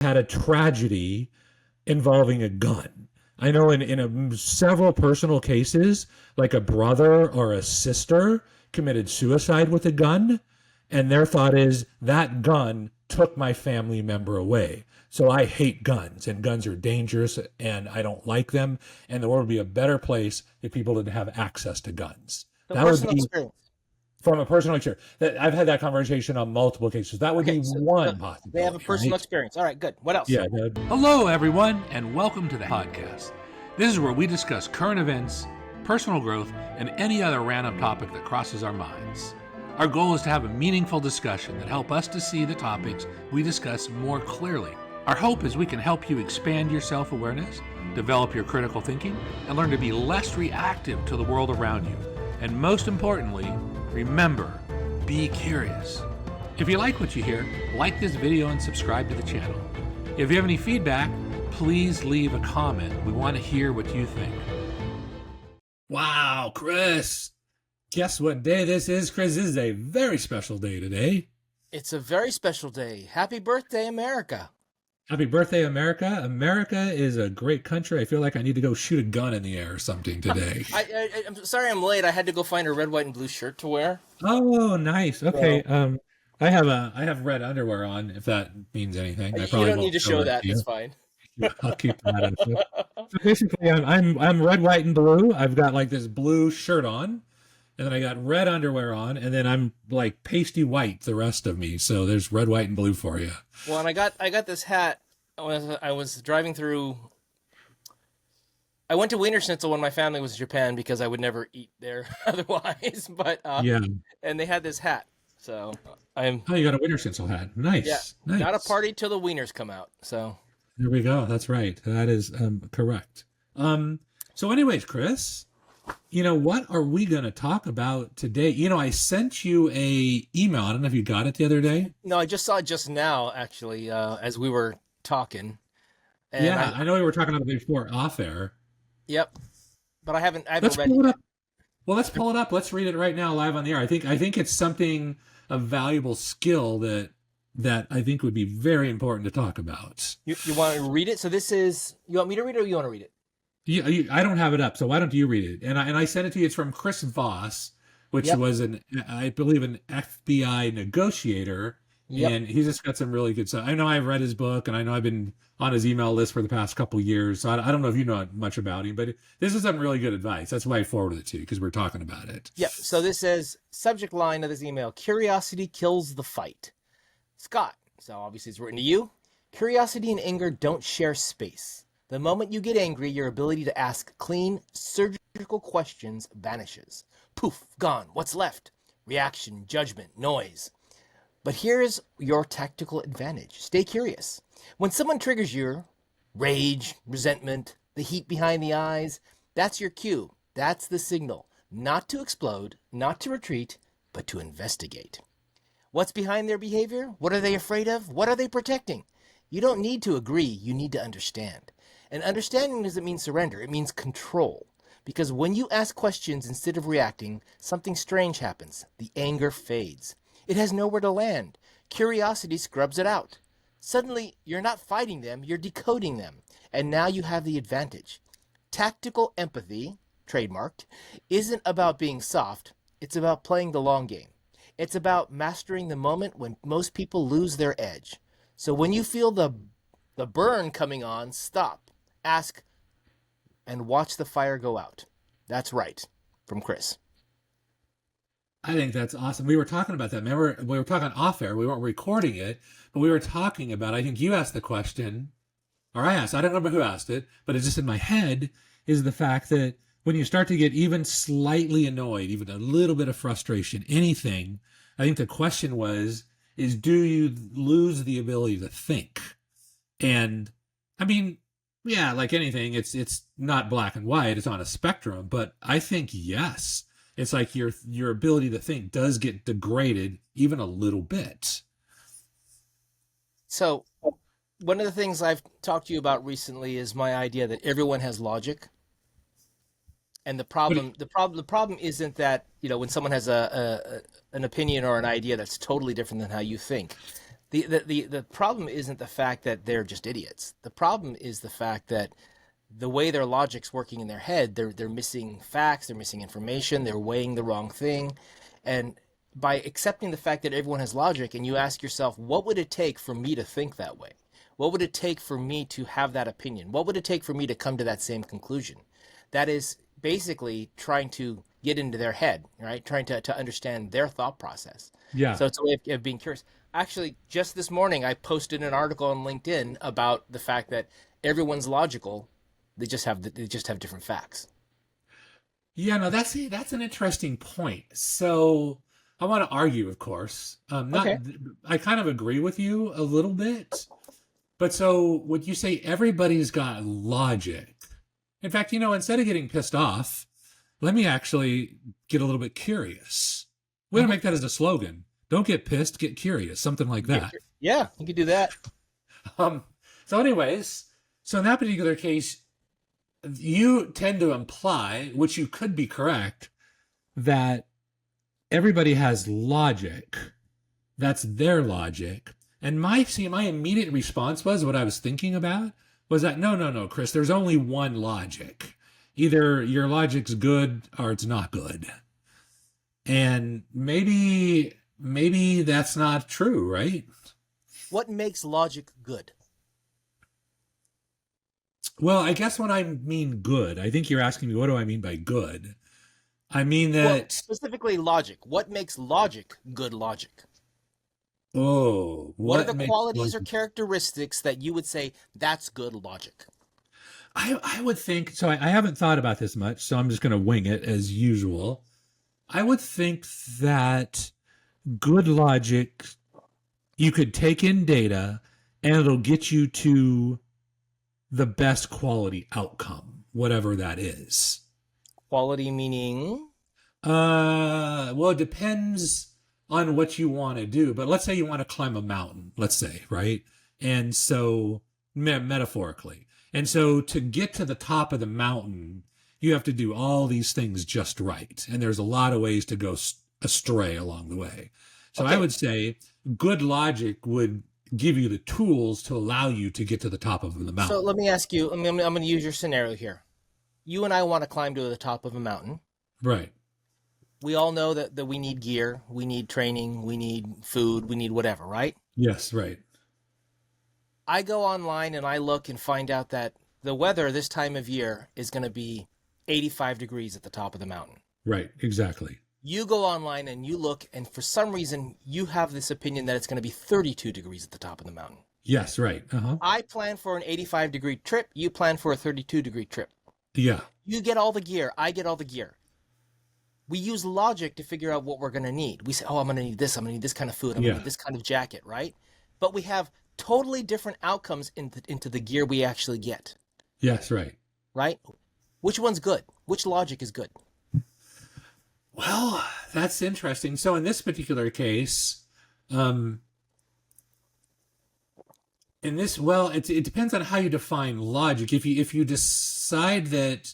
had a tragedy involving a gun. I know several personal cases, like a brother or a sister committed suicide with a gun, and their thought is that gun took my family member away. So I hate guns, and guns are dangerous, and I don't like them, and the world would be a better place if people didn't have access to guns. So That would personal be experience. from a personal experience. That I've had that conversation on multiple cases. That would Okay, be so one they have a possibility, personal right? experience. All right, good. What else? Yeah, Hello, everyone, and welcome to the podcast. This is where we discuss current events, personal growth, and any other random topic that crosses our minds. Our goal is to have a meaningful discussion that help us to see the topics we discuss more clearly. Our hope is we can help you expand your self-awareness, develop your critical thinking, and learn to be less reactive to the world around you. And most importantly, remember, be curious. If you like what you hear, like this video and subscribe to the channel. If you have any feedback, please leave a comment. We want to hear what you think. Wow, Chris. Guess what day this is, Chris? This is a very special day today. It's a very special day. Happy birthday, America. Happy birthday, America. America is a great country. I feel like I need to go shoot a gun in the air or something today. I'm sorry I'm late. I had to go find a red, white, and blue shirt to wear. Oh, nice. Okay. I have red underwear on, if that means anything. I You probably don't won't need to show that. to you. It's fine. I'll keep that up. So basically, I'm red, white, and blue. I've got like this blue shirt on, and then I got red underwear on, and then I'm like pasty white the rest of me. So there's red, white, and blue for you. Well, and I got this hat. I was driving through. I went to Wiener Schnitzel when my family was in Japan because I would never eat there otherwise. But Yeah. and they had this hat, so I'm Oh, you got a Winter Schnitzel hat. Nice. yeah, Nice. not a party till the wieners come out. So There we go. That's right. That is correct. So anyways, Chris, what are we going to talk about today? I sent you a email. I don't know if you got it the other day. no, I just saw it just now actually as we were talking. And Yeah, I know we were talking about it before off air. Yep, but I haven't Let's read pull it it up. Well, let's pull it up. Let's read it right now live on the air. I think it's something, a valuable skill that I think would be very important to talk about. You want to read it? So this is, you want me to read it or you want to read it? I don't have it up, so why don't you read it? And I sent it to you. It's from Chris Voss, which Yep. was I believe an FBI negotiator, Yep. and he's just got some really good stuff. I know I've read his book, and I know I've been on his email list for the past couple years. So I don't know if you know much about him, but this is some really good advice. That's why I forwarded it to you, because we're talking about it. Yep. So this says, subject line of this email, curiosity kills the fight. Scott, so obviously it's written to you. Curiosity and anger don't share space. The moment you get angry, your ability to ask clean, surgical questions vanishes. Poof, gone. What's left? Reaction, judgment, noise. But here's your tactical advantage. Stay curious. When someone triggers your rage, resentment, the heat behind the eyes, that's your cue. That's the signal. Not to explode, not to retreat, but to investigate. What's behind their behavior? What are they afraid of? What are they protecting? You don't need to agree. You need to understand. And understanding doesn't mean surrender. It means control. Because when you ask questions instead of reacting, something strange happens. The anger fades. It has nowhere to land. Curiosity scrubs it out. Suddenly, you're not fighting them, you're decoding them. And now you have the advantage. Tactical empathy, trademarked, isn't about being soft. It's about playing the long game. It's about mastering the moment when most people lose their edge. So when you feel the burn coming on, stop, ask, and watch the fire go out. That's right. From Chris. I think that's awesome. We were talking about that. Remember, we were talking off air. We weren't recording it, but we were talking about, I think you asked the question, or I asked, I don't remember who asked it, but it's just in my head, is the fact that when you start to get even slightly annoyed, even a little bit of frustration, anything, I think the question is do you lose the ability to think? And I mean, yeah, like anything, it's not black and white, it's on a spectrum, but I think yes. It's like your ability to think does get degraded even a little bit. So one of the things I've talked to you about recently is my idea that everyone has logic. And the problem isn't that, when someone has an opinion or an idea that's totally different than how you think. The problem isn't the fact that they're just idiots. The problem is the fact that the way their logic's working in their head, they're missing facts, they're missing information, they're weighing the wrong thing. And by accepting the fact that everyone has logic, and you ask yourself, what would it take for me to think that way? What would it take for me to have that opinion? What would it take for me to come to that same conclusion? That is basically trying to get into their head, right? Trying to understand their thought process. Yeah. So it's a way of being curious. Actually, just this morning, I posted an article on LinkedIn about the fact that everyone's logical. They just have different facts. Yeah, no, that's an interesting point. So I want to argue, of course. Okay. I kind of agree with you a little bit. But so would you say everybody's got logic? In fact, instead of getting pissed off, let me actually get a little bit curious. We're going to make that as a slogan. Don't get pissed, get curious, something like that. Yeah, you could do that. So anyways, so in that particular case, you tend to imply, which you could be correct, that everybody has logic. That's their logic. And my immediate response was, what I was thinking about was that, no, Chris, there's only one logic. Either your logic's good or it's not good. And maybe that's not true, right? What makes logic good? Well, I guess when I mean good, I think you're asking me, what do I mean by good? I mean that... Well, specifically logic. What makes logic good logic? Oh, what are the qualities logic? or characteristics that you would say that's good logic? I would think, so I haven't thought about this much, so I'm just going to wing it as usual. I would think that good logic, you could take in data and it'll get you to the best quality outcome, whatever that is. Quality meaning? Well, it depends on what you want to do. But let's say you want to climb a mountain, let's say, right? And so, metaphorically. And so to get to the top of the mountain, you have to do all these things just right. And there's a lot of ways to go astray along the way. So Okay. I would say good logic would give you the tools to allow you to get to the top of the mountain. So let me ask you, I'm going to use your scenario here. You and I want to climb to the top of a mountain. Right. We all know that we need gear, we need training, we need food, we need whatever, right? Yes, right. I go online and I look and find out that the weather this time of year is going to be 85 degrees at the top of the mountain. Right, exactly. You go online and you look, and for some reason, you have this opinion that it's going to be 32 degrees at the top of the mountain. Yes, right. Uh-huh. I plan for an 85-degree trip. You plan for a 32-degree trip. Yeah. You get all the gear. I get all the gear. We use logic to figure out what we're going to need. We say, oh, I'm going to need this. I'm going to need this kind of food. I'm going to need this kind of jacket, right? But we have totally different outcomes into the gear we actually get. Yes, right. Right? Which one's good? Which logic is good? Well, that's interesting. So in this particular case, it depends on how you define logic. If you decide that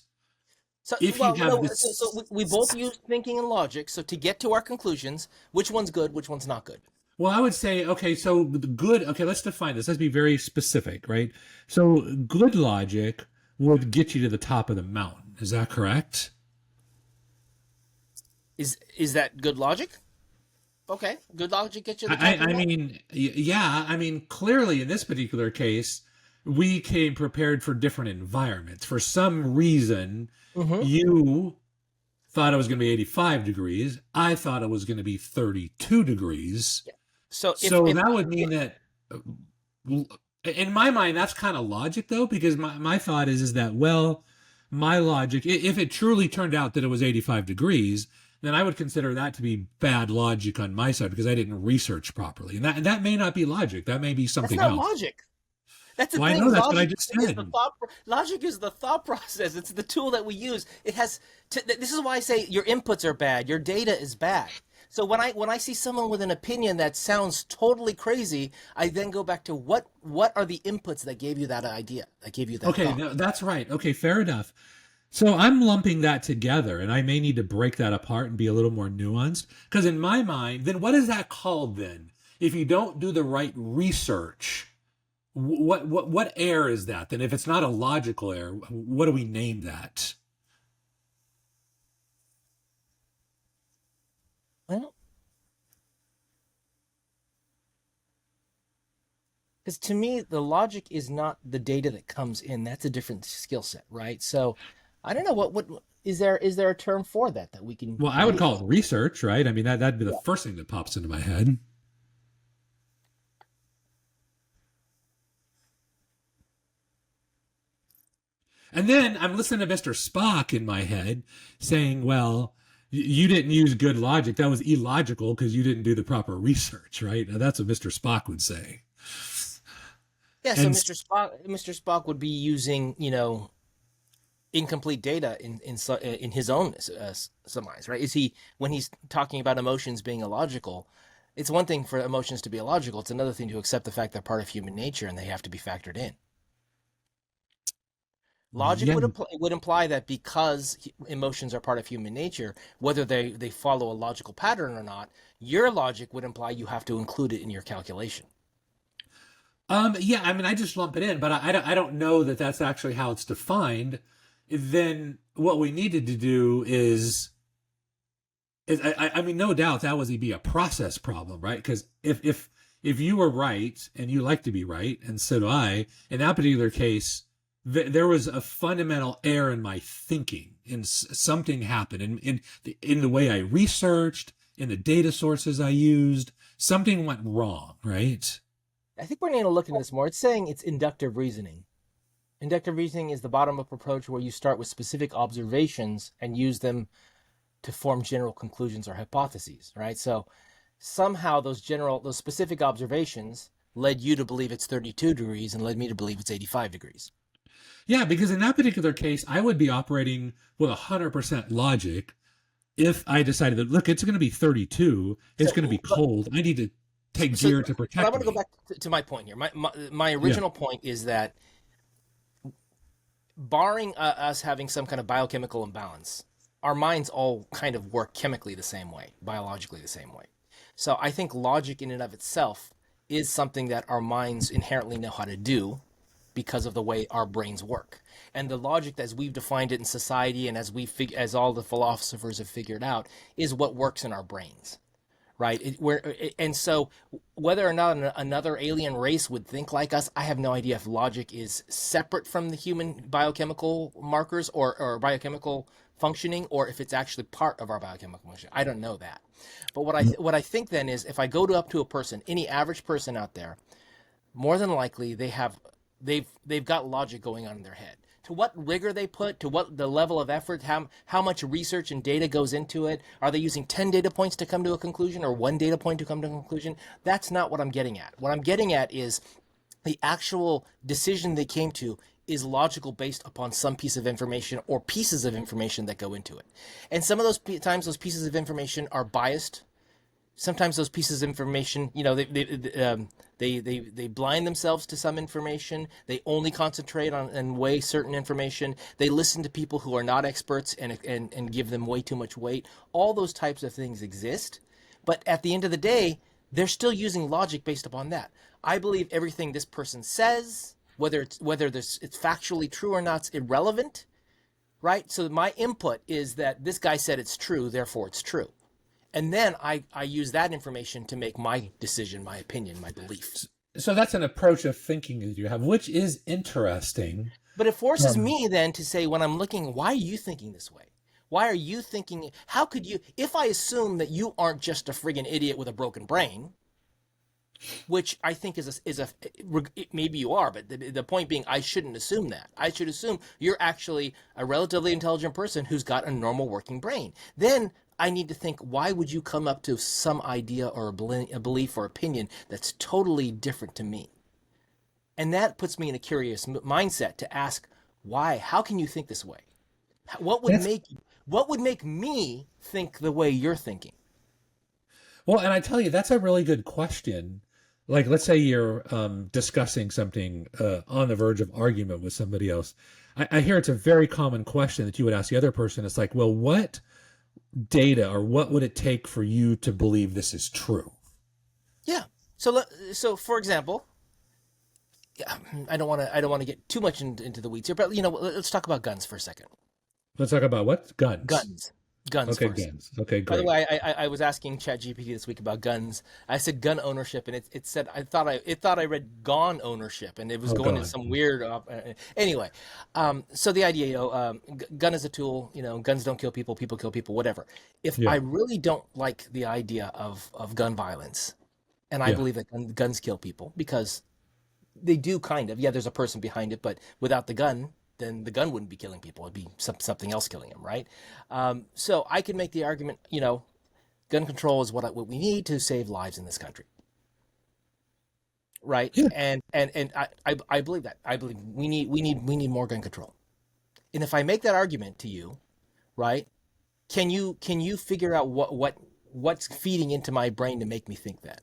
So, if well, you have no, this, so we both use thinking and logic. So to get to our conclusions, which one's good, which one's not good? well, I would say, okay, so the good, okay, let's define this. Let's be very specific, right? So good logic would get you to the top of the mountain. Is that correct? Is that good logic? Okay, good logic gets you to the top of the mountain. I mean, clearly in this particular case, we came prepared for different environments. For some reason, you thought it was going to be 85 degrees. I thought it was going to be 32 degrees. Yeah. So that would mean that, in my mind, that's kind of logic, though, because my thought is that, well, my logic, if it truly turned out that it was 85 degrees, then I would consider that to be bad logic on my side because I didn't research properly. And that may not be logic. That may be something that's not else. logic. That's the Well, thing. I know that's what I Logic just is said. logic is the thought process. It's the tool that we use. It has. This is why I say your inputs are bad. Your data is bad. So when I see someone with an opinion that sounds totally crazy, I then go back to what are the inputs that gave you that idea, that gave you that Okay, thought? no, that's right. Okay, fair enough. So I'm lumping that together, and I may need to break that apart and be a little more nuanced. Because in my mind, then what is that called then? if you don't do the right research, what error is that? Then if it's not a logical error, what do we name that? Well, because to me, the logic is not the data that comes in. That's a different skill set, right? So I don't know what is there a term for that we can Well, I would use? call it research, right? I mean, that'd be the Yeah. first thing that pops into my head. And then I'm listening to Mr. Spock in my head saying, well, you didn't use good logic. That was illogical because you didn't do the proper research, right? Now, that's what Mr. Spock would say. Yeah, so And Mr. Spock would be using, incomplete data in his own surmise, right? Is he, when he's talking about emotions being illogical, it's one thing for emotions to be illogical. It's another thing to accept the fact they're part of human nature and they have to be factored in. Logic yeah, would imply that because emotions are part of human nature, whether they follow a logical pattern or not, your logic would imply you have to include it in your calculation. yeah, I mean, I just lump it in, but I don't know that that's actually how it's defined. Then what we needed to do is I mean, no doubt that would be a process problem, right? Because if you were right and you like to be right, and so do I, in that particular case, there was a fundamental error in my thinking, and something happened in the way I researched, in the data sources I used. Something went wrong, right? I think we're going to look into this more. It's saying it's inductive reasoning. Inductive reasoning is the bottom-up approach where you start with specific observations and use them to form general conclusions or hypotheses, right? So somehow those specific observations led you to believe it's 32 degrees and led me to believe it's 85 degrees. Yeah, because in that particular case, I would be operating with 100% logic if I decided that, look, it's going to be 32, it's going to be cold, I need to take gear to protect But I want to me. go back to my point here. My original point is that barring us having some kind of biochemical imbalance, our minds all kind of work chemically the same way, biologically the same way. So I think logic in and of itself is something that our minds inherently know how to do because of the way our brains work. And the logic as we've defined it in society and as all the philosophers have figured out is what works in our brains. Right. And so whether or not another alien race would think like us, I have no idea if logic is separate from the human biochemical markers or biochemical functioning, or if it's actually part of our biochemical function. I don't know that. But what I think then is if I go up to a person, any average person out there, more than likely they've got logic going on in their head. To what rigor they put, to what the level of effort, how much research and data goes into it. Are they using 10 data points to come to a conclusion or one data point to come to a conclusion? That's not what I'm getting at. What I'm getting at is the actual decision they came to is logical based upon some piece of information or pieces of information that go into it. And some of those times those pieces of information are biased. Sometimes those pieces of information, they blind themselves to some information. They only concentrate on and weigh certain information. They listen to people who are not experts and give them way too much weight. All those types of things exist. But at the end of the day, they're still using logic based upon that. I believe everything this person says, whether it's factually true or not, it's irrelevant, right? So my input is that this guy said it's true, therefore it's true. And then I use that information to make my decision, my opinion, my beliefs. So that's an approach of thinking that you have, which is interesting. But it forces me then to say, when I'm looking, why are you thinking this way? Why are you thinking, how could you, if I assume that you aren't just a friggin' idiot with a broken brain, which I think maybe you are, but the point being, I shouldn't assume that. I should assume you're actually a relatively intelligent person who's got a normal working brain. Then I need to think, why would you come up to some idea or a belief or opinion that's totally different to me? And that puts me in a curious mindset to ask, why? How can you think this way? What would make me think the way you're thinking? Well, and I tell you, that's a really good question. Like, let's say you're discussing something on the verge of argument with somebody else. I hear it's a very common question that you would ask the other person. It's like, well, what data or what would it take for you to believe this is true? Yeah. So for example, yeah, I don't want to get too much into the weeds here, but let's talk about guns for a second. Let's talk about what? Guns. Guns Okay, first. guns. Okay, By the great. way, I was asking ChatGPT this week about guns. I said gun ownership, and it said it thought I read gone ownership, and it was Oh, going into God. some weird. Anyway, so the idea, gun is a tool. Guns don't kill people. People kill people. Whatever. If I Yeah, really don't like the idea of gun violence, and I yeah. believe that guns kill people because they do kind of. Yeah, there's a person behind it, but without the gun, then the gun wouldn't be killing people. It'd be something else killing them, right? So I can make the argument, gun control is what we need to save lives in this country, right? Yeah. And I believe that. I believe we need more gun control. And if I make that argument to you, right? Can you figure out what's feeding into my brain to make me think that?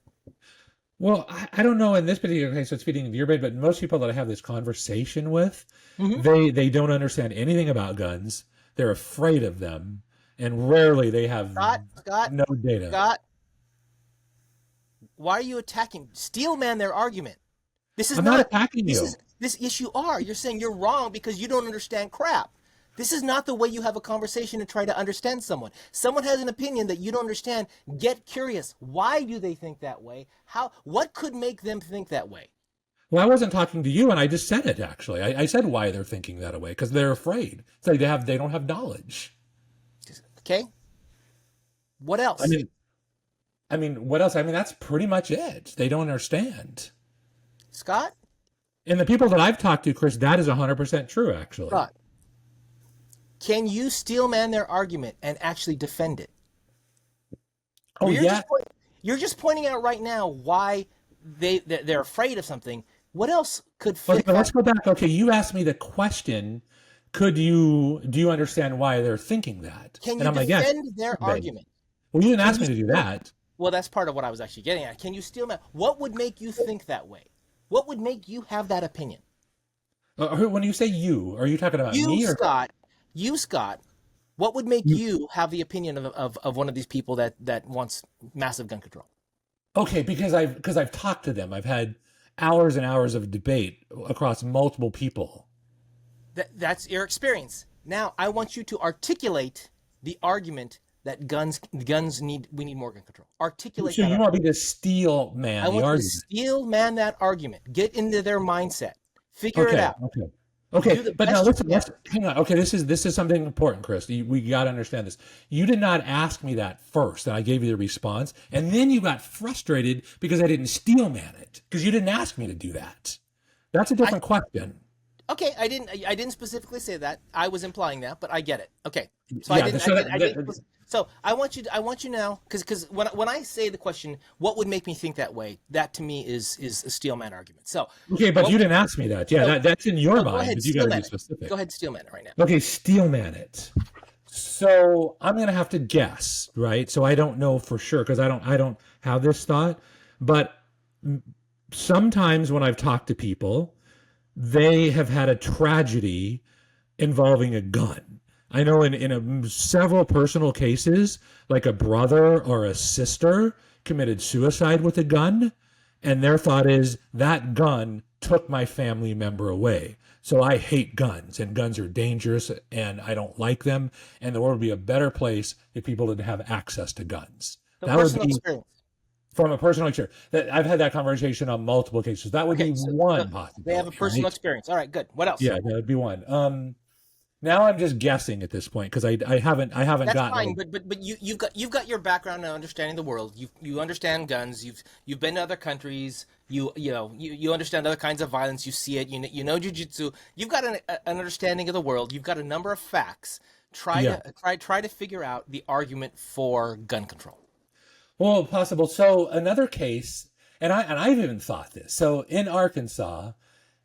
Well, I don't know in this particular case it's feeding into your brain, but most people that I have this conversation with, Mm-hmm. they don't understand anything about guns. They're afraid of them, and rarely they have Scott, no data. Scott, why are you attacking? Steel man their argument. This is I'm not not. attacking This you. is this. Yes, you are. You're saying you're wrong because you don't understand crap. This is not the way you have a conversation and try to understand someone. Someone has an opinion that you don't understand. Get curious. Why do they think that way? How? What could make them think that way? Well, I wasn't talking to you, and I just said it actually. I said why they're thinking that way because they're afraid. It's like they don't have knowledge. Okay. What I else? mean, what else? I mean, that's pretty much it. They don't understand. Scott. And the people that I've talked to, Chris, that is 100% true, actually. Scott. Can you steel man their argument and actually defend it? Oh, You're yeah. you're just pointing out right now why they're afraid of something. What else could Okay, fit but let's that? go back. Okay, you asked me the question, do you understand why they're thinking that? Can And you I'm like, yes. defend their Babe. argument? Well, you didn't Can ask you me to do steel, that. well, that's part of what I was actually getting at. Can you steel man? What would make you think that way? What would make you have that opinion? When you say you, are you talking about You, me or? Scott, you, Scott, what would make you have the opinion of one of these people that wants massive gun control? Okay, because I've talked to them. I've had hours and hours of debate across multiple people. That's your experience. Now, I want you to articulate the argument that we need more gun control. Articulate So that you argument. want me to steel I man the want you to argument? steel man that argument. Get into their mindset. Figure it Okay, out. okay, Do okay. the But now best you listen, can. hang on. Okay, this is something important, Chris. We got to understand this. You did not ask me that first, and I gave you the response, and then you got frustrated because I didn't steel man it because you didn't ask me to do that. That's a I different question. Okay, I didn't specifically say that. I was implying that, but I get it. Okay. So Yeah. So I didn't so I want you now cuz when I say the question, what would make me think that way? That to me is a steel man argument. So, okay, but what you would, didn't ask me that. Yeah, so, that's in your so go mind, ahead but you got steel to be man it. specific. Go ahead steel man it right now. Okay, steel man it. So I'm gonna have to guess, right? So I don't know for sure because I don't have this thought, but sometimes when I've talked to people, they have had a tragedy involving a gun. I know in several personal cases, like a brother or a sister committed suicide with a gun, and their thought is that gun took my family member away. So I hate guns, and guns are dangerous, and I don't like them, and the world would be a better place if people didn't have access to guns. So That would personal be experience. from a personal experience. That I've had that conversation on multiple occasions. That would Okay, be so one they have a possibility, personal right? experience. All right, good. What else? Yeah, that would be one. Now I'm just guessing at this point because I haven't That's gotten fine, but you've got your background in understanding the world. You understand guns. You've been to other countries. You understand other kinds of violence. You see it. You know jujitsu. You've got an understanding of the world. You've got a number of facts. yeah. Try to figure out the argument for gun control. Well, possible. So another case, and I've even thought this. So in Arkansas,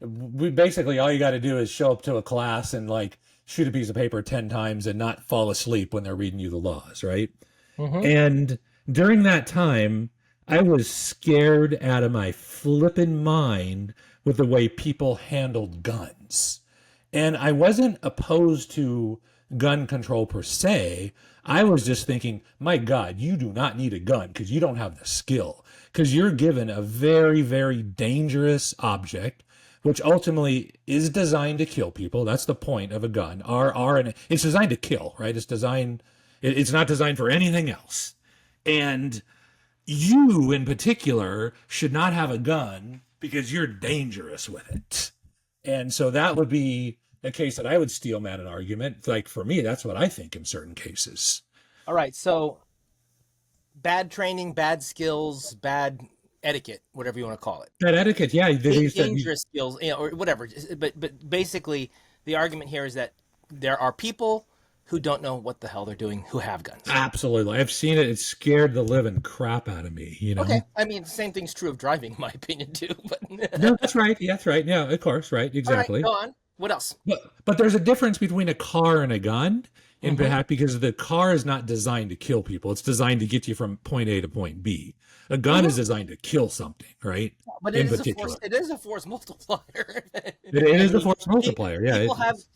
we basically all you got to do is show up to a class and like shoot a piece of paper 10 times and not fall asleep when they're reading you the laws, right? Mm-hmm. And during that time, I was scared out of my flippin' mind with the way people handled guns. And I wasn't opposed to gun control per se. I was just thinking, my God, you do not need a gun because you don't have the skill. Because you're given a very, very dangerous object, which ultimately is designed to kill people. That's the point of a gun. And it's designed to kill, right? It's not designed for anything else. And you in particular should not have a gun because you're dangerous with it. And so that would be a case that I would steel man an argument. Like for me, that's what I think in certain cases. All right. So bad training, bad skills, bad etiquette, whatever you want to call it. That etiquette, yeah. Dangerous skills, or whatever. But basically the argument here is that there are people who don't know what the hell they're doing who have guns. Absolutely. I've seen it. It scared the living crap out of me, you know? Okay. I mean, the same thing's true of driving, in my opinion, too. But No, that's right. Yeah, that's right. Yeah, of course. Right. Exactly. All right, go on. What else? But there's a difference between a car and a gun in behalf, because the car is not designed to kill people. It's designed to get you from point A to point B. A gun is designed to kill something, right? But it is a force multiplier. It is a force multiplier, yeah.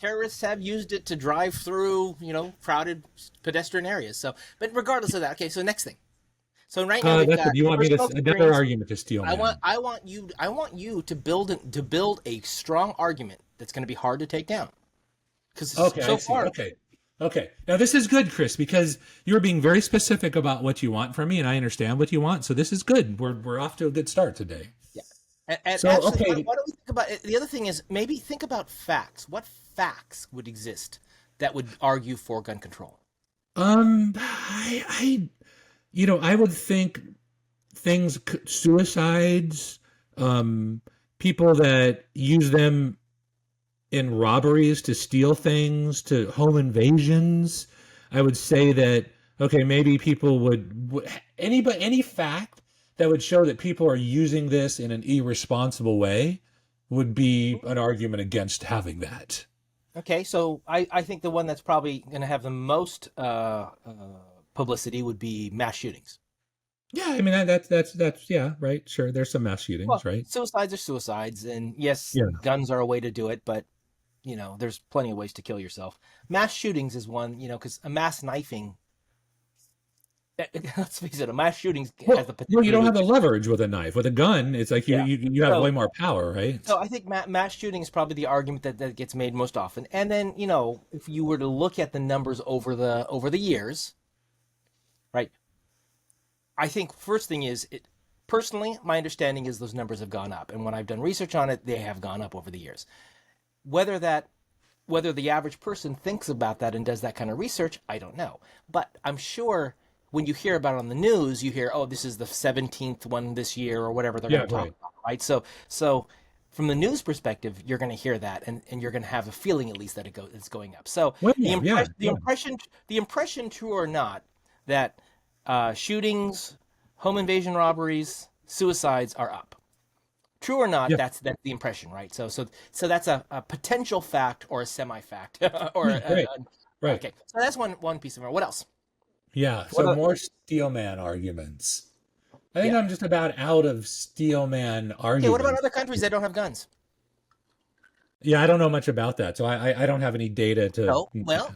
Terrorists have used it to drive through, crowded pedestrian areas. So, but regardless of that, okay. So next thing. So right now, you want me to another argument to steal? I want you to build a strong argument that's going to be hard to take down. Because Okay. Now this is good, Chris, because you're being very specific about what you want from me, and I understand what you want. So this is good. We're off to a good start today. Yeah. And so actually, okay. Why don't we think about it? The other thing is maybe think about facts. What facts would exist that would argue for gun control? I would think suicides, people that use them in robberies to steal things, to home invasions. I would say that, okay, maybe people would any fact that would show that people are using this in an irresponsible way would be an argument against having that. Okay, so I think the one that's probably going to have the most publicity would be mass shootings. Yeah, I mean that's yeah, right. Sure, there's some mass shootings, right? Suicides are suicides, and yes, guns are a way to do it, but there's plenty of ways to kill yourself. Mass shootings is one, because a mass knifing. Let's face it, a mass shooting has the potential. Well, you don't have the leverage with a knife. With a gun, it's like you have way more power, right? So I think mass shooting is probably the argument that gets made most often. And then if you were to look at the numbers over the years, right? I think first thing is personally, my understanding is those numbers have gone up, and when I've done research on it, they have gone up over the years. Whether the average person thinks about that and does that kind of research, I don't know. But I'm sure when you hear about it on the news, you hear, oh, this is the 17th one this year or whatever they're going to talk about, right? So from the news perspective, you're going to hear that, and you're going to have a feeling at least that it's going up. So the impression, true or not, that shootings, home invasion robberies, suicides are up. True or not, that's the impression, right? So that's a potential fact or a semi-fact, or right. Okay. So that's one piece of it. What else? Yeah. So more steelman arguments. I think I'm just about out of steelman arguments. Okay. What about other countries that don't have guns? Yeah, I don't know much about that, so I don't have any data to. Oh, well,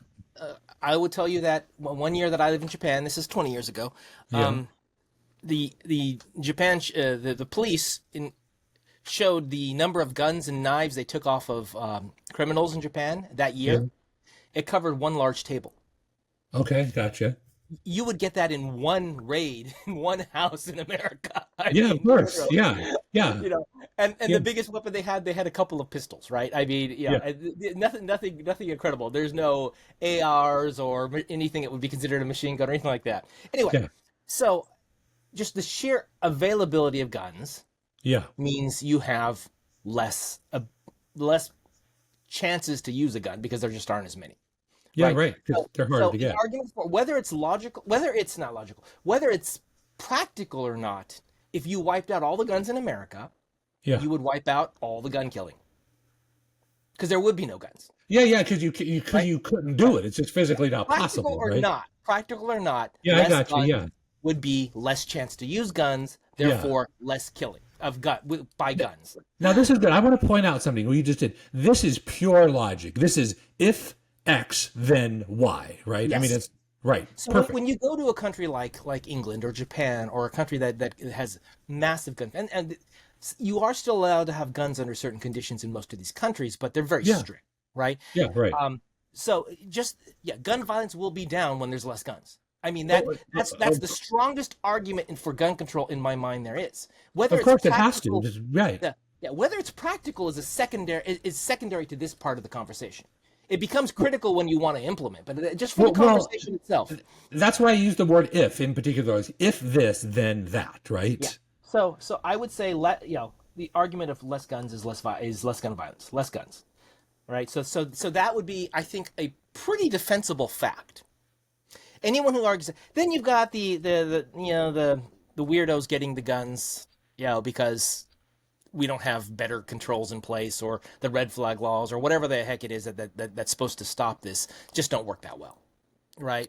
I would tell you that one year that I lived in Japan. This is 20 years ago. The Japan the police showed the number of guns and knives they took off of criminals in Japan that year. Yeah. It covered one large table. Okay, gotcha. You would get that in one raid in one house in America. Of course. Literally. Yeah. And the biggest weapon they had a couple of pistols, right? I mean, nothing incredible. There's no ARs or anything that would be considered a machine gun or anything like that. Anyway, so just the sheer availability of guns means you have less chances to use a gun because there just aren't as many. Yeah, right. They're harder to get. The argument for whether it's not logical, whether it's practical or not, if you wiped out all the guns in America, you would wipe out all the gun killing. Because there would be no guns. Yeah, because you couldn't do it. It's just physically not possible, right? Practical or not, I got you, would be less chance to use guns, therefore less killing by guns. Now this is good. I want to point out something we just did. This is pure logic. This is if X, then Y, right? I mean, Yes. it's right. So Perfect. when you go to a country like England or Japan or a country that has massive guns, and you are still allowed to have guns under certain conditions in most of these countries, but they're very Yeah. strict, right? Yeah. Right. So just yeah, gun violence will be down when there's less guns. I mean Well, that's the strongest argument for gun control in my mind there is. Whether of it's course, it has to. practical, Just, right. yeah, whether it's practical is secondary to this part of the conversation. It becomes critical when you want to implement, but just for the conversation itself. That's why I use the word if in particular. If this, then that, right? Yeah. So I would say the argument of less guns is less gun violence, less guns, right? So that would be, I think, a pretty defensible fact. Anyone who argues, then you've got the weirdos getting the guns, because we don't have better controls in place, or the red flag laws, or whatever the heck it is that's supposed to stop this just don't work that well, right?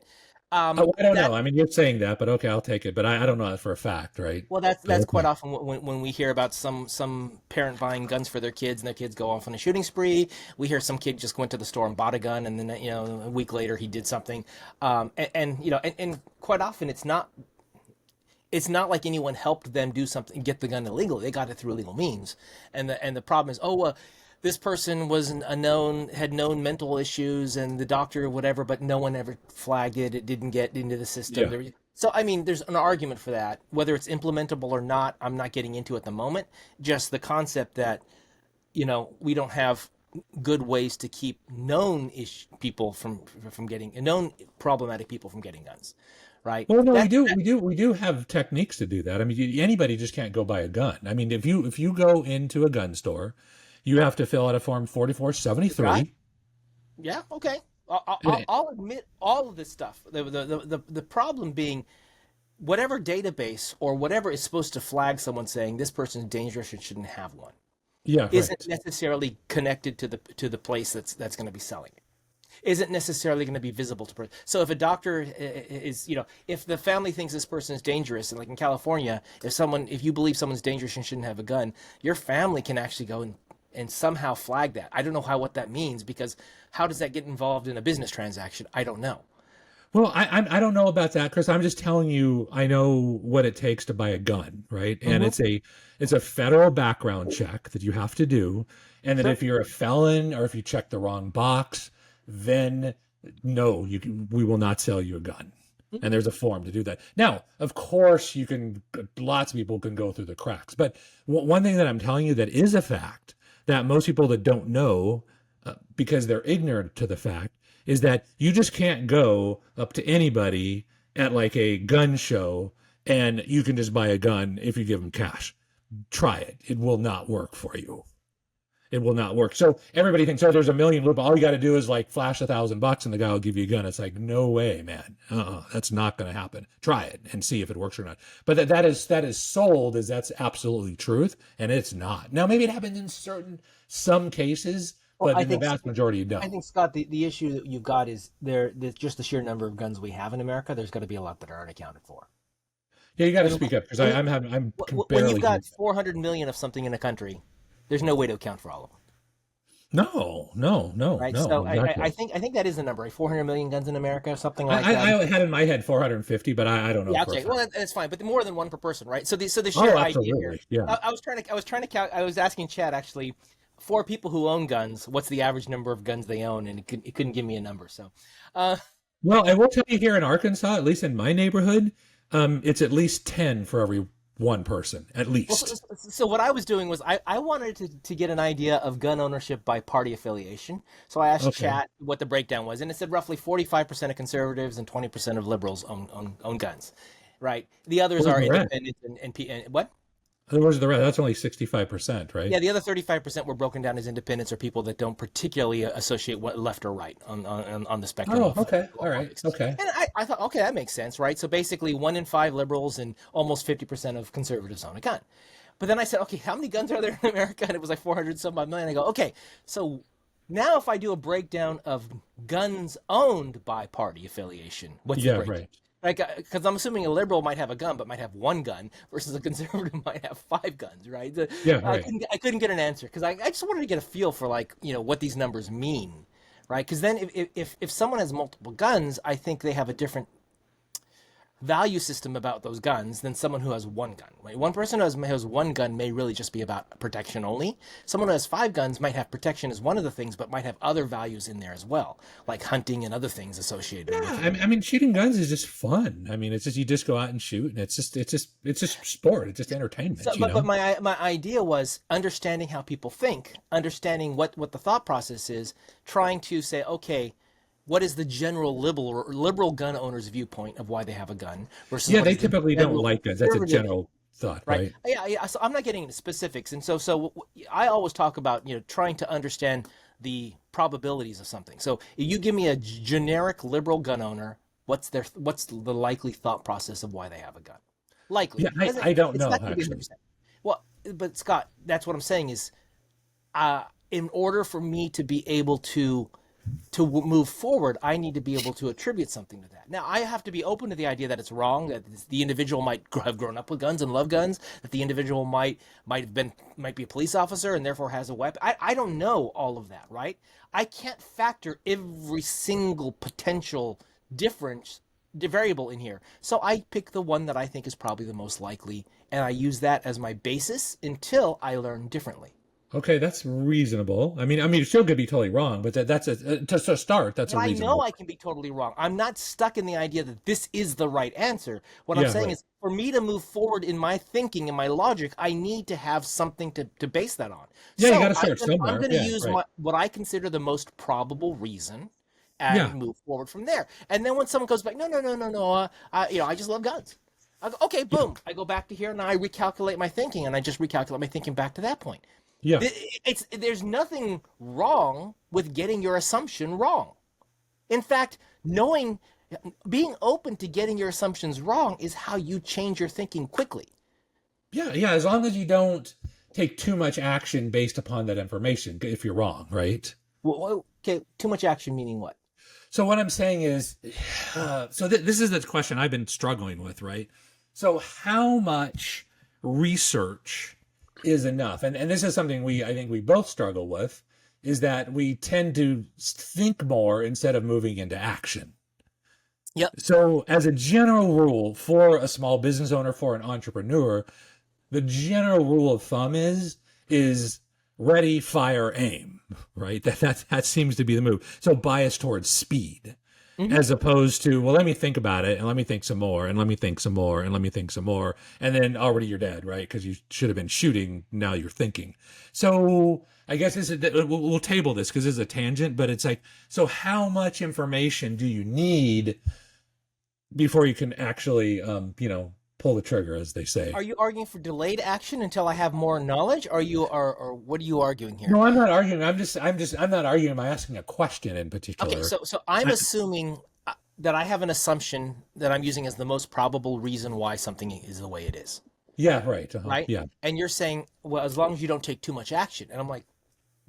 Oh, I don't know. I mean, you're saying that, but okay, I'll take it. But I don't know that for a fact, right? Well, that's Okay. quite often when we hear about some parent buying guns for their kids and their kids go off on a shooting spree. We hear some kid just went to the store and bought a gun, and then a week later he did something, and quite often it's not like anyone helped them do something, get the gun illegally. They got it through illegal means, and the problem is, this person had known mental issues, and the doctor or whatever, but no one ever flagged it. It didn't get into the system. Yeah. So, I mean, there's an argument for that. Whether it's implementable or not, I'm not getting into at the moment. Just the concept that, we don't have good ways to keep known people from getting known problematic people from getting guns, right? Well, no, we do have techniques to do that. I mean, anybody just can't go buy a gun. I mean, if you go into a gun store, you have to fill out a form 4473. Right. Yeah. Okay. I'll admit all of this stuff. The problem being, whatever database or whatever is supposed to flag someone saying this person's dangerous and shouldn't have one, Yeah, isn't right. necessarily connected to the place that's going to be selling it. Isn't necessarily going to be visible to person. So if a doctor is, if the family thinks this person is dangerous, and like in California, if you believe someone's dangerous and shouldn't have a gun, your family can actually go and somehow flag that. I don't know what that means, because how does that get involved in a business transaction? I don't know. Well, I don't know about that, Chris. I'm just telling you, I know what it takes to buy a gun, right? And it's a federal background check that you have to do, and that Sure. if you're a felon or if you check the wrong box, then no, we will not sell you a gun. And there's a form to do that. Now, of course, lots of people can go through the cracks. But one thing that I'm telling you that is a fact that most people that don't know, because they're ignorant to the fact, is that you just can't go up to anybody at like a gun show and you can just buy a gun if you give them cash. Try it. It will not work for you. It will not work. So everybody thinks, there's a million loopholes. All you got to do is like flash $1,000 and the guy will give you a gun. It's like, no way, man. That's not going to happen. Try it and see if it works or not. But that is sold as that's absolutely truth, and it's not. Now, maybe it happens in some cases, Well, but in the vast majority, you don't. I think, Scott, the issue that you've got is there's just the sheer number of guns we have in America. There's got to be a lot that aren't accounted for. Yeah, you got to speak up, because I'm When barely you've got hearing. 400 million of something in a country, there's no way to account for all of them. No, Right. no. So Exactly. I think that is the number, right? 400 million guns in America, something like I that. had in my head 450, but I don't know. Yeah. for a Okay. fact. Well, that's fine, but more than one per person, right? So the sheer Oh, idea here. absolutely. Yeah. I was asking Chad, actually, for people who own guns, what's the average number of guns they own, and it couldn't give me a number. So, Well, I will tell you, here in Arkansas, at least in my neighborhood, it's at least 10 for every one person, at well, least. so what I was doing was I wanted to get an idea of gun ownership by party affiliation. So I asked Okay. Chat what the breakdown was, and it said roughly 45% of conservatives and 20% of liberals own guns, right? The others What was are the rest? independents and what? Where's the rest? That's only 65%, right? Yeah, the other 35% were broken down as independents, or people that don't particularly associate left or right on the spectrum. Oh, of okay. All right. politics. Okay. And I thought, okay, that makes sense, right? So basically, 1 in 5 liberals and almost 50% of conservatives own a gun. But then I said, okay, how many guns are there in America? And it was like 400 some odd million. I go, okay, so now if I do a breakdown of guns owned by party affiliation, what's the Yeah, breakdown? right. Like, because I'm assuming a liberal might have a gun, but might have 1 gun, versus a conservative might have 5 guns, right? Yeah, I right. couldn't get an answer, because I just wanted to get a feel for, like, what these numbers mean, right? Because then if someone has multiple guns, I think they have a different value system about those guns than someone who has one gun, right? One person who has one gun may really just be about protection only. Someone who has 5 guns might have protection as one of the things, but might have other values in there as well, like hunting and other things associated with it. I mean, shooting guns is just fun. I mean, it's just you just go out and shoot, and it's just sport. It's just entertainment. So, but my idea was understanding how people think, understanding what the thought process is, trying to say, okay, what is the general liberal gun owner's viewpoint of why they have a gun versus they typically don't like guns. That's a general thought, right? Yeah. So I'm not getting into specifics, and so I always talk about trying to understand the probabilities of something. So if you give me a generic liberal gun owner, what's the likely thought process of why they have a gun? Likely. Yeah, I don't know actually. Well, but Scott, that's what I'm saying is, in order for me to be able to move forward, I need to be able to attribute something to that. Now, I have to be open to the idea that it's wrong, that the individual might have grown up with guns and love guns, that the individual might be a police officer and therefore has a weapon. I don't know all of that, right? I can't factor every single potential variable in here. So I pick the one that I think is probably the most likely, and I use that as my basis until I learn differently. Okay, that's reasonable. I mean, it still could be totally wrong, but to start. That's a reasonable. I know I can be totally wrong. I'm not stuck in the idea that this is the right answer. What I'm saying is, for me to move forward in my thinking and my logic, I need to have something to base that on. Yeah, you got to start somewhere. I'm going to use what I consider the most probable reason, and move forward from there. And then when someone goes back, no, I just love guns. I go, okay, boom. I go back to here, and I recalculate my thinking, and I just recalculate my thinking back to that point. Yeah, there's nothing wrong with getting your assumption wrong. In fact, being open to getting your assumptions wrong is how you change your thinking quickly. Yeah, as long as you don't take too much action based upon that information, if you're wrong, right? Well, okay, too much action meaning what? So what I'm saying is, this is the question I've been struggling with, right? So how much research is enough? And this is something I think we both struggle with, is that we tend to think more instead of moving into action. Yep. So as a general rule for a small business owner, for an entrepreneur, the general rule of thumb is ready, fire, aim, right? That seems to be the move. So bias towards speed. Mm-hmm. As opposed to, well, let me think about it, and let me think some more, and let me think some more, and let me think some more, and then already you're dead, right? Because you should have been shooting, now you're thinking. So I guess we'll table this because this is a tangent, but it's like, so how much information do you need before you can actually, pull the trigger, as they say? Are you arguing for delayed action until I have more knowledge? Or what are you arguing here? No, I'm not arguing. I'm not arguing. I'm asking a question in particular. Okay, so I'm assuming that I have an assumption that I'm using as the most probable reason why something is the way it is. Yeah, right. Right? Yeah. And you're saying, well, as long as you don't take too much action. And I'm like,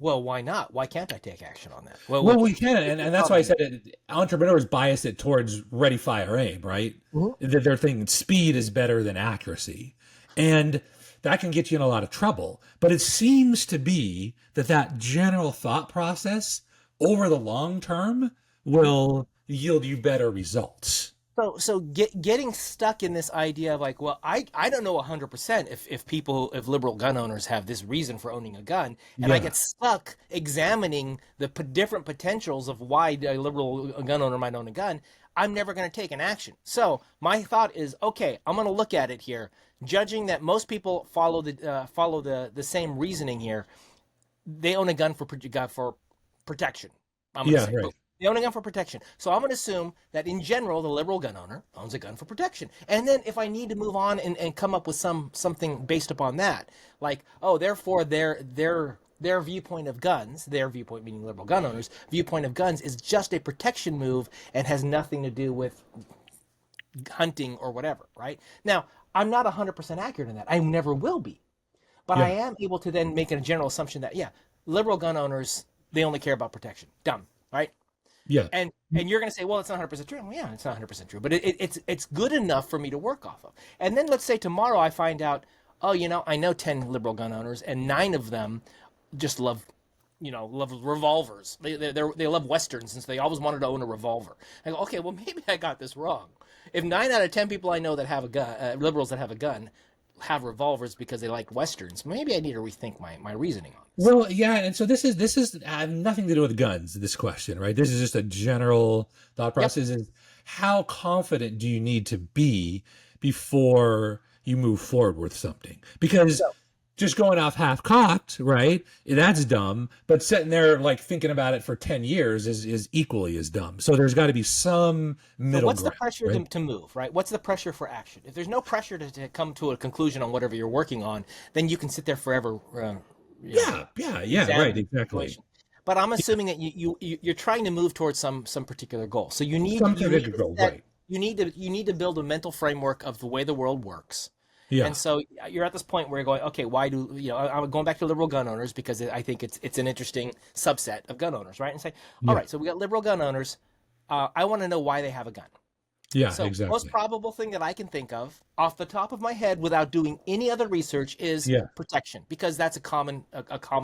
well, why not? Why can't I take action on that? Well, we can, and that's why I said entrepreneurs bias it towards ready, fire, aim, right? Mm-hmm. They're thinking speed is better than accuracy. And that can get you in a lot of trouble. But it seems to be that general thought process over the long term will yield you better results. So getting stuck in this idea of like, well, I don't know 100% if liberal gun owners have this reason for owning a gun, and I get stuck examining the different potentials of why a liberal gun owner might own a gun, I'm never going to take an action. So my thought is, okay, I'm going to look at it here, judging that most people follow the same reasoning here. They own a gun for protection. Right. They own a gun for protection. So I'm going to assume that in general, the liberal gun owner owns a gun for protection. And then if I need to move on and come up with something based upon that, like, oh, therefore their viewpoint of guns, their viewpoint meaning liberal gun owners, viewpoint of guns is just a protection move and has nothing to do with hunting or whatever, right? Now, I'm not 100% accurate in that. I never will be. But I am able to then make a general assumption that, liberal gun owners, they only care about protection. Dumb, right? Yeah. And you're going to say, well, it's not 100% true. Well, yeah, it's not 100% true, but it's good enough for me to work off of. And then let's say tomorrow I find out, I know 10 liberal gun owners and 9 of them just love love revolvers. They love westerns, and so they always wanted to own a revolver. I go, okay, well maybe I got this wrong. If 9 out of 10 people I know that have a gun, liberals that have a gun, have revolvers because they like westerns, maybe I need to rethink my reasoning on this. Well, yeah, and so this is nothing to do with guns. This question, right? This is just a general thought process. Yep. Is how confident do you need to be before you move forward with something? Because just going off half-cocked, right? That's dumb. But sitting there like thinking about it for 10 years is equally as dumb. So there's got to be some middle ground. What's the pressure to move, right? What's the pressure for action? If there's no pressure to come to a conclusion on whatever you're working on, then you can sit there forever. Yeah, right, exactly. But I'm assuming that you're trying to move towards some particular goal. So you need to build a mental framework of the way the world works. Yeah. And so you're at this point where you're going, okay, why do I'm going back to liberal gun owners because I think it's an interesting subset of gun owners, right? And say, all right, so we got liberal gun owners. I want to know why they have a gun. Yeah, so exactly. Most probable thing that I can think of off the top of my head without doing any other research is protection, because that's a common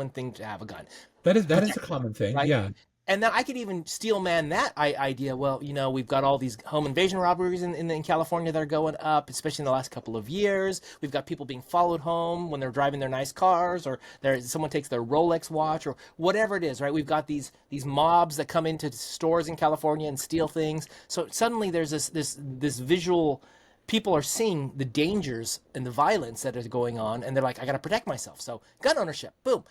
thing to have a gun. That is a common thing, right? Yeah. And then I could even steel man that idea. Well, we've got all these home invasion robberies in California that are going up, especially in the last couple of years. We've got people being followed home when they're driving their nice cars, or someone takes their Rolex watch, or whatever it is, right? We've got these mobs that come into stores in California and steal things. So suddenly there's this visual. People are seeing the dangers and the violence that is going on, and they're like, I got to protect myself. So gun ownership, boom.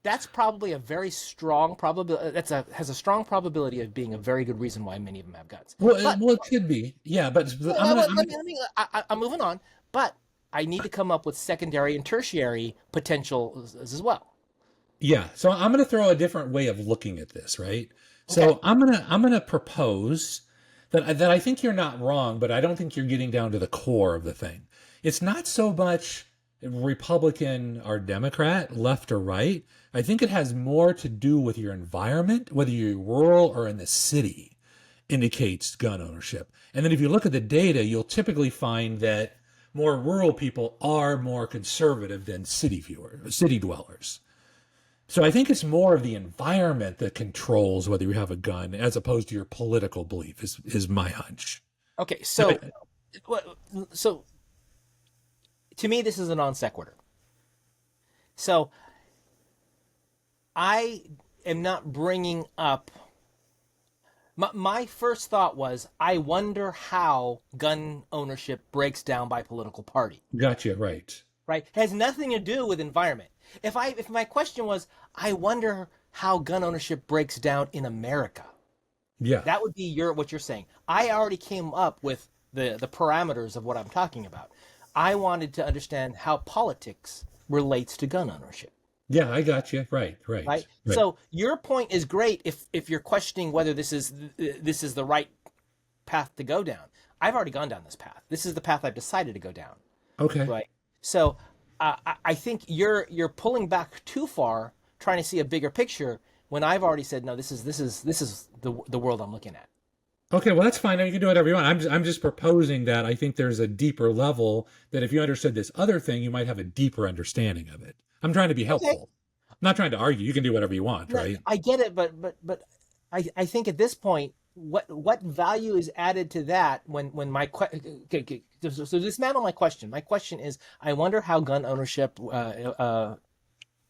That's probably a very strong probability. Has a strong probability of being a very good reason why many of them have guns. Well, it could be, yeah. But I'm moving on. But I need to come up with secondary and tertiary potential as well. Yeah. So I'm going to throw a different way of looking at this, right? So I'm gonna propose that I think you're not wrong, but I don't think you're getting down to the core of the thing. It's not so much Republican or Democrat, left or right. I think it has more to do with your environment, whether you're rural or in the city, indicates gun ownership. And then if you look at the data, you'll typically find that more rural people are more conservative than city dwellers. So I think it's more of the environment that controls whether you have a gun as opposed to your political belief is my hunch. Okay, so to me, this is a non sequitur. So I am not bringing up. My first thought was, I wonder how gun ownership breaks down by political party. Gotcha, right. Right? It has nothing to do with environment. If my question was, I wonder how gun ownership breaks down in America. Yeah. That would be what you're saying. I already came up with the parameters of what I'm talking about. I wanted to understand how politics relates to gun ownership. Yeah, I got you. Right. So your point is great if you're questioning whether this is the right path to go down. I've already gone down this path. This is the path I've decided to go down. Okay. Right. So I think you're pulling back too far, trying to see a bigger picture, when I've already said no. This is the world I'm looking at. Okay, well, that's fine. You can do whatever you want. I'm just proposing that I think there's a deeper level that if you understood this other thing, you might have a deeper understanding of it. I'm trying to be helpful. Okay. I'm not trying to argue. You can do whatever you want, right? I get it, but I think at this point, what value is added to that when my question? So dismantle my question. My question is, I wonder how gun ownership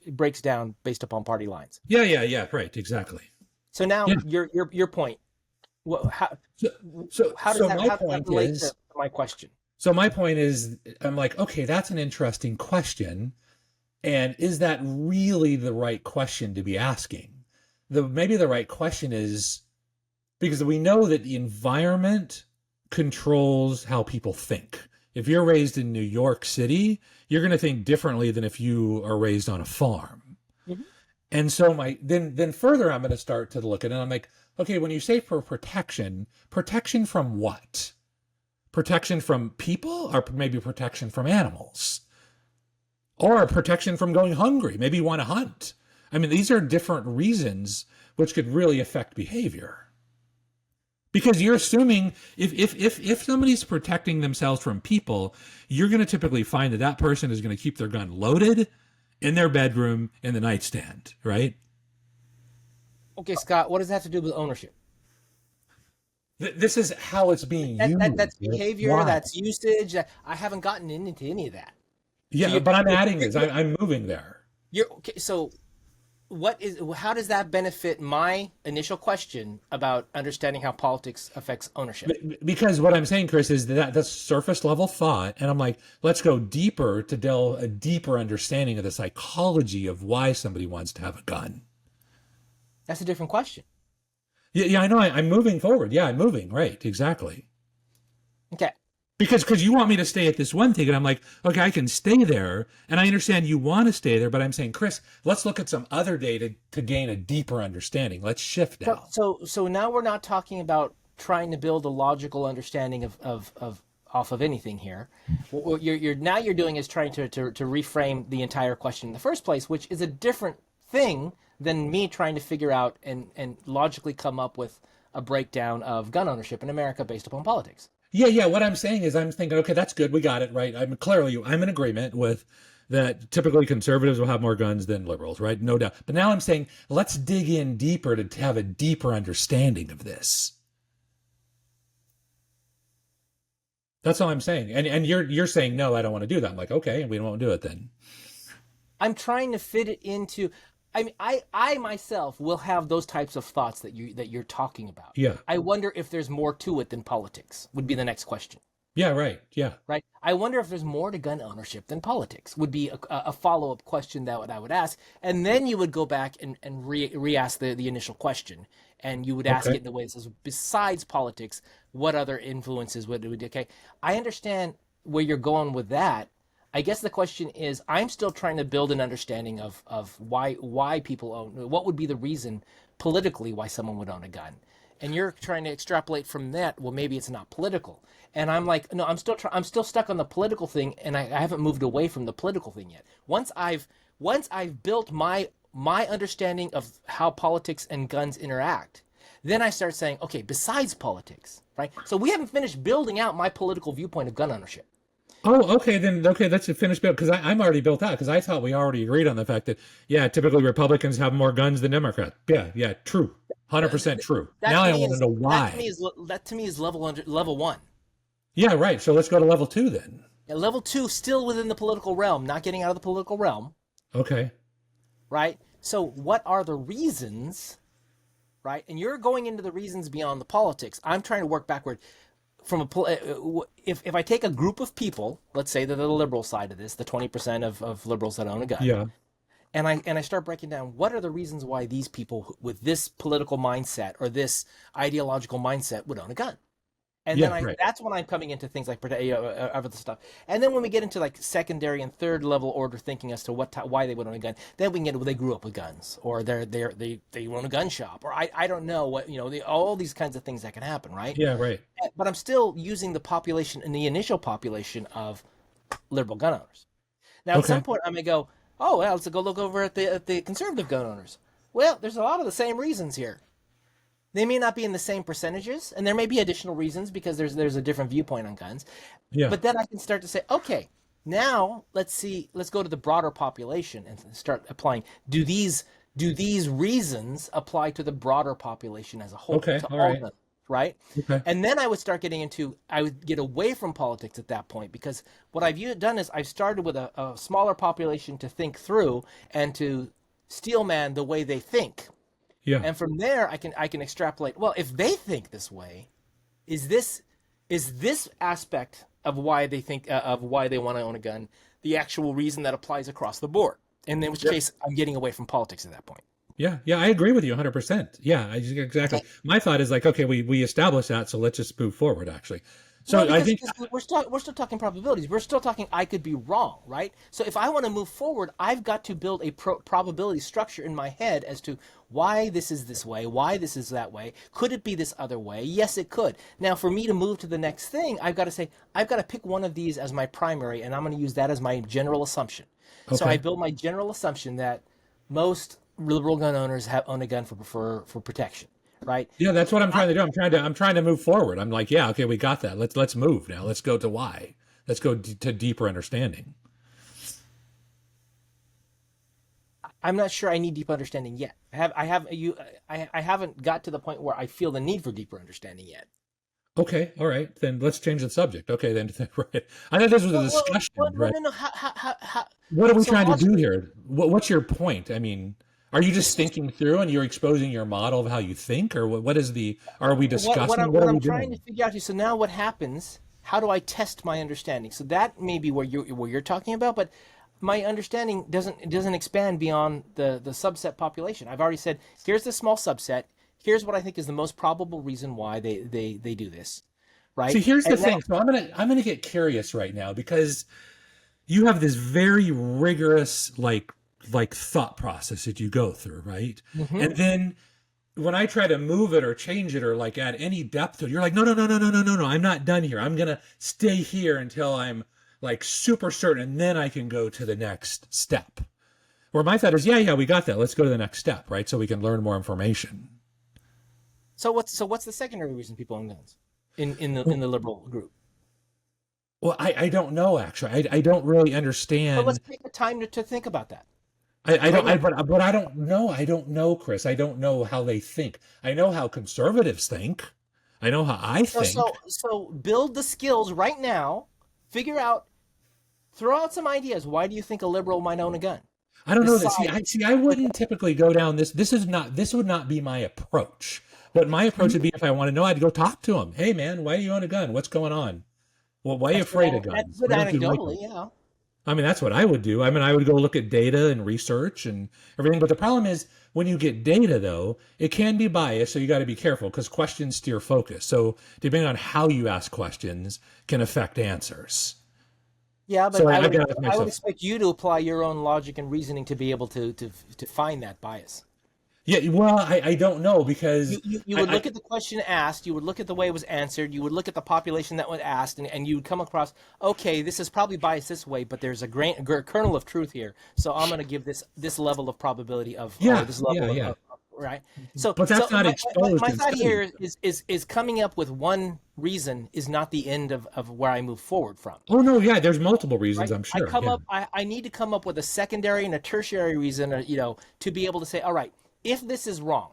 breaks down based upon party lines. Yeah. Right. Exactly. So now your point. Well, how does that relate to my question? So my point is, I'm like, okay, that's an interesting question. And is that really the right question to be asking? Maybe the right question is, because we know that the environment controls how people think. If you're raised in New York City, you're going to think differently than if you are raised on a farm. Mm-hmm. And so then further, I'm going to start to look at it. And I'm like, okay, when you say for protection from what? Protection from people, or maybe protection from animals? Or protection from going hungry? Maybe you want to hunt. I mean, these are different reasons which could really affect behavior. Because you're assuming if somebody's protecting themselves from people, you're going to typically find that person is going to keep their gun loaded in their bedroom in the nightstand, right? Okay, Scott, what does that have to do with ownership? This is how it's being used. That's Right? behavior, Why? that's usage. I haven't gotten into any of that. So Yeah, but I'm adding this. I'm moving there. you're okay. So how does that benefit my initial question about understanding how politics affects ownership? Because what I'm saying, Chris, is that that's surface level thought. And I'm like, let's go deeper to delve a deeper understanding of the psychology of why somebody wants to have a gun. That's a different question. Yeah, I know. I'm moving forward. Yeah, I'm moving. Right. Exactly. Okay. Because you want me to stay at this one thing. And I'm like, okay, I can stay there. And I understand you want to stay there. But I'm saying, Chris, let's look at some other data to gain a deeper understanding. Let's shift now. So now we're not talking about trying to build a logical understanding of off of anything here. What you're doing is trying to reframe the entire question in the first place, which is a different thing than me trying to figure out and logically come up with a breakdown of gun ownership in America based upon politics. Yeah. What I'm saying is I'm thinking, okay, that's good. We got it, right? I'm in agreement with that. Typically conservatives will have more guns than liberals, right? No doubt. But now I'm saying, let's dig in deeper to have a deeper understanding of this. That's all I'm saying. And you're saying, no, I don't want to do that. I'm like, okay, we won't do it then. I'm trying to fit it into. I mean, I myself will have those types of thoughts that you're talking about. Yeah. I wonder if there's more to it than politics. Would be the next question. Yeah, right. Yeah. Right. I wonder if there's more to gun ownership than politics. Would be a follow up question that I would ask, and then you would go back and re-ask the initial question, and you would ask it in the way that says, besides politics, what other influences would okay? I understand where you're going with that. I guess the question is, I'm still trying to build an understanding of why people own. What would be the reason politically why someone would own a gun? And you're trying to extrapolate from that. Well, maybe it's not political. And I'm like, no, I'm still stuck on the political thing, and I haven't moved away from the political thing yet. Once I've built my understanding of how politics and guns interact, then I start saying, okay, besides politics, right? So we haven't finished building out my political viewpoint of gun ownership. Oh, okay, then, okay, that's a finished build, because I'm already built out, because I thought we already agreed on the fact that, yeah, typically Republicans have more guns than Democrats. Yeah, true. 100% true. Now I want to know why. That to me is level one. Yeah, right. So let's go to level 2 then. Yeah, level 2, still within the political realm, not getting out of the political realm. Okay. Right? So what are the reasons, right? And you're going into the reasons beyond the politics. I'm trying to work backward. From if I take a group of people, let's say they're the liberal side of this, the 20% of liberals that own a gun, Yeah. and I start breaking down what are the reasons why these people with this political mindset or this ideological mindset would own a gun, and then that's when I'm coming into things like other stuff, and then when we get into like secondary and third level order thinking as to why they would own a gun, then we can get they grew up with guns, or they own a gun shop, or I don't know what all these kinds of things that can happen, right? Yeah, right. But I'm still using the population and the initial population of liberal gun owners. Now, at some point, I may go, oh, well, let's go look over at the conservative gun owners. Well, there's a lot of the same reasons here. They may not be in the same percentages, and there may be additional reasons because there's a different viewpoint on guns. Yeah. But then I can start to say, okay, now let's go to the broader population and start applying. Do these reasons apply to the broader population as a whole? Okay, to all all right. of them, right? Okay. And then I would start I would get away from politics at that point, because what I've done is I've started with a smaller population to think through and to steelman the way they think. Yeah. And from there, I can extrapolate. Well, if they think this way, is this aspect of why they think of why they want to own a gun the actual reason that applies across the board? And in which case, I'm getting away from politics at that point. Yeah, I agree with you 100%. Yeah, exactly. Okay. My thought is like, okay, we established that, so let's just move forward, actually. So I think we're still talking probabilities. We're still talking I could be wrong, right? So if I want to move forward, I've got to build a probability structure in my head as to why this is this way, why this is that way. Could it be this other way? Yes, it could. Now, for me to move to the next thing, I've got to pick one of these as my primary, and I'm going to use that as my general assumption. Okay. So I build my general assumption that most liberal gun owners own a gun for protection. Right. Yeah, that's what I'm trying to do. I'm trying to move forward. I'm like, yeah, okay, we got that. Let's move now. Let's go to why. Let's go to deeper understanding. I'm not sure I need deep understanding yet. I haven't got to the point where I feel the need for deeper understanding yet. Okay, all right. Then let's change the subject. Okay, then right. I thought this was a discussion, right? No. How? What are we So trying to do logically, here? What's your point? I mean, are you just thinking through and you're exposing your model of how you think, or what is the? Are we discussing? What what are we I'm trying to doing? figure out is, so now what happens? How do I test my understanding? So that may be where you're talking about, but my understanding doesn't expand beyond the subset population. I've already said, here's the small subset. Here's what I think is the most probable reason why they do this, See, right? here's the And now, thing. So I'm gonna get curious right now because you have this very rigorous like thought process that you go through, right? Mhm. And then when I try to move it or change it or like add any depth to it, you're like, no, no, no, no, no, no, no, no. I'm not done here. I'm gonna stay here until I'm like super certain, and then I can go to the next step. Where my thought is, yeah, yeah, we got that. Let's go to the next step, right? So we can learn more information. what's the secondary reason people own guns in the liberal group? Well, I don't know actually. I don't really But let's understand. take the time to think about that. I Right don't. now. But I don't know. I don't know, Chris. I don't know how they think. I know how conservatives think. I know how I think. So build the skills right now. Figure out, throw out some ideas. Why do you think a liberal might own a gun? I don't know that. Decide. I wouldn't typically go down this. This would not be my approach. But my approach would be if I want to know, I'd go talk to him. Hey, man, why do you own a gun? What's going on? Well, why are you afraid of That's guns? good Why don't you like them? anecdotally, yeah. I mean, that's what I would do. I mean, I would go look at data and research and everything. But the problem is when you get data, though, it can be biased. So you got to be careful because questions steer focus. So depending on how you ask questions can affect answers. Yeah, but So I got to ask I would myself, expect you to apply your own logic and reasoning to be able to find that bias. yeah, well, I don't know because You would look at the question asked, you would look at the way it was answered, you would look at the population that was asked, and you would come across, okay, this is probably biased this way, but there's a kernel of truth here, so I'm going to give this level of probability of, or yeah, this yeah, level yeah. right? So But that's not exposed my in thought studies. here is coming up with one reason is not the end of where I move forward from. Oh, no, yeah, there's multiple reasons, Right? I'm sure. Yeah. I need to come up with a secondary and a tertiary reason, to be able to say, all right, if this is wrong,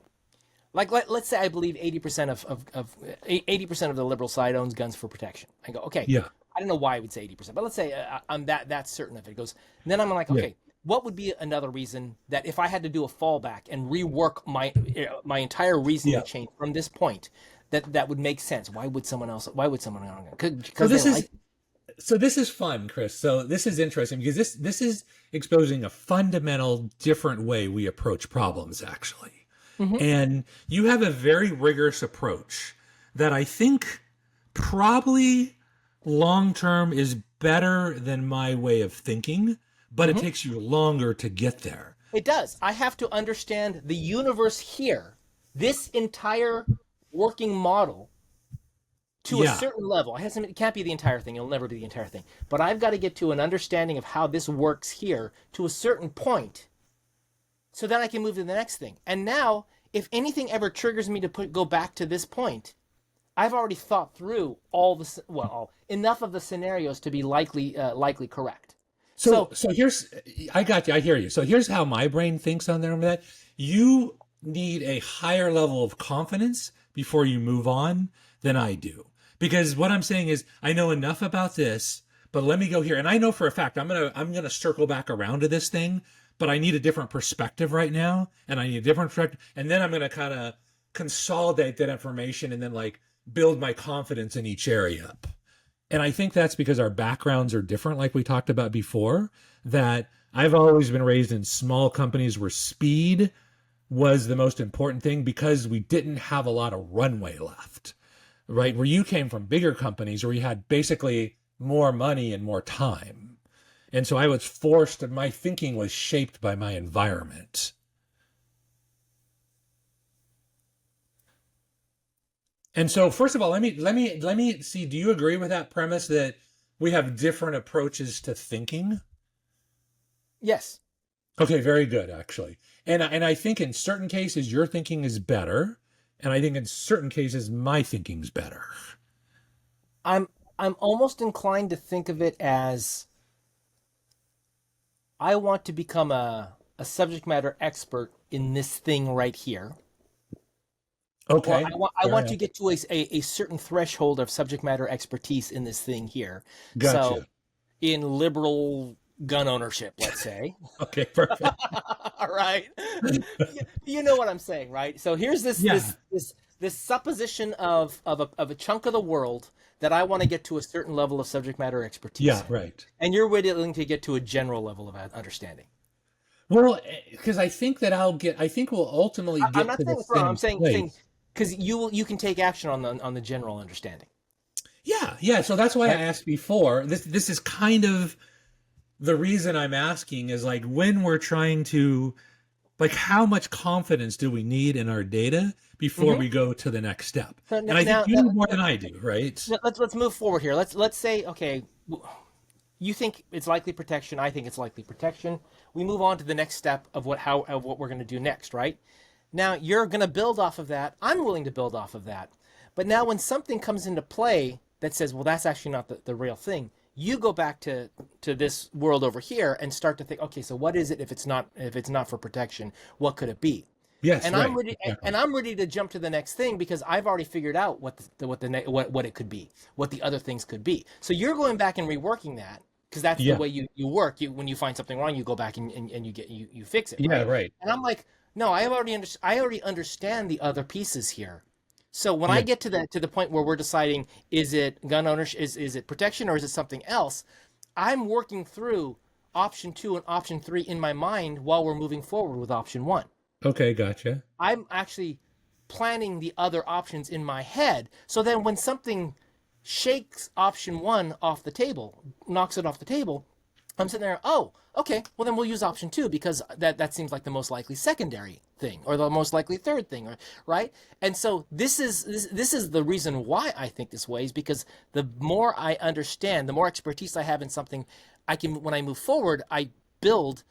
like let's say I believe 80% of 80% of the liberal side owns guns for protection. I go, okay, Yeah. I don't know why I would say 80%, but let's say I'm that's certain of it. It goes, and then I'm like, Yeah. okay, what would be another reason that if I had to do a fallback and rework my entire reasoning Yeah. chain from this point, that would make sense? Why would someone else? Why would someone else? So Because this they is like. so this is fun, Chris. So this is interesting because this is exposing a fundamental different way we approach problems actually. Mhm. And you have a very rigorous approach that I think probably long term is better than my way of thinking, but it Mhm. takes you longer to get there. It does. I have to understand the universe here, this entire working model to a Yeah. certain level. It can't be the entire thing. It'll never be the entire thing. But I've got to get to an understanding of how this works here to a certain point so then I can move to the next thing. And now, if anything ever triggers me to go back to this point, I've already thought through enough of the scenarios to be likely correct. So here's I got you. I hear you. So here's how my brain thinks on there. That you need a higher level of confidence before you move on than I do. Because what I'm saying is I know enough about this, but let me go here. And I know for a fact I'm gonna circle back around to this thing, but I need a different perspective right now, and I need a different perspective, and then I'm gonna kind of consolidate that information and then like build my confidence in each area up. And I think that's because our backgrounds are different, like we talked about before, that I've always been raised in small companies where speed was the most important thing because we didn't have a lot of runway left, right? Where you came from bigger companies where you had basically more money and more time. And so I was forced, and my thinking was shaped by my environment. And so, first of all, let me see. Do you agree with that premise that we have different approaches to thinking? Yes, Okay, very good, actually. And I think in certain cases your thinking is better, and I think in certain cases my thinking's better. I'm I'm almost inclined to think of it as I want to become a a subject matter expert in this thing right here. Okay. Or I want to get to a certain threshold of subject matter expertise in this thing here. Gotcha. So in liberal gun ownership, let's say. Okay, perfect. All right. You know what I'm saying, right? So here's this supposition of a chunk of the world that I want to get to a certain level of subject matter expertise. Yeah, right. And you're willing to get to a general level of understanding. Well, because I think we'll ultimately get I'm not to saying the it's wrong. I'm same saying place. because you can take action on the general understanding. Yeah. So that's why I asked before. This is kind of the reason I'm asking is like when we're trying to, like, how much confidence do we need in our data before we go to the next step? So and I think you know more than I do, right? Let's move forward here. Let's say, okay, you think it's likely protection. I think it's likely protection. We move on to the next step of what we're going to do next, right? Now you're going to build off of that. I'm willing to build off of that. But now when something comes into play that says, well, that's actually not the real thing, you go back to this world over here and start to think, okay, so what is it if it's not for protection? What could it be? Yes, and right. I'm ready, exactly. And I'm ready to jump to the next thing because I've already figured out what it could be, what the other things could be. So you're going back and reworking that because that's the way you work. When you find something wrong, you go back and you fix it. Yeah, right. And I'm like, no, I already understand the other pieces here. So when I get to the point where we're deciding, is it gun ownership, is it protection, or is it something else? I'm working through option 2 and option 3 in my mind while we're moving forward with option 1. Okay, gotcha. I'm actually planning the other options in my head. So then when something shakes option 1 off the table, knocks it off the table, I'm sitting there, oh, okay, well then we'll use option 2 because that seems like the most likely secondary thing or the most likely third thing, right? And so this is the reason why I think this way is because the more I understand, the more expertise I have in something, I can, when I move forward, I build,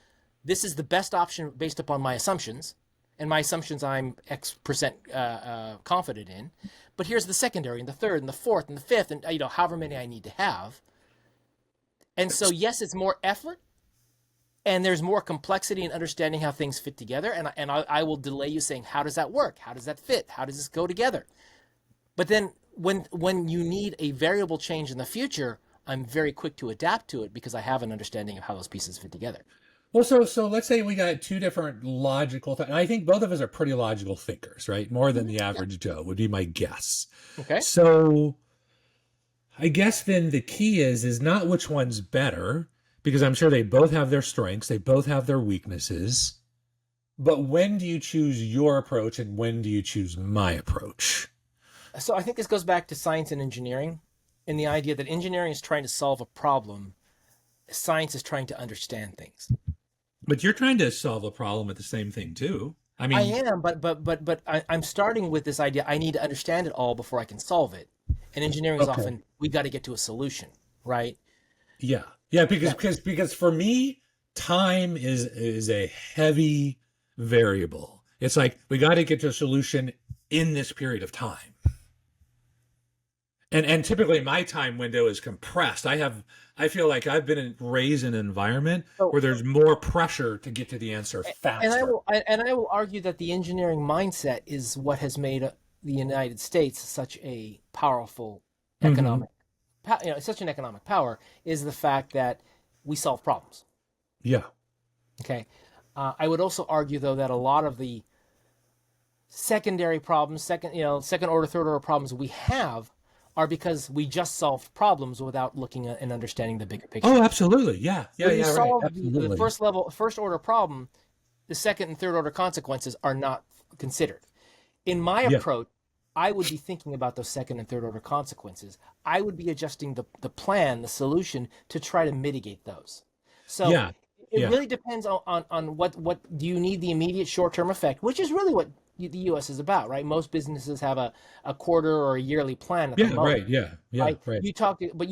this is the best option based upon my assumptions, and my assumptions I'm X% confident in. But here's the secondary and the third and the fourth and the fifth and however many I need to have. And so, yes, it's more effort, and there's more complexity in understanding how things fit together. And I will delay you saying, how does that work? How does that fit? How does this go together? But then when you need a variable change in the future, I'm very quick to adapt to it because I have an understanding of how those pieces fit together. Well, so let's say we got two different logical and I think both of us are pretty logical thinkers, right? More than the average Joe would be my guess. Okay. So I guess then the key is not which one's better, because I'm sure they both have their strengths, they both have their weaknesses. But when do you choose your approach and when do you choose my approach? So I think this goes back to science and engineering, and the idea that engineering is trying to solve a problem, science is trying to understand things. But you're trying to solve a problem at the same thing too. I mean, I am, but I'm starting with this idea. I need to understand it all before I can solve it. And engineering is often, we got to get to a solution, right? Yeah, because for me, time is a heavy variable. It's like we got to get to a solution in this period of time. And typically my time window is compressed. I feel like I've been raised in an environment where there's more pressure to get to the answer faster. And I will argue that the engineering mindset is what has made the United States such a powerful economic, such an economic power, is the fact that we solve problems. Yeah. Okay. I would also argue though that a lot of the secondary problems, second order, third order problems we have are because we just solved problems without looking at and understanding the bigger picture. Oh, absolutely. Yeah. When you solve right. the first order problem, the second and third order consequences are not considered. In my approach, I would be thinking about those second and third order consequences. I would be adjusting the plan, the solution to try to mitigate those. So it really depends on what do you need the immediate short-term effect, which is really what the U.S. is about, right? Most businesses have a quarter or a yearly plan at the moment. Right. You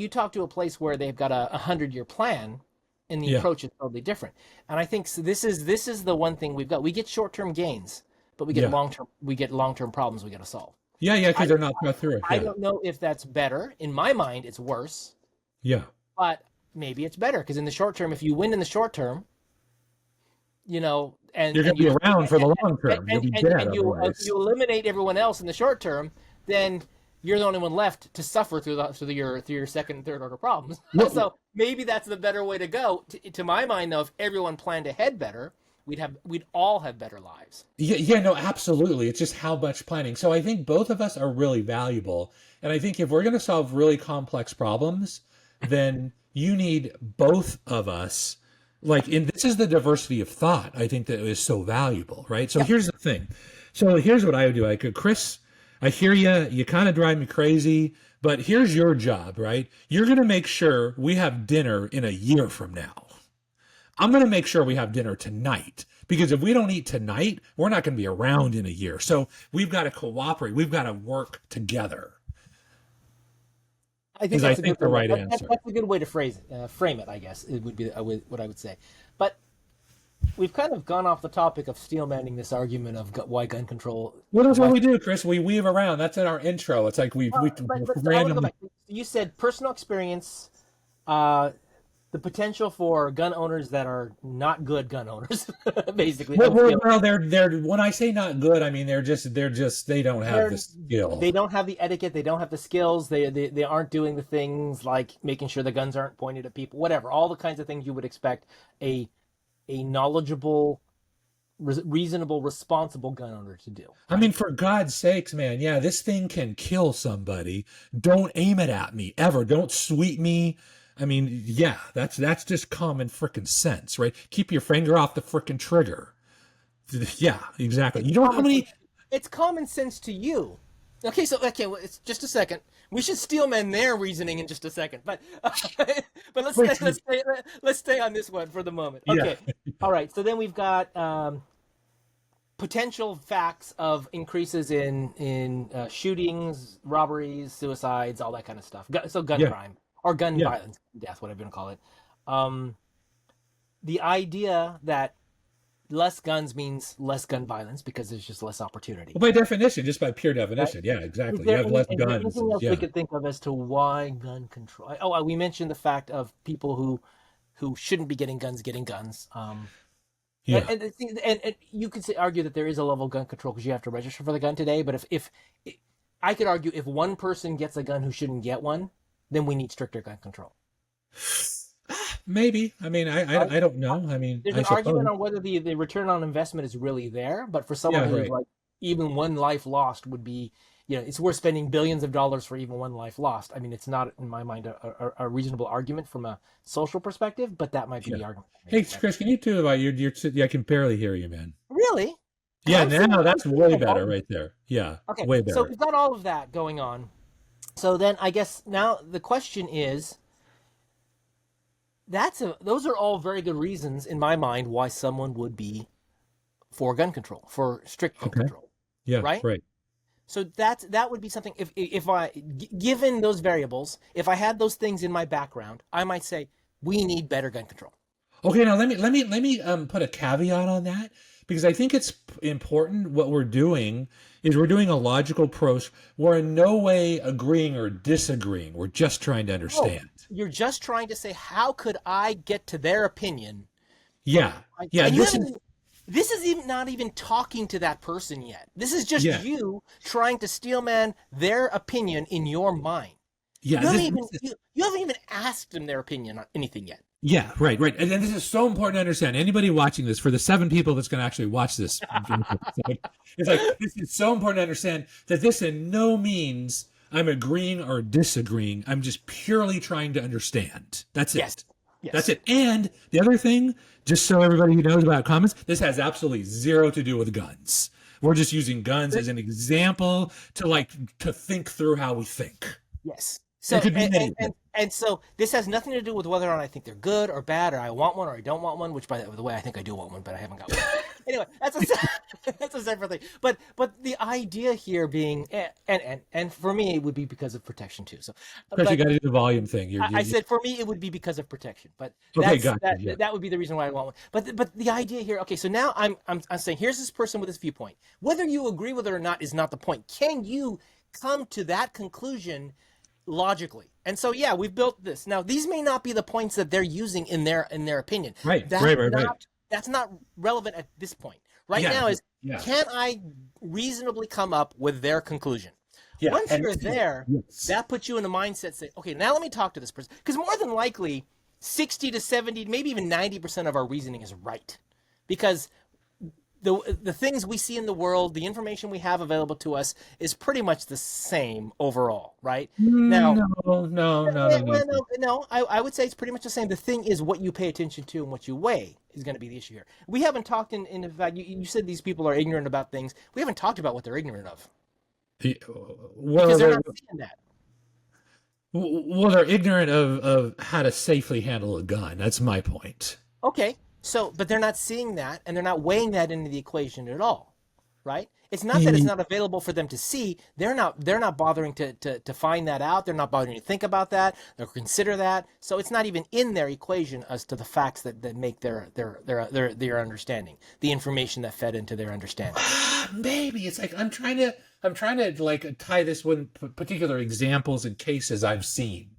talk to a place where they've got a 100-year plan, and the approach is totally different. And I think this is the one thing we've got. We get short-term gains, but we get long-term problems we got to solve. Yeah, because they're not thought through. I don't know if that's better. In my mind, it's worse. Yeah. But maybe it's better because in the short term, if you win in the short term, you know, and You're going to be around for the long term. You'll be dead you otherwise. you eliminate everyone else in the short term, then you're the only one left to suffer through your second and third order problems. So maybe that's the better way to go. To my mind, though, if everyone planned ahead better, we'd all have better lives. Yeah, no, absolutely. It's just how much planning. So I think both of us are really valuable. And I think if we're going to solve really complex problems, then you need both of us. This is the diversity of thought, I think, that is so valuable, right? So here's the thing. So here's what I would do. I could, Chris, I hear you. You kind of drive me crazy, but here's your job, right? You're going to make sure we have dinner in a year from now. I'm going to make sure we have dinner tonight, because if we don't eat tonight, we're not going to be around in a year. So we've got to cooperate. We've got to work together. I think that's the right answer. That's a good way to frame it, I guess. It would be what I would say. But we've kind of gone off the topic of steelmanning this argument of why gun control. Well, that's what we do, Chris. We weave around. That's in our intro. It's like we randomly. You said personal experience, the potential for gun owners that are not good gun owners, basically. Well, they're when I say not good, I mean they don't have the skill. They don't have the etiquette. They don't have the skills. They aren't doing the things like making sure the guns aren't pointed at people. Whatever, all the kinds of things you would expect a knowledgeable, reasonable, responsible gun owner to do. I mean, for God's sakes, man, yeah, this thing can kill somebody. Don't aim it at me ever. Don't sweep me. I mean, yeah, that's just common frickin' sense, right? Keep your finger off the frickin' trigger. Yeah, exactly. You know how many? It's common sense to you. Okay, well, it's just a second. We should steelman their reasoning in just a second, but let's stay on this one for the moment. Okay, yeah. All right. So then we've got potential facts of increases in shootings, robberies, suicides, all that kind of stuff. So gun crime or gun violence, death, whatever you want to call it. The idea that less guns means less gun violence because there's just less opportunity. Well, by definition, just by pure definition, right? Yeah, exactly. You have less guns. Anything else we could think of as to why gun control? Oh, we mentioned the fact of people who shouldn't be getting guns. And you could argue that there is a level of gun control because you have to register for the gun today. But if I could argue if one person gets a gun who shouldn't get one, then we need stricter gun control. Maybe. I mean, I don't know. I mean, there's an argument on whether the return on investment is really there, but for someone who's like, even one life lost would be, it's worth spending billions of dollars for even one life lost. I mean, it's not, in my mind, a reasonable argument from a social perspective, but that might be the argument. Hey, Chris, can you do about your I can barely hear you, man. Really? Yeah, now that's way better right there. Yeah, okay, way better. So we've got all of that going on. So then I guess now the question is, those are all very good reasons in my mind why someone would be for gun control, for strict gun control. Yeah, right. So that would be something. If I, given those variables, if I had those things in my background, I might say we need better gun control. Okay, now let me put a caveat on that, because I think it's important. What we're doing is we're doing a logical approach. We're in no way agreeing or disagreeing. We're just trying to understand. Oh, you're just trying to say, how could I get to their opinion? Yeah. This is even not even talking to that person yet. This is just you trying to steelman their opinion in your mind. Yeah. You haven't even asked them their opinion on anything yet. Yeah, right. And this is so important to understand. Anybody watching this, for the 7 people that's going to actually watch this, it's like, this is so important to understand that this in no means I'm agreeing or disagreeing. I'm just purely trying to understand. That's it. Yes. That's it. And the other thing, just so everybody who knows about comments, this has absolutely zero to do with guns. We're just using guns as an example to think through how we think. Yes. So and so this has nothing to do with whether or not I think they're good or bad, or I want one or I don't want one. Which, by the way, I think I do want one, but I haven't got one. Anyway, that's a separate thing. But the idea here being, and for me, it would be because of protection too. So, Chris, you got to do the volume thing. I said for me, it would be because of protection. But that would be the reason why I want one. But the idea here, okay. So now I'm saying, here's this person with this viewpoint. Whether you agree with it or not is not the point. Can you come to that conclusion logically? And so we've built this. Now these may not be the points that they're using in their opinion. Right. That's That's not relevant at this point. Right Yeah, now is, yeah. can I reasonably come up with their conclusion? Yeah, Once and you're there, yes. that puts you in a mindset say, okay, now let me talk to this person. Because more than likely, 60 to 70, maybe even 90% of our reasoning is right. Because the things we see in the world, the information we have available to us is pretty much the same overall, right? Now, No. I would say it's pretty much the same. The thing is what you pay attention to and what you weigh is going to be the issue here. We haven't talked in the fact, you said these people are ignorant about things. We haven't talked about what they're ignorant of. Because they're not seeing that. Well, they're ignorant of how to safely handle a gun. That's my point. Okay, so, but they're not seeing that, and they're not weighing that into the equation at all, right? It's not that it's not available for them to see. They're not bothering to find that out. They're not bothering to think about that or consider that. So it's not even in their equation as to the facts that make their understanding, the information that fed into their understanding. Maybe it's like I'm trying to like tie this with particular examples and cases I've seen.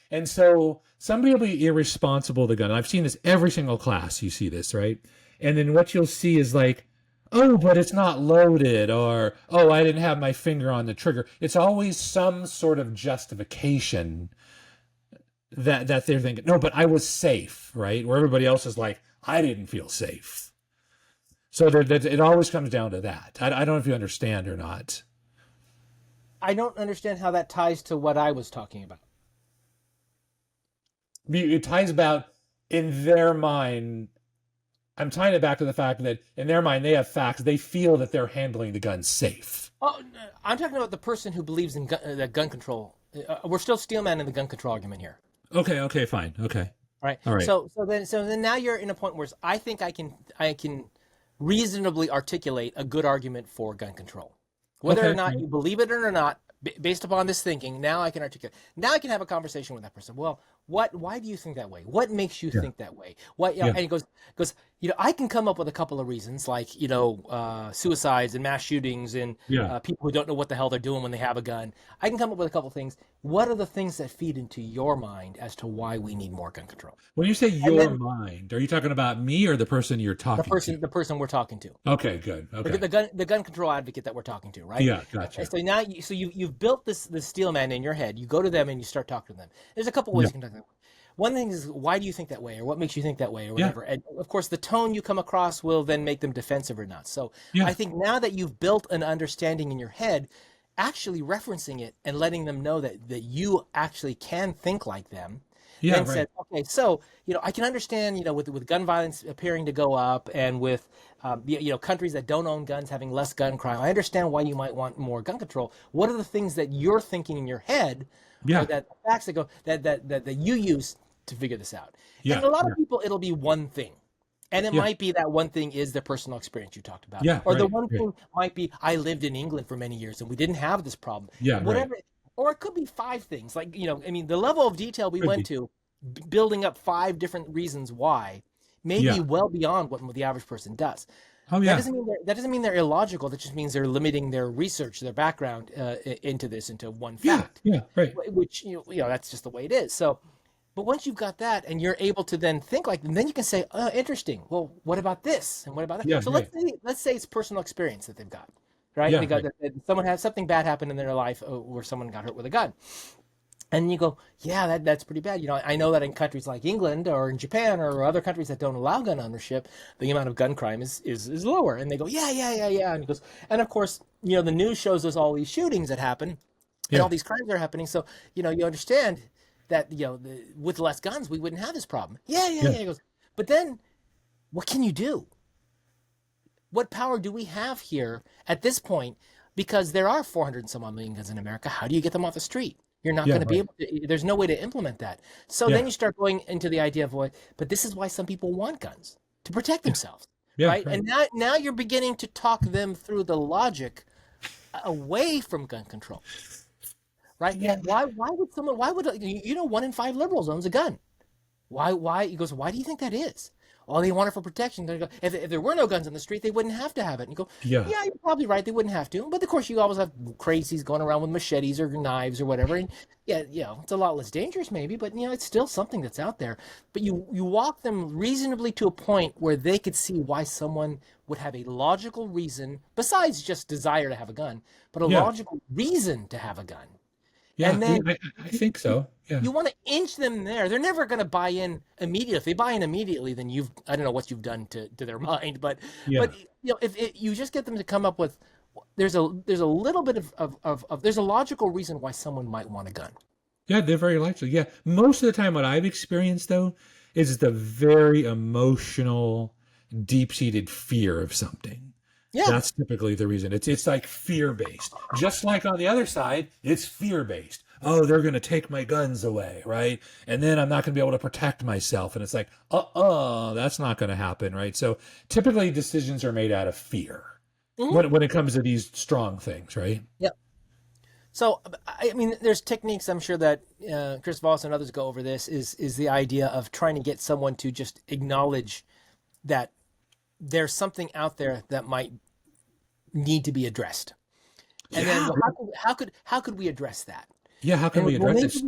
And so somebody will be irresponsible with a gun. I've seen this every single class. You see this, right? And then what you'll see is like, oh, but it's not loaded, or, oh, I didn't have my finger on the trigger. It's always some sort of justification that they're thinking, no, but I was safe, right? Where everybody else is like, I didn't feel safe. So it always comes down to that. I don't know if you understand or not. I don't understand how that ties to what I was talking about. It ties about, in their mind, I'm tying it back to the fact that in their mind, they have facts. They feel that they're handling the gun safe. Oh, I'm talking about the person who believes in gun control. We're still steelman in the gun control argument here. Okay, fine. Okay. Right. All right. So then now you're in a point where I think I can reasonably articulate a good argument for gun control. Whether or not you believe it or not, based upon this thinking, now I can articulate. Now I can have a conversation with that person. Well, why do you think that way? What makes you think that way? And he goes, I can come up with a couple of reasons, like, suicides and mass shootings and people who don't know what the hell they're doing when they have a gun. I can come up with a couple of things. What are the things that feed into your mind as to why we need more gun control? When you say mind, are you talking about me or the person you're talking to? The person we're talking to. Okay, good. Okay. The gun control advocate that we're talking to, right? Yeah, gotcha. So now you've built this steel man in your head. You go to them and you start talking to them. There's a couple ways you can talk to them. One thing is, why do you think that way, or what makes you think that way, or whatever. And of course, the tone you come across will then make them defensive or not. So I think now that you've built an understanding in your head, actually referencing it and letting them know that you actually can think like them. Yeah, and said, okay, so I can understand with gun violence appearing to go up, and with countries that don't own guns having less gun crime. I understand why you might want more gun control. What are the things that you're thinking in your head, or that facts that go that you use to figure this out? And a lot of people, it'll be one thing. And it might be that one thing is the personal experience you talked about. Or the one thing might be, I lived in England for many years and we didn't have this problem. Whatever. Or it could be 5 things. Like, the level of detail we went to, building up 5 different reasons why, may be well beyond what the average person does. That doesn't mean they're illogical. That just means they're limiting their research, their background into one fact. Which, that's just the way it is. So, but once you've got that and you're able to then think like them, then you can say, oh, interesting. Well, what about this? And what about that? So let's say it's personal experience that they've got, right? They got that someone has something bad happen in their life, where someone got hurt with a gun. And you go, yeah, that's pretty bad. I know that in countries like England or in Japan or other countries that don't allow gun ownership, the amount of gun crime is lower. And they go, yeah. And he goes, and of course, the news shows us all these shootings that happen, and all these crimes are happening. So, you understand that, with less guns, we wouldn't have this problem. Yeah. He goes, but then what can you do? What power do we have here at this point? Because there are 400 and some odd million guns in America. How do you get them off the street? You're not going to be able to, there's no way to implement that. So then you start going into the idea of but this is why some people want guns, to protect themselves, right? And now you're beginning to talk them through the logic away from gun control, right? Yeah. Why would 1 in 5 liberals owns a gun? Why? He goes, why do you think that is? oh, they want it for protection. They go, if there were no guns on the street, they wouldn't have to have it. And you go, Yeah. yeah, you're probably right. They wouldn't have to. But of course, you always have crazies going around with machetes or knives or whatever. And yeah, it's a lot less dangerous maybe, but it's still something that's out there. But you walk them reasonably to a point where they could see why someone would have a logical reason, besides just desire to have a gun, but a logical reason to have a gun. Yeah, And then I think so. Yeah. you want to inch them there. They're never going to buy in immediately. If they buy in immediately, then I don't know what you've done to their mind, but if you just get them to come up with, there's a little bit of there's a logical reason why someone might want a gun. Yeah, they're very likely. Yeah. Most of the time what I've experienced though is the very emotional, deep-seated fear of something. Yeah. That's typically the reason. It's like fear-based. Just like on the other side, it's fear-based. Oh, they're going to take my guns away, right? And then I'm not going to be able to protect myself. And it's like, that's not going to happen, right? So typically decisions are made out of fear when it comes to these strong things, right? Yeah. So, I mean, there's techniques, I'm sure that Chris Voss and others go over this, is the idea of trying to get someone to just acknowledge that there's something out there that might need to be addressed. And then how could we address that? Yeah, how can we address this?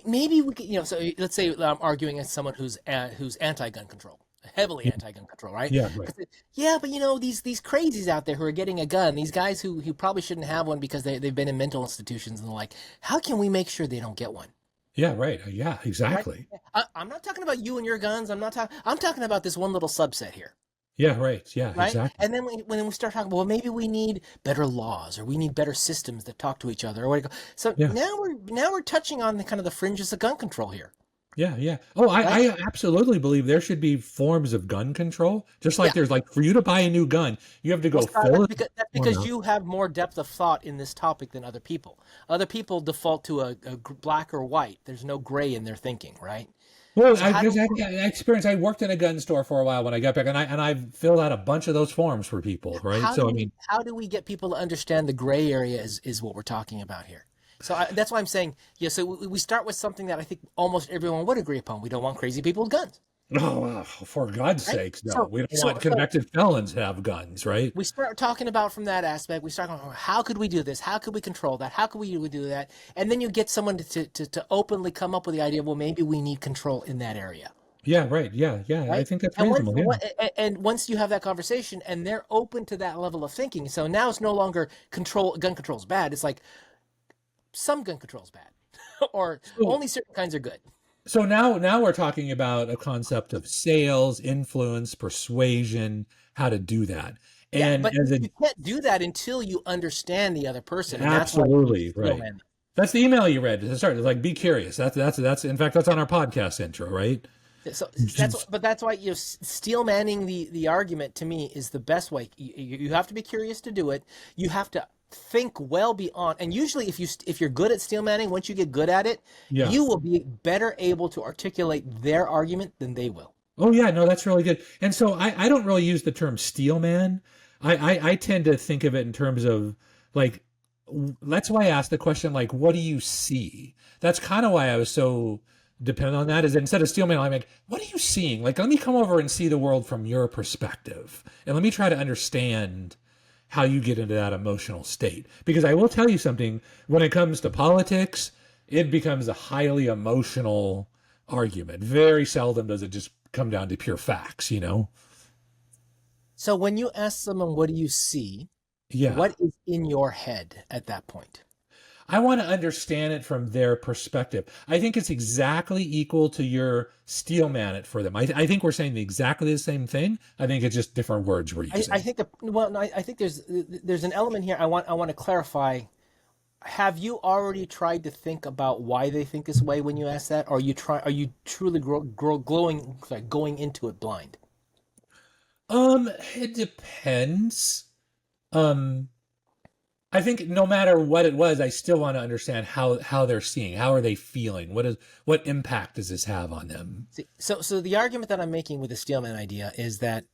Maybe we could, so let's say I'm arguing against someone who's anti-gun control, heavily anti-gun control, right? Yeah, right. Yeah, but these crazies out there who are getting a gun, these guys who probably shouldn't have one because they've been in mental institutions and the like, how can we make sure they don't get one? Yeah, right. Yeah, exactly. Right? I'm not talking about you and your guns. I'm talking about this one little subset here. Yeah, right. Yeah, right? exactly. And then when we start talking, well, maybe we need better laws, or we need better systems that talk to each other, or what? So now we're touching on the kind of the fringes of gun control here. Yeah, yeah. Oh, I absolutely believe there should be forms of gun control. Just like there's like for you to buy a new gun, you have to go fill it. That's because you have more depth of thought in this topic than other people. Other people default to a black or white. There's no gray in their thinking, right? Well, I worked in a gun store for a while when I got back, and I filled out a bunch of those forms for people, right? How do we get people to understand the gray area is what we're talking about here? So that's why I'm saying, so we start with something that I think almost everyone would agree upon. We don't want crazy people with guns. Oh, for God's sakes, no. We don't want convicted felons to have guns, right? We start talking about from that aspect. We start going, how could we do this? How could we control that? How could we do that? And then you get someone to openly come up with the idea, well, maybe we need control in that area. Yeah, right. Yeah. Right? I think that's reasonable. And once you have that conversation and they're open to that level of thinking, so now it's no longer gun control is bad. It's like some gun control is bad or only certain kinds are good. So now we're talking about a concept of sales, influence, persuasion, how to do that. And but you can't do that until you understand the other person. And absolutely, right. That's the email you read. It's like, be curious. That's in fact, that's on our podcast intro, right? So that's why steel manning the argument to me is the best way. You have to be curious to do it. You have to think well beyond, and usually if you're good at steel manning, once you get good at it, you will be better able to articulate their argument than they will. Oh yeah, no, that's really good. And so I don't really use the term steel man. I tend to think of it in terms of like, that's why I asked the question, like, what do you see? That's kind of why I was so dependent on that, is that instead of steel man, I'm like, what are you seeing? Like, let me come over and see the world from your perspective, and let me try to understand how you get into that emotional state. Because I will tell you something, when it comes to politics, it becomes a highly emotional argument. Very seldom does it just come down to pure facts, So when you ask someone, what do you see? Yeah. What is in your head at that point? I want to understand it from their perspective. I think it's exactly equal to your steel man it for them. I think we're saying exactly the same thing. I think it's just different words we're using. I think there's an element here I want to clarify. Have you already tried to think about why they think this way when you ask that? Or are you truly going into it blind? It depends. I think no matter what it was, I still want to understand how they're seeing. How are they feeling? What impact does this have on them? So the argument that I'm making with the Steelman idea is that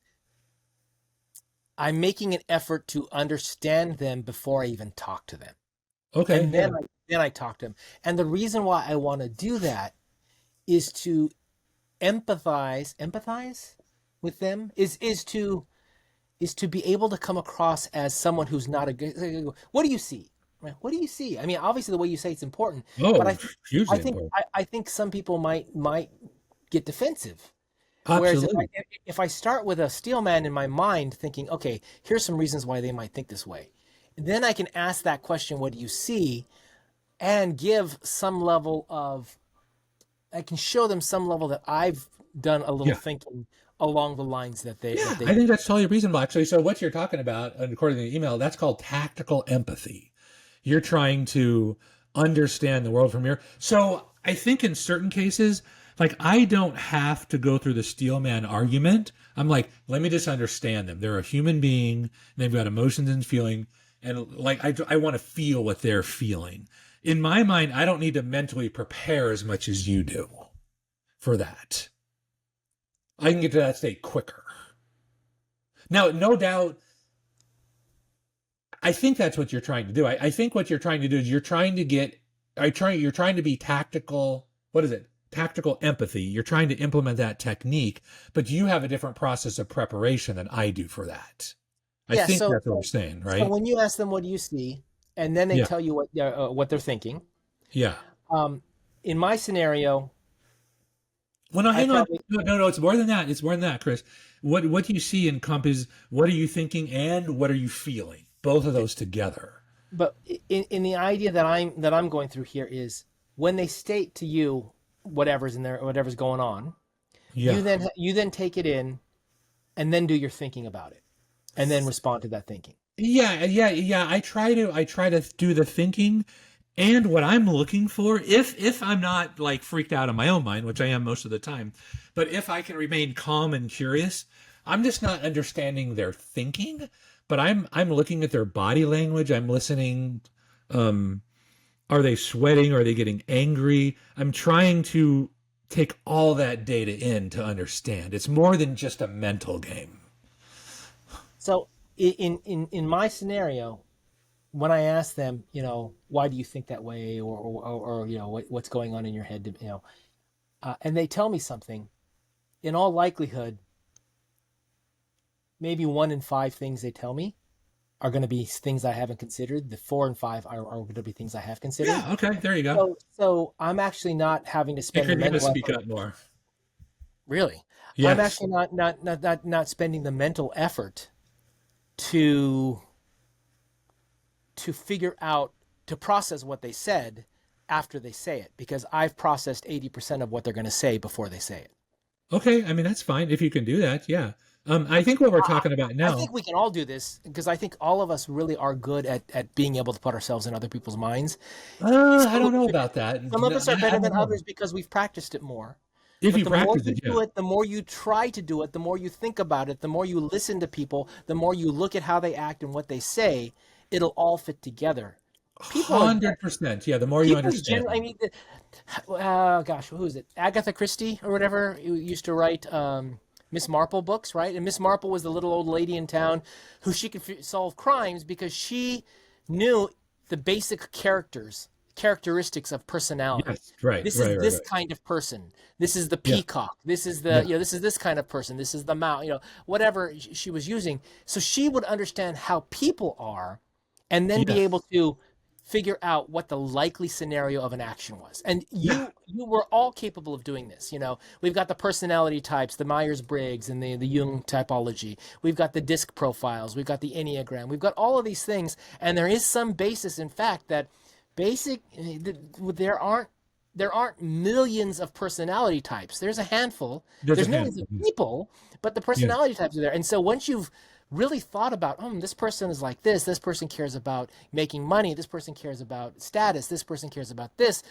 I'm making an effort to understand them before I even talk to them. Okay. And then I talk to them. And the reason why I want to do that is to empathize with them is to be able to come across as someone who's not a good. What do you see? Right? What do you see? I mean, obviously the way you say it's important, but Oh, hugely important. I think some people might get defensive. Whereas Absolutely. if I start with a steel man in my mind, thinking, okay, here's some reasons why they might think this way, then I can ask that question, what do you see, and give some level of, I can show them some level that I've done a little Yeah. thinking along the lines Yeah, that they. I think that's totally reasonable, actually. So what you're talking about, and according to the email, that's called tactical empathy. You're trying to understand the world from here. So I think in certain cases, like I don't have to go through the steelman argument. I'm like, let me just understand them. They're a human being, and they've got emotions and feeling, and like I want to feel what they're feeling. In my mind, I don't need to mentally prepare as much as you do for that. I can get to that state quicker. Now, no doubt, I think that's what you're trying to do. I think what you're trying to do is you're trying to be tactical. What is it? Tactical empathy. You're trying to implement that technique, but you have a different process of preparation than I do for that. I Yeah, think so that's what we're saying, so right? when you ask them what do you see, and then they Yeah. tell you what they're thinking. Yeah. Um, in my scenario, Well, no, I hang on. probably No. It's more than that. It's more than that, Chris. What do you see encompass what are you thinking and what are you feeling? Both of those together. but in the idea that I'm going through here is when they state to you whatever's in there, whatever's going on, Yeah. you then take it in and then do your thinking about it, and then respond to that thinking. Yeah. I try to do the thinking and what I'm looking for, if I'm not like freaked out in my own mind, which I am most of the time, but if I can remain calm and curious, I'm just not understanding their thinking, but I'm looking at their body language. I'm listening. Um, are they sweating? Are they getting angry? I'm trying to take all that data in to understand. It's more than just a mental game. So in my scenario, when I ask them, why do you think that way, or what's going on in your head, and they tell me something, in all likelihood, maybe 1 in 5 things they tell me are going to be things I haven't considered. The 4 and 5 are going to be things I have considered. Yeah. Okay. There you go. So I'm actually not having to Hey, spend the Chris, you got to mental speak effort. up more. Really, I'm Yes. actually not spending the mental effort to figure out, to process what they said after they say it, because I've processed 80% of what they're going to say before they say it. Okay, I mean that's fine if you can do that. Yeah. I think what we're talking about I now. think we can all do this because I think all of us really are good at being able to put ourselves in other people's minds. I Some of don't us know are, about that. some of us are I better than don't know. others because we've practiced it more. If But you the more practice you it, do yeah. it, the more you try to do it, the more you think about it, the more you listen to people, the more you look at how they act and what they say, it'll all fit together. People are 100%. Yeah, the more you people understand generally. I them. mean, gosh, who is it? Agatha Christie or whatever, who used to write Miss Marple books, right? And Miss Marple was the little old lady in town who she could solve crimes because she knew the basic characteristics of personality. Yes, right, This right, is right, this right. kind of person. This is the Yeah, peacock. This is yeah, this is this kind of person. This is the mouse. Whatever she was using. So she would understand how people are, and then be able yes, to figure out what the likely scenario of an action was. And yeah, you were all capable of doing this. We've got the personality types, the Myers-Briggs and the Jung typology. We've got the disc profiles. We've got the Enneagram. We've got all of these things. And there is some basis, in fact, that basic there aren't millions of personality types. There's a handful. there's a There's millions handful. of people, but the Yes, personality types are there. And so once you've really thought about, this person is like this person cares about making money, this person cares about status, this person cares about this,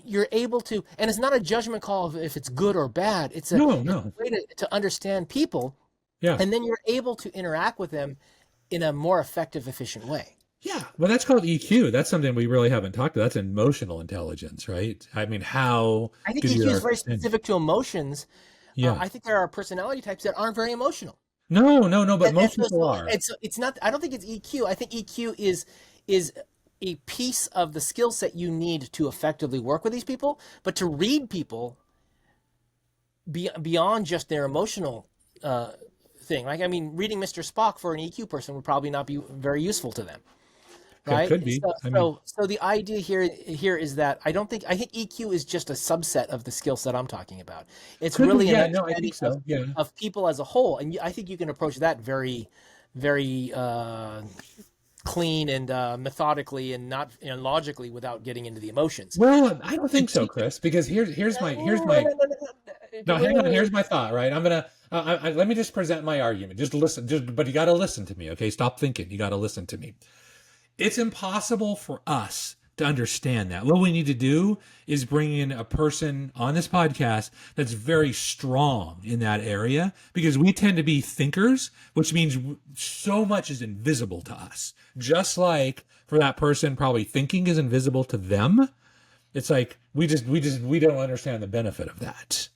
you're able to, and it's not a judgment call of if it's good or bad. no, It's no, a way to understand people, yeah, and then you're able to interact with them in a more effective, efficient way. yeah. Well, that's called EQ. That's something we really haven't talked about. That's emotional intelligence, right? I mean, how I think good EQ you is are. very specific to emotions. Yeah. I think there are personality types that aren't very emotional. No, but And most people are. it's not. I don't think it's EQ. I think EQ is a piece of the skill set you need to effectively work with these people, but to read people beyond just their emotional thing. Like, I mean, reading Mr. Spock for an EQ person would probably not be very useful to them, Could, right? could be. I mean, So the idea here is that I think EQ is just a subset of the skill set I'm talking about. It's could be. really an Yeah, no, I understanding think so. Yeah. of people as a whole, and I think you can approach that very, very clean and methodically and not logically without getting into the emotions. Well, I don't think so, Chris, because here's my no, hang on. Here's my thought, right? I'm gonna let me just present my argument. Just listen, but you got to listen to me, okay? Stop thinking. You got to listen to me. It's impossible for us to understand that. What we need to do is bring in a person on this podcast that's very strong in that area, because we tend to be thinkers, which means so much is invisible to us. Just like for that person, probably thinking is invisible to them. It's like we don't understand the benefit of that.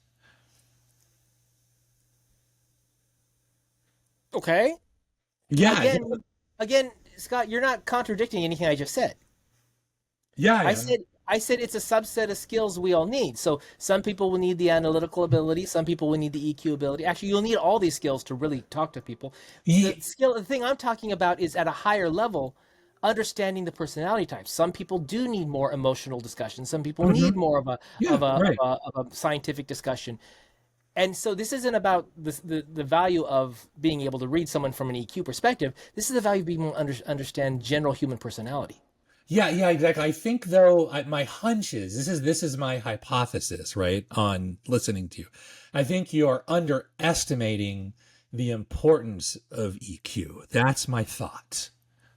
Okay. Yeah. Again, Scott, you're not contradicting anything I just said. Yeah. I said it's a subset of skills we all need. So some people will need the analytical ability, some people will need the EQ ability. Actually, you'll need all these skills to really talk to people. The thing I'm talking about is at a higher level, understanding the personality types. Some people do need more emotional discussion. Some people need more of a scientific discussion. And so this isn't about the value of being able to read someone from an EQ perspective. This is the value of being able to understand general human personality. Yeah, exactly. I think though, my hunch is, this is my hypothesis, right, on listening to you. I think you're underestimating the importance of EQ. That's my thought.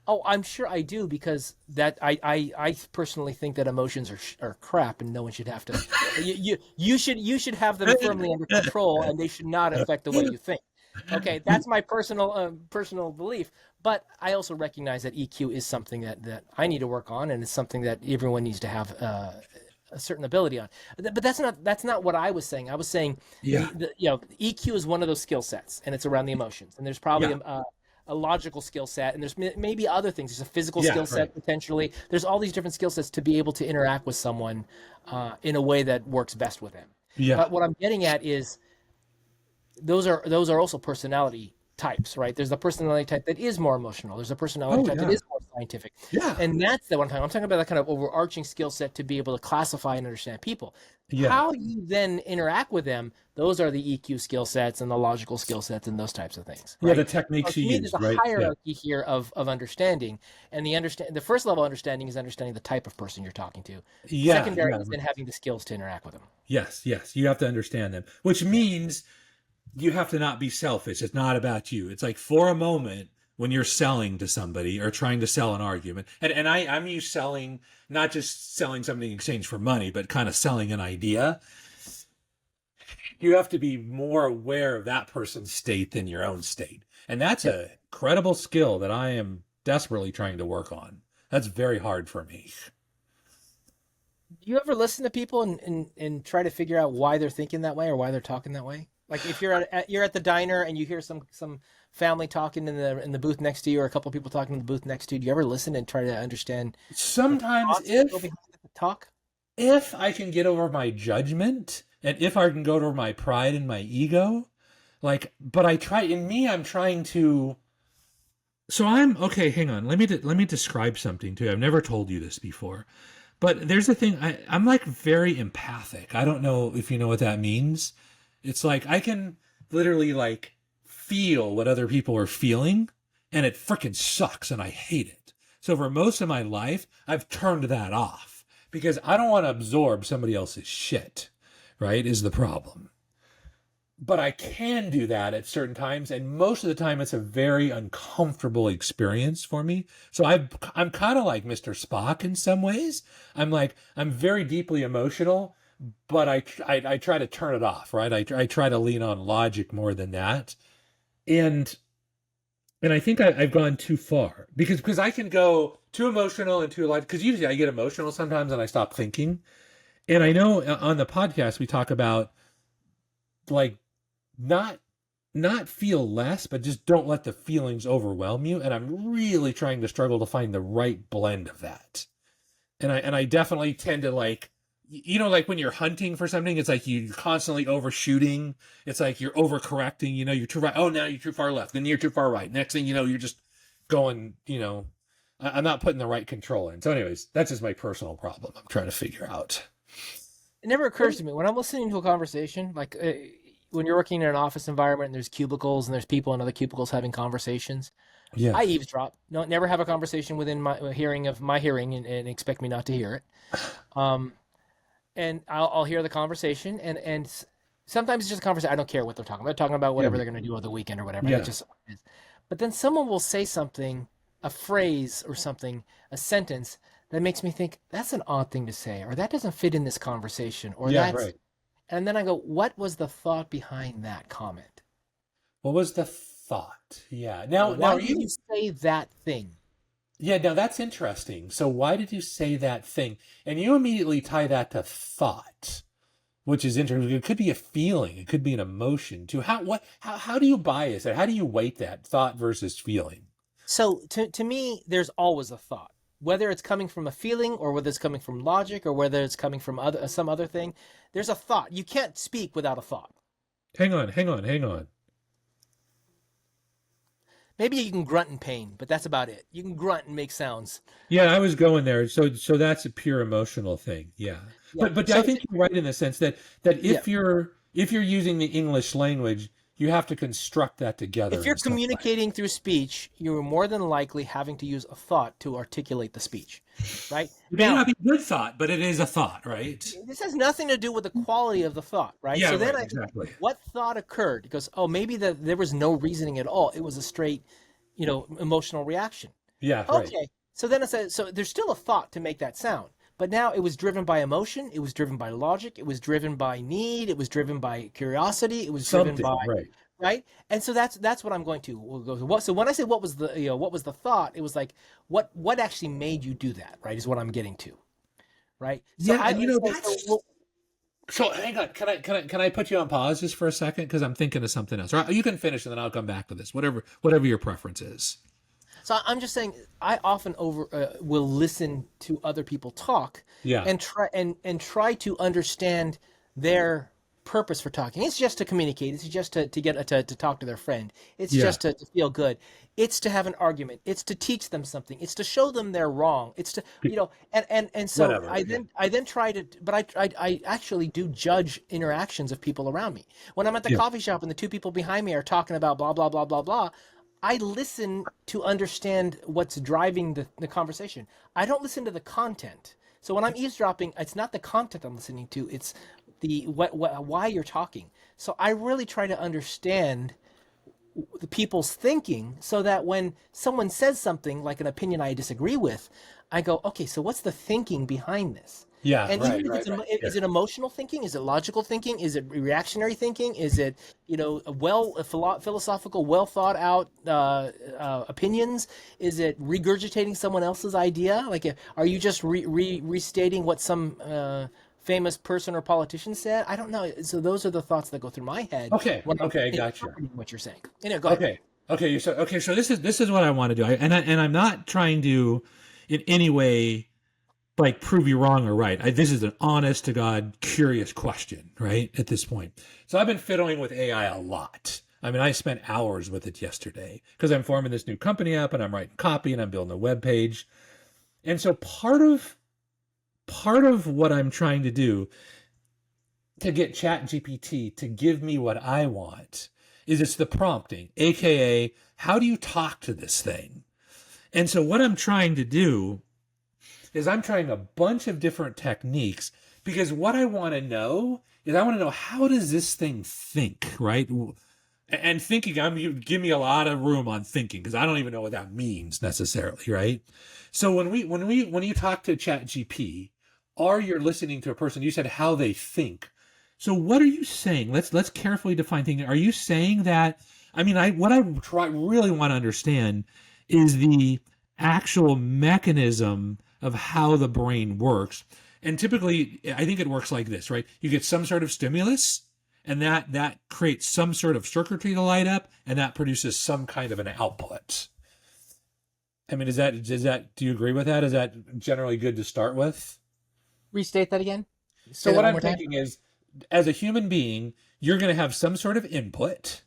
Oh, I'm sure I do, because that I personally think that emotions are crap and no one should have to. You should have them firmly under control, and they should not affect the way you think. Okay, that's my personal belief. But I also recognize that EQ is something that I need to work on, and it's something that everyone needs to have a certain ability on. But that's not what I was saying. I was saying, EQ is one of those skill sets, and it's around the emotions. And there's probably a logical skill set, and there's maybe other things. There's a physical skill set potentially. There's all these different skill sets to be able to interact with someone in a way that works best with them. Yeah. But what I'm getting at is those are also personality types, right? There's a personality type that is more emotional. There's a personality type that is more scientific. Yeah. And that's the one time I'm talking about, that kind of overarching skill set to be able to classify and understand people. Yeah. How you then interact with them, those are the EQ skill sets and the logical skill sets and those types of things. Right? Yeah, the techniques you use, right? There's a hierarchy here of understanding, and the first level understanding is understanding the type of person you're talking to. Yeah. Secondary is then having the skills to interact with them. Yes, you have to understand them, which means you have to not be selfish. It's not about you. It's like, for a moment, when you're selling to somebody or trying to sell an argument, and I'm used selling, not just selling something in exchange for money, but kind of selling an idea. You have to be more aware of that person's state than your own state. And that's a credible skill that I am desperately trying to work on. That's very hard for me. Do you ever listen to people and try to figure out why they're thinking that way or why they're talking that way? Like, if you're at the diner and you hear some family talking in the booth next to you, or a couple of people talking in the booth next to you, do you ever listen and try to understand? Sometimes, if I can get over my judgment, and if I can go over my pride and my ego, but I'm trying to. So okay, hang on. Let me describe something to you. I've never told you this before, but there's a thing. I'm like very empathic. I don't know if you know what that means. It's like I can literally feel what other people are feeling, and it freaking sucks, and I hate it. So for most of my life, I've turned that off because I don't want to absorb somebody else's shit, right, is the problem. But I can do that at certain times, and most of the time it's a very uncomfortable experience for me. So I'm kind of like Mr. Spock in some ways. I'm very deeply emotional, but I try to turn it off, right? I try to lean on logic more than that. And I think I've gone too far because I can go too emotional and too logical, because usually I get emotional sometimes and I stop thinking. And I know on the podcast we talk about not feel less, but just don't let the feelings overwhelm you. And I'm really trying to struggle to find the right blend of that. And I definitely tend to you know, like when you're hunting for something, it's like you're constantly overshooting. It's like you're overcorrecting. You know, you're too right. Oh, now you're too far left. Then you're too far right. Next thing you know, you're just going. You know, I'm not putting the right control in. So, anyways, that's just my personal problem. I'm trying to figure out. It never occurs to me when I'm listening to a conversation, like when you're working in an office environment and there's cubicles and there's people in other cubicles having conversations. Yeah. I eavesdrop. No, never have a conversation within my hearing of my hearing and expect me not to hear it. Um, and I'll hear the conversation and sometimes it's just a conversation. I don't care what they're talking about. They're talking about whatever Yeah. they're going to do over the weekend or whatever. Yeah. It just is. But then someone will say something, a phrase or something, a sentence that makes me think that's an odd thing to say, or that doesn't fit in this conversation, or Yeah. that's, Right. and then I go, what was the thought behind that comment? What was the thought? Yeah. Now, Why are did you? you say that thing? Yeah. Now that's interesting. So, why did you say that thing? And you immediately tie that to thought, which is interesting. It could be a feeling. It could be an emotion too. How do you bias it? How do you weight that thought versus feeling? So to me, there's always a thought, whether it's coming from a feeling or whether it's coming from logic or whether it's coming from some other thing. There's a thought. You can't speak without a thought. Hang on. Maybe you can grunt in pain, but that's about it. You can grunt and make sounds. Yeah, I was going there. So that's a pure emotional thing. Yeah. Yeah. But So I think you're right in the sense that yeah, if you're using the English language, you have to construct that together if you're in some way. communicating through speech, you're more than likely having to use a thought to articulate the speech, right? It may Now, not be good thought, but it is a thought, right? this has nothing to do with the quality of the thought, right? Yeah, So then right, exactly. what thought occurred? Because, oh, maybe there was no reasoning at all. It was a straight, emotional reaction. Yeah, right. Okay. So then so there's still a thought to make that sound. But now it was driven by emotion. It was driven by logic. It was driven by need. It was driven by curiosity. It was driven Something, by, right. right? And so that's what I'm going to. We'll go to so when I say what was the thought, it was like what actually made you do that, right? Is what I'm getting to, right? So Yeah, and so, that's well, so hang on. Can I put you on pause just for a second? Because I'm thinking of something else. Or you can finish and then I'll come back to this. Whatever your preference is. So I'm just saying, I often will listen to other people talk, Yeah. and try to understand their purpose for talking. It's just to communicate. It's just to get to talk to their friend. It's Yeah. just to feel good. It's to have an argument. It's to teach them something. It's to show them they're wrong. It's to and so Whatever. I then try to, but I actually do judge interactions of people around me. When I'm at the Yeah. coffee shop and the two people behind me are talking about blah blah blah blah blah, I listen to understand what's driving the conversation. I don't listen to the content. So when I'm eavesdropping, it's not the content I'm listening to, it's why you're talking. So I really try to understand the people's thinking so that when someone says something like an opinion I disagree with, I go, okay, so what's the thinking behind this? Yeah, And right, even if right, right. is it emotional thinking? Is it logical thinking? Is it reactionary thinking? Is it philosophical, well thought out opinions? Is it regurgitating someone else's idea? Like, are you just restating what some famous person or politician said? I don't know. So those are the thoughts that go through my head. Okay. When I'm Okay, gotcha. interpreting what you're saying. Anyway, go ahead. Okay. Okay. So this is what I want to do. And I'm not trying to in any way like prove you wrong or right. This is an honest to God, curious question, right? At this point. So I've been fiddling with AI a lot. I mean, I spent hours with it yesterday because I'm forming this new company up and I'm writing copy and I'm building a web page. And so part of what I'm trying to do to get ChatGPT to give me what I want is it's the prompting, AKA, how do you talk to this thing? And so what I'm trying to do is I'm trying a bunch of different techniques because what I want to know is I want to know how does this thing think, right? And thinking, you give me a lot of room on thinking because I don't even know what that means necessarily, right? So when you talk to ChatGPT, or you're listening to a person, you said how they think. So what are you saying? Let's carefully define thinking. Are you saying that? I mean, what I really want to understand is the actual mechanism of how the brain works. And typically, I think it works like this, right? You get some sort of stimulus, and that creates some sort of circuitry to light up, and that produces some kind of an output. I mean, do you agree with that? Is that generally good to start with? Restate that again. So that what one I'm more time. thinking is, as a human being, you're going to have some sort of input,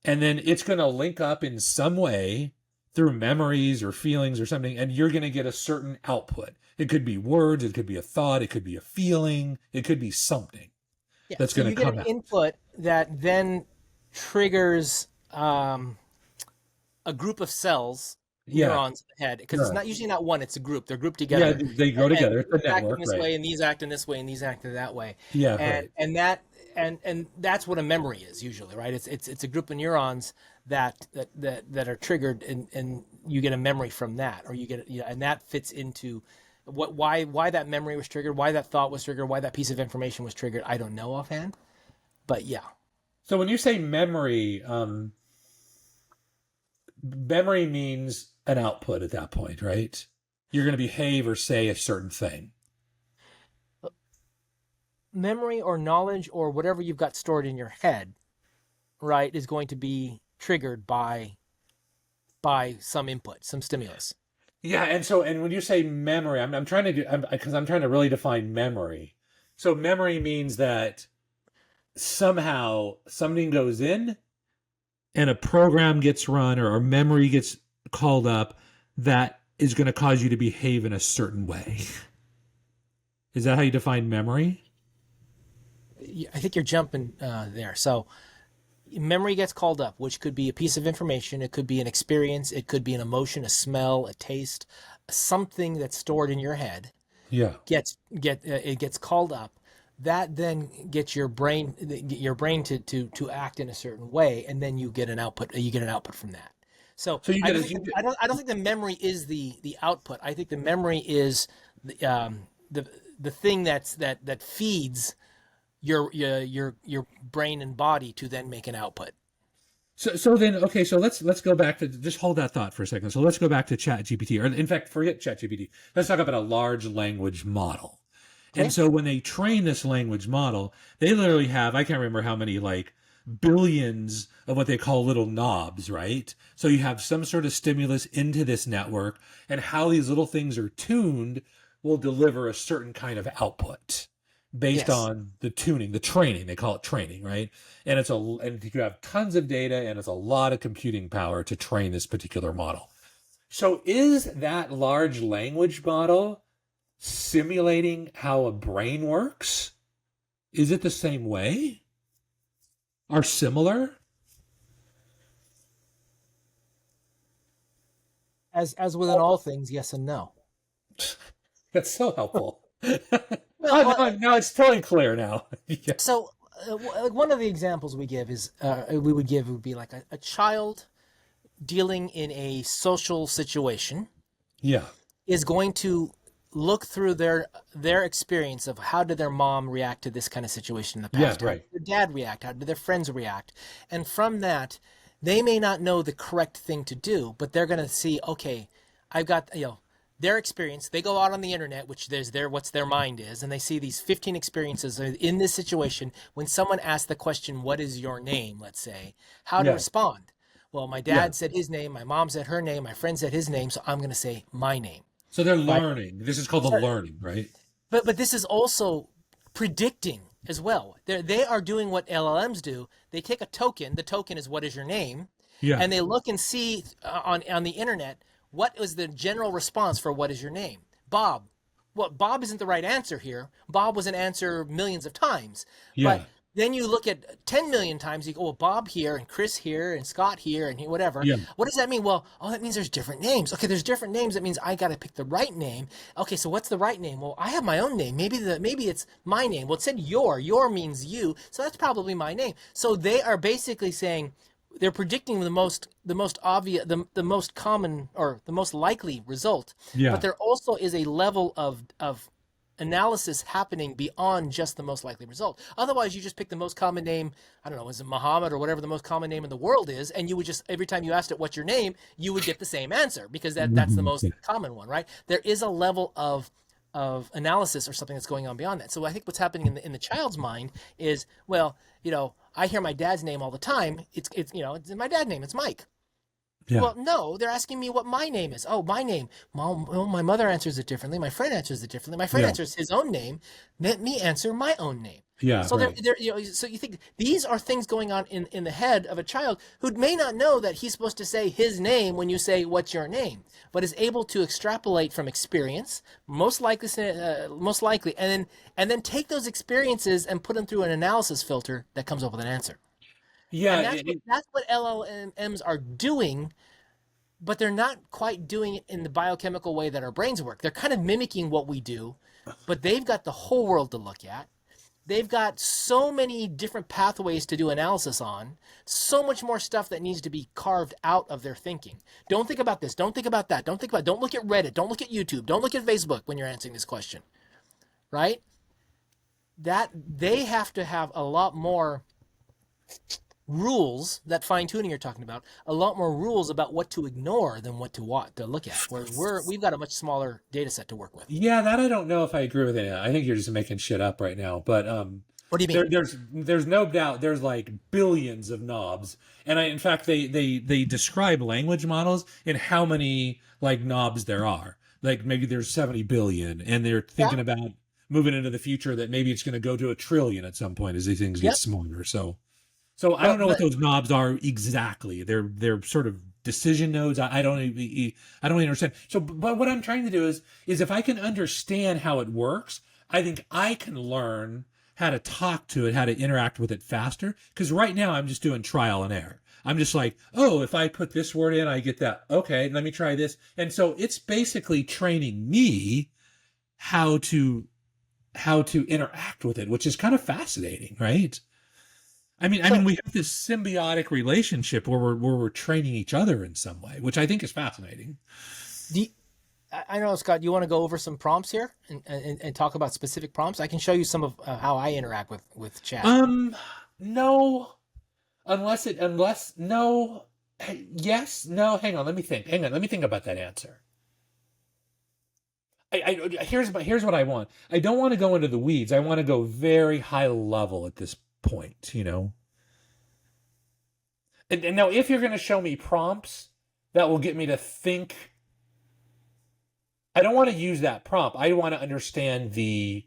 and then it's going to link up in some way through memories or feelings or something, and you're going to get a certain output. It could be words, it could be a thought, it could be a feeling, it could be something Yeah. that's So going to you get come an out. input that then triggers a group of cells, Yeah, neurons in the head, because it's sure. not usually not one; it's a group. They're grouped Yeah, together, they go and together. It's a these act in network, this right? way, and these act in this way, and these act in that way, Yeah, and right. and that and that's what a memory is usually, right? It's a group of neurons that are triggered, and you get a memory from that, or you get and that fits into why that memory was triggered, why that thought was triggered, why that piece of information was triggered. I don't know offhand, but yeah. So when you say memory, memory means an output at that point, right? You're going to behave or say a certain thing. Memory or knowledge or whatever you've got stored in your head, right, is going to be triggered by some input, some stimulus. Yeah, and when you say memory, I'm trying to do because I'm trying to really define memory. So memory means that somehow something goes in and a program gets run or a memory gets called up that is going to cause you to behave in a certain way. Is that how you define memory? I think you're jumping there. So memory gets called up, which could be a piece of information, it could be an experience, it could be an emotion, a smell, a taste, something that's stored in your head Yeah. it gets called up. That then gets your brain to act in a certain way, and then you get an output. You get an output from that. So So you I get don't a, think you get, I don't think the memory is the output. I think the memory is the thing that feeds your brain and body to then make an output. so then okay, so let's go back to just hold that thought for a second. So let's go back to ChatGPT, or in fact, forget ChatGPT. Let's talk about a large language model. And Okay. so when they train this language model, they literally have, I can't remember how many, like billions of what they call little knobs, right? So you have some sort of stimulus into this network, and how these little things are tuned will deliver a certain kind of output based Yes. on the tuning, the training. They call it training, right? And you have tons of data, and it's a lot of computing power to train this particular model. So is that large language model simulating how a brain works? Is it the same way? Are similar? As within all things, yes and no. That's so helpful. Well, Now it's totally clear now. Yeah. so one of the examples we give is would be like a child dealing in a social situation Yeah. is going to look through their experience of how did their mom react to this kind of situation in the Yeah, past, how right. did their dad react, how did their friends react, and from that they may not know the correct thing to do, but they're going to see, okay, I've got their experience. They go out on the internet, which there's what's their mind is, and they see these 15 experiences in this situation. When someone asks the question, what is your name, let's say, how to Yeah. respond. Well, my Yeah. dad said his name, my mom said her name, my friend said his name, so I'm going to say my name. So they're Right. learning. This is called the learning, right? But this is also predicting as well. They are doing what LLMs do. They take a token. The token is what is your name, Yeah. and they look and see on the internet what was the general response for what is your name. Bob. Well, Bob isn't the right answer here. Bob was an answer millions of times, Yeah. but then you look at 10 million times, you go, well, Bob here and Chris here and Scott here and whatever. Yeah. What does that mean? Well, oh, that means there's different names. Okay, there's different names. That means I got to pick the right name. Okay, so what's the right name? Well, I have my own name. Maybe it's my name. Well, it said your. Your means you. So that's probably my name. So they are basically saying they're predicting the most obvious, the most common or the most likely result. Yeah. But there also is a level of analysis happening beyond just the most likely result. Otherwise, you just pick the most common name. I don't know, is it Muhammad or whatever the most common name in the world is, and you would just every time you asked it what's your name, you would get the same answer because that's the most common one, right? There is a level of analysis or something that's going on beyond that. So I think what's happening in the child's mind is, well, I hear my dad's name all the time. It's my dad's name. It's Mike. Yeah. Well, no, they're asking me what my name is. Oh, my name. Well, my mother answers it differently. My friend answers it differently. My friend Yeah. answers his own name. Let me answer my own name. Yeah. So Right. so you think these are things going on in the head of a child who may not know that he's supposed to say his name when you say what's your name, but is able to extrapolate from experience, most likely, and then take those experiences and put them through an analysis filter that comes up with an answer. Yeah. And that's what LLMs are doing, but they're not quite doing it in the biochemical way that our brains work. They're kind of mimicking what we do, but they've got the whole world to look at. They've got so many different pathways to do analysis on, so much more stuff that needs to be carved out of their thinking. Don't think about this. Don't think about that. Don't look at Reddit. Don't look at YouTube. Don't look at Facebook when you're answering this question, right? That they have to have a lot more rules, that fine tuning you're talking about, a lot more rules about what to ignore than what to look at. Where we've got a much smaller data set to work with. Yeah, that I don't know if I agree with it. I think you're just making shit up right now. But What do you mean? there's no doubt there's like billions of knobs, and in fact they describe language models in how many like knobs there are. Like maybe there's 70 billion, and they're thinking about moving into the future that maybe it's going to go to 1 trillion at some point as these things get smaller. So I don't know what those knobs are exactly. They're sort of decision nodes. I don't even understand. So, but what I'm trying to do is if I can understand how it works, I think I can learn how to talk to it, how to interact with it faster. Because right now I'm just doing trial and error. I'm just like, oh, if I put this word in, I get that. Okay, let me try this. And so it's basically training me how to interact with it, which is kind of fascinating, right? I mean, we have this symbiotic relationship where we're training each other in some way, which I think is fascinating. I know, Scott, you want to go over some prompts here and talk about specific prompts? I can show you some of how I interact with chat. No, no, yes, no. Hang on, let me think. Let me think about that answer. Here's what I want. I don't want to go into the weeds. I want to go very high level at this point, you know. And now, if you're going to show me prompts that will get me to think, I don't want to use that prompt. I want to understand the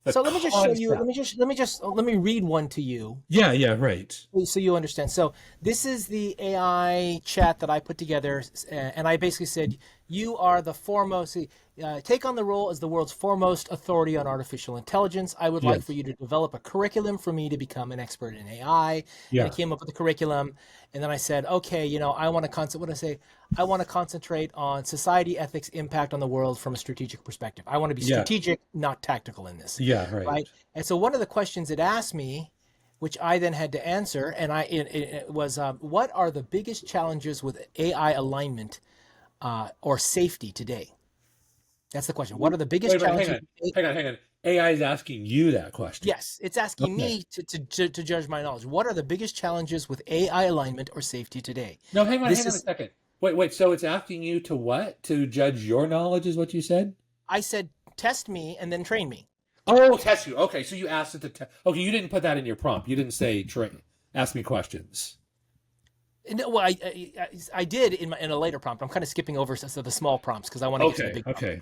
so let me just show you. concept. Let me read one to you. Yeah, right. So you understand. So this is the AI chat that I put together, and I basically said, you are the foremost, take on the role as the world's foremost authority on artificial intelligence. I would like for you to develop a curriculum for me to become an expert in AI. Yeah. And I came up with a curriculum, and then I said, okay, I want to I want to concentrate on society, ethics, impact on the world from a strategic perspective. I want to be strategic, not tactical in this. Yeah, right. And so one of the questions it asked me, which I then had to answer, and it was, what are the biggest challenges with AI alignment or safety today? That's the question. What are the biggest challenges? Hang on. AI is asking you that question. Yes, it's asking me to judge my knowledge. What are the biggest challenges with AI alignment or safety today? No, hang on a second. Wait. So it's asking you to what? To judge your knowledge is what you said? I said, test me and then train me. Oh, test you. Okay, so you asked it to test. Okay, you didn't put that in your prompt. You didn't say train. Ask me questions. No, well, I did in a later prompt. I'm kind of skipping over the small prompts because I want to get to the big prompt. Okay.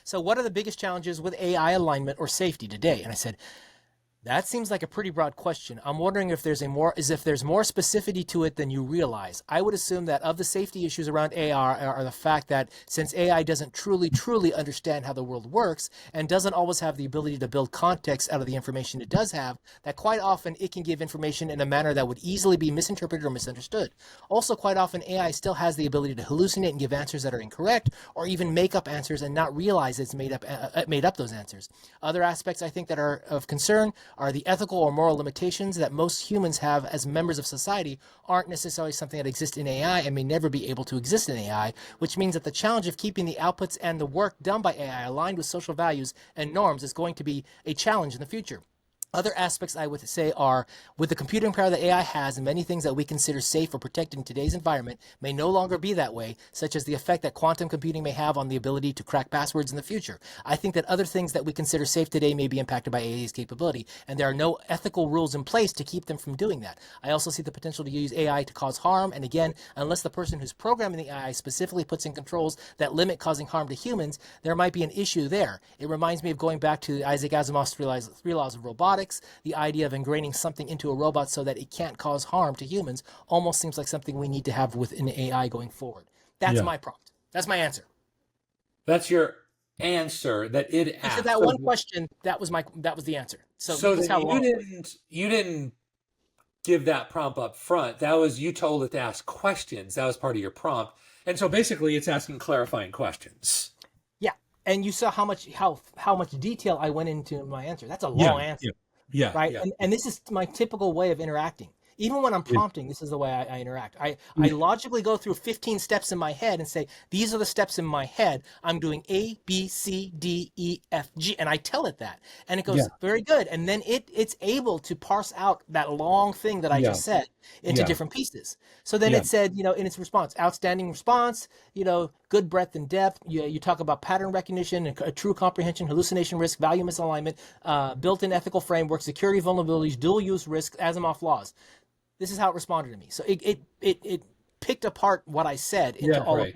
So what are the biggest challenges with AI alignment or safety today? And I said, that seems like a pretty broad question. I'm wondering if there's more specificity to it than you realize. I would assume that of the safety issues around AI are the fact that since AI doesn't truly understand how the world works and doesn't always have the ability to build context out of the information it does have, that quite often it can give information in a manner that would easily be misinterpreted or misunderstood. Also, quite often AI still has the ability to hallucinate and give answers that are incorrect or even make up answers and not realize it's made up those answers. Other aspects I think that are of concern are the ethical or moral limitations that most humans have as members of society aren't necessarily something that exists in AI and may never be able to exist in AI, which means that the challenge of keeping the outputs and the work done by AI aligned with social values and norms is going to be a challenge in the future. Other aspects I would say are, with the computing power that AI has, and many things that we consider safe or protected in today's environment may no longer be that way, such as the effect that quantum computing may have on the ability to crack passwords in the future. I think that other things that we consider safe today may be impacted by AI's capability, and there are no ethical rules in place to keep them from doing that. I also see the potential to use AI to cause harm, and again, unless the person who's programming the AI specifically puts in controls that limit causing harm to humans, there might be an issue there. It reminds me of going back to Isaac Asimov's three laws of robotics. The idea of ingraining something into a robot so that it can't cause harm to humans almost seems like something we need to have within AI going forward. That's my prompt. That's my answer. That's your answer that it asked. So that one question, that was the answer. So then you didn't give that prompt up front. That was, you told it to ask questions. That was part of your prompt. And so basically it's asking clarifying questions. Yeah. And you saw how much detail I went into my answer. That's a long answer. Yeah. Right. Yeah. And this is my typical way of interacting. Even when I'm prompting, this is the way I interact. I logically go through 15 steps in my head and say, these are the steps in my head. I'm doing A, B, C, D, E, F, G. And I tell it that. And it goes, very good. And then it's able to parse out that long thing that I just said into different pieces. So then it said, in its response, outstanding response, good breadth and depth. You talk about pattern recognition and a true comprehension, hallucination risk, value misalignment, built-in ethical framework, security vulnerabilities, dual use risk, Asimov laws. This is how it responded to me. So it picked apart what I said into all of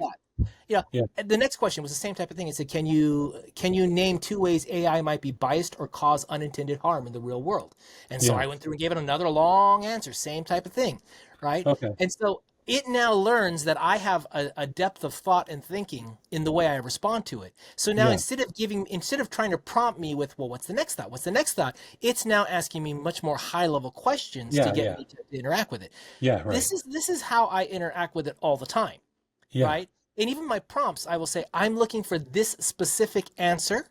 that. The next question was the same type of thing. It said, can you name 2 ways AI might be biased or cause unintended harm in the real world? And so I went through and gave it another long answer, same type of thing, right? Okay. And so it now learns that I have a depth of thought and thinking in the way I respond to it. So now instead of trying to prompt me with, well, what's the next thought? What's the next thought? It's now asking me much more high level questions to get me to interact with it. Yeah, right. This is how I interact with it all the time. Yeah. Right? And even my prompts, I will say, I'm looking for this specific answer,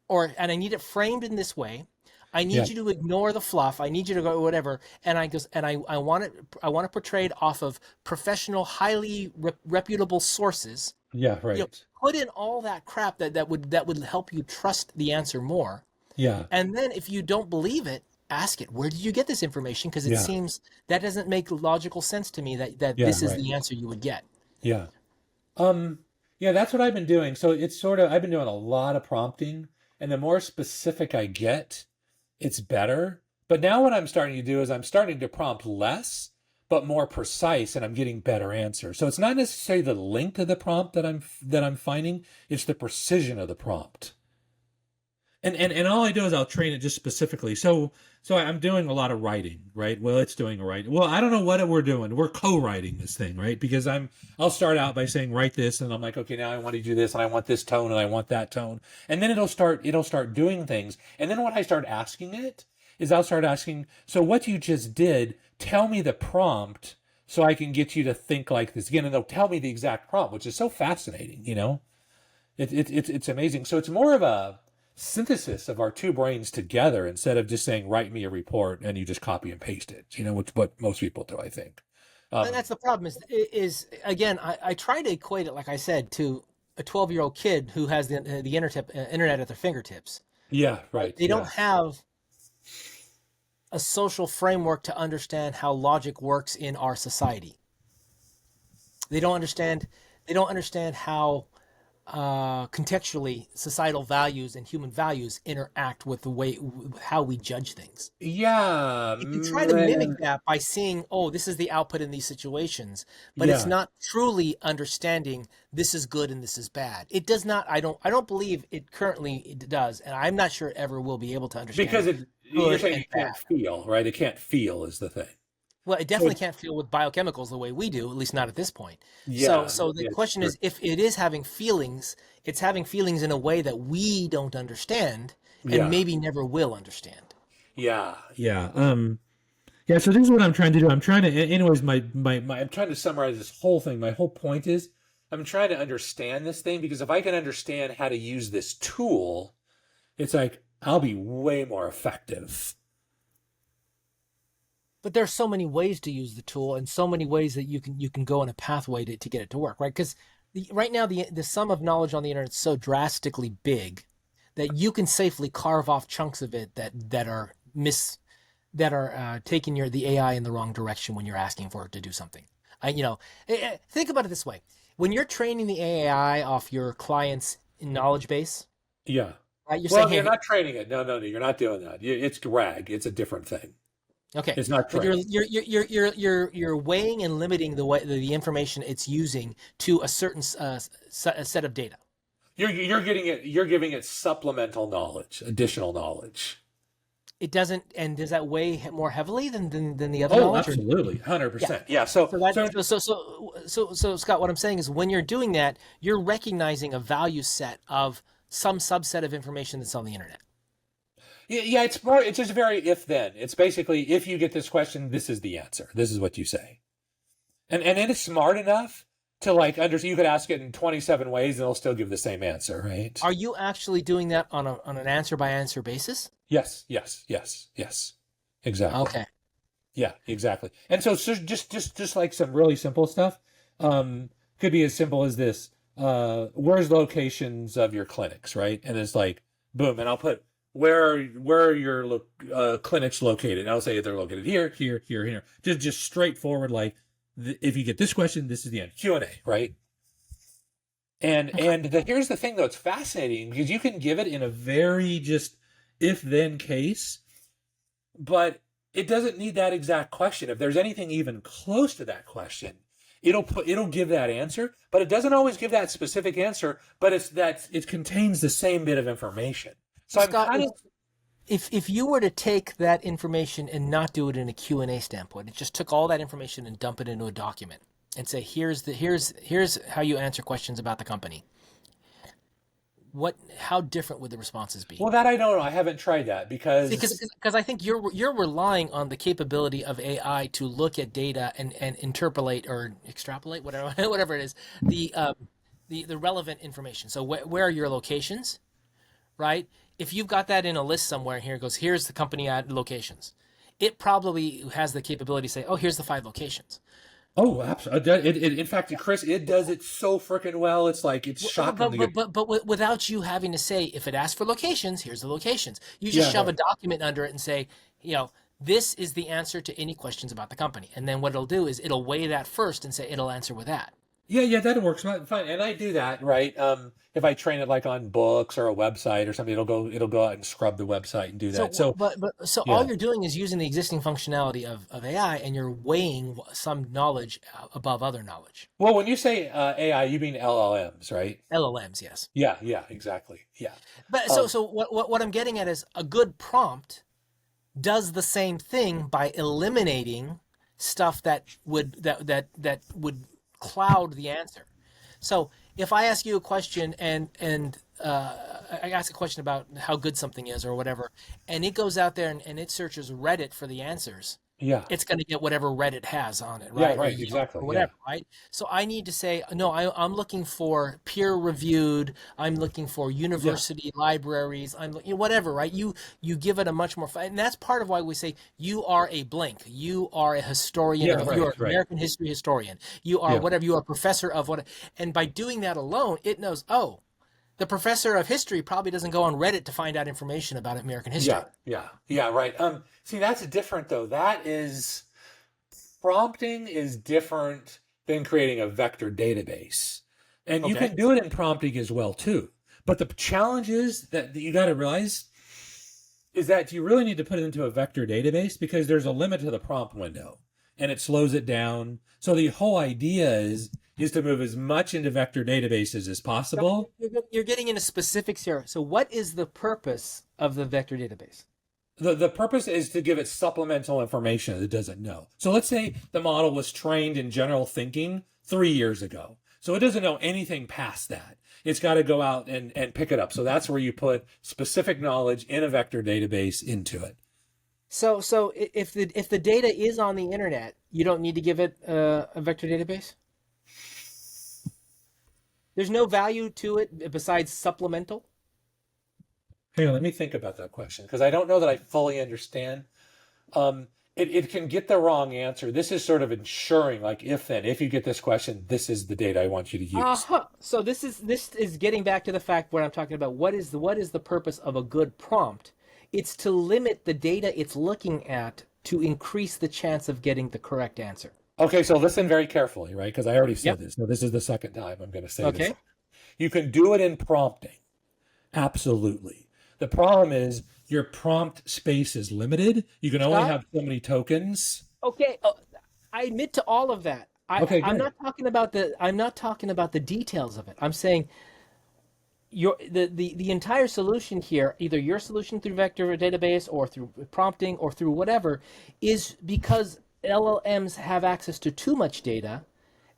and I need it framed in this way. I need you to ignore the fluff. I need you to go whatever. And I want it portrayed off of professional, highly reputable sources. Yeah, right. Put in all that crap that would help you trust the answer more. Yeah. And then if you don't believe it, ask it, where did you get this information? Because it seems that doesn't make logical sense to me that this is the answer you would get. Yeah. That's what I've been doing. So it's I've been doing a lot of prompting, and the more specific I get, it's better. But now what I'm starting to do is I'm starting to prompt less, but more precise, and I'm getting better answers. So it's not necessarily the length of the prompt that I'm finding, it's the precision of the prompt. And all I do is I'll train it just specifically. So I'm doing a lot of writing, right? Well, it's doing writing. Well, I don't know what we're doing. We're co-writing this thing, right? Because I'll start out by saying, write this, and I'm like, okay, now I want to do this, and I want this tone, and I want that tone. And then it'll start doing things. And then what I start asking it is I'll start asking, so what you just did, tell me the prompt so I can get you to think like this again. And they'll tell me the exact prompt, which is so fascinating, It's amazing. So it's more of a synthesis of our two brains together instead of just saying, write me a report and you just copy and paste it, which what most people do, I think. And that's the problem is again, I try to equate it, like I said, to a 12-year-old kid who has the internet at their fingertips. Yeah, right. They don't have a social framework to understand how logic works in our society. They don't understand how contextually societal values and human values interact with how we judge things. Yeah. You can try to mimic that by seeing, oh, this is the output in these situations, but it's not truly understanding this is good and this is bad. It does not, I don't believe it currently does, and I'm not sure it ever will be able to understand. Because you're saying it can't feel, right? It can't feel is the thing. Well, it definitely can't feel with biochemicals the way we do, at least not at this point. Yeah, so the question is, if it is having feelings, it's having feelings in a way that we don't understand and maybe never will understand. Yeah. So this is what I'm trying to do. I'm trying to, anyways, I'm trying to summarize this whole thing. My whole point is I'm trying to understand this thing, because if I can understand how to use this tool, it's like I'll be way more effective. But there's so many ways to use the tool, and so many ways that you can go in a pathway to get it to work, right? Because right now the sum of knowledge on the internet is so drastically big that you can safely carve off chunks of it that are taking the AI in the wrong direction when you're asking for it to do something. Think about it this way: when you're training the AI off your client's knowledge base, Yeah. right? You're Well, saying, you're "Hey, not training it. No, you're not doing that. It's RAG. It's a different thing. okay," It's not but you're training. you're weighing and limiting the information it's using to a certain set of data. You're getting it. You're giving it supplemental knowledge, additional knowledge. It doesn't, and does that weigh more heavily than the other Oh, knowledge? absolutely, Yeah. 100%. Yeah. So Scott, what I'm saying is when you're doing that, you're recognizing a value set of some subset of information that's on the internet. Yeah. It's more. It's just very if then. It's basically if you get this question, this is the answer. This is what you say, and it is smart enough to like understand. You could ask it in 27 ways, and it'll still give the same answer, right? Are you actually doing that on an answer by answer basis? Yes. Exactly. Okay. Yeah, exactly. And so just like some really simple stuff, could be as simple as this. Where's the locations of your clinics, right? And it's like, boom, and I'll put where are your clinics located? And I'll say they're located here. Just straightforward, like if you get this question, this is the end. Q&A, right? And here's the thing though, it's fascinating because you can give it in a very just if then case, but it doesn't need that exact question. If there's anything even close to that question, it'll give that answer, but it doesn't always give that specific answer, but it contains the same bit of information. So Scott, I'm kind of if you were to take that information and not do it in a Q&A standpoint, it just took all that information and dump it into a document and say, here's how you answer questions about the company. How different would the responses be? well, that I don't know. I haven't tried that because I think you're relying on the capability of AI to look at data and interpolate or extrapolate whatever it is the relevant information. So where are your locations, right? If you've got that in a list somewhere, here it goes. Here's the company at locations. It probably has the capability to say, oh, here's the 5 locations. oh, absolutely. In fact, Chris, it does it so freaking well. It's like it's shocking. But without you having to say, if it asks for locations, here's the locations. You just shove a document under it and say, this is the answer to any questions about the company. And then what it'll do is it'll weigh that first and say it'll answer with that. Yeah, that works fine. And I do that, right? If I train it like on books or a website or something, it'll go out and scrub the website and do that. So all you're doing is using the existing functionality of AI, and you're weighing some knowledge above other knowledge. well, when you say AI, you mean LLMs, right? LLMs, yes. Yeah, exactly. Yeah. But so what I'm getting at is a good prompt does the same thing by eliminating stuff that would cloud the answer. So if I ask you a question and I ask a question about how good something is or whatever, and it goes out there and it searches Reddit for the answers, Yeah. it's going to get whatever Reddit has on it, right? Yeah, right, Or, exactly. or whatever, right? So I need to say, no, I'm looking for peer-reviewed. I'm looking for university libraries. I'm looking, whatever, right? You give it a much more, and that's part of why we say you are a blank. You are a historian. Yeah, You are right. an American history historian. You are Yeah. whatever. You are a professor of what, and by doing that alone, it knows, oh, the professor of history probably doesn't go on Reddit to find out information about American history. Yeah, right. See, that's different though. Prompting is different than creating a vector database. And you Okay. can do it in prompting as well too. But the challenge is that you got to realize is that you really need to put it into a vector database because there's a limit to the prompt window and it slows it down. So the whole idea is to move as much into vector databases as possible. You're getting into specifics here. So what is the purpose of the vector database? The purpose is to give it supplemental information that it doesn't know. So let's say the model was trained in general thinking 3 years ago. So it doesn't know anything past that. It's got to go out and pick it up. So that's where you put specific knowledge in a vector database into it. So if the data is on the internet, you don't need to give it a vector database? There's no value to it besides supplemental? Hang on, let me think about that question because I don't know that I fully understand. It can get the wrong answer. This is sort of ensuring, like, if you get this question, this is the data I want you to use. So this is getting back to the fact where I'm talking about what is the purpose of a good prompt It's to limit the data it's looking at to increase the chance of getting the correct answer. Okay, so listen very carefully, right? Because I already said Yep. this. So this is the second time I'm going to say this. Okay. You can do it in prompting. Absolutely. The problem is your prompt space is limited. You can only Scott? have so many tokens. Okay. I admit to all of that. Okay, I'm good. not talking about the details of it. I'm saying the entire solution here, either your solution through vector database or through prompting or through whatever, is because LLMs have access to too much data,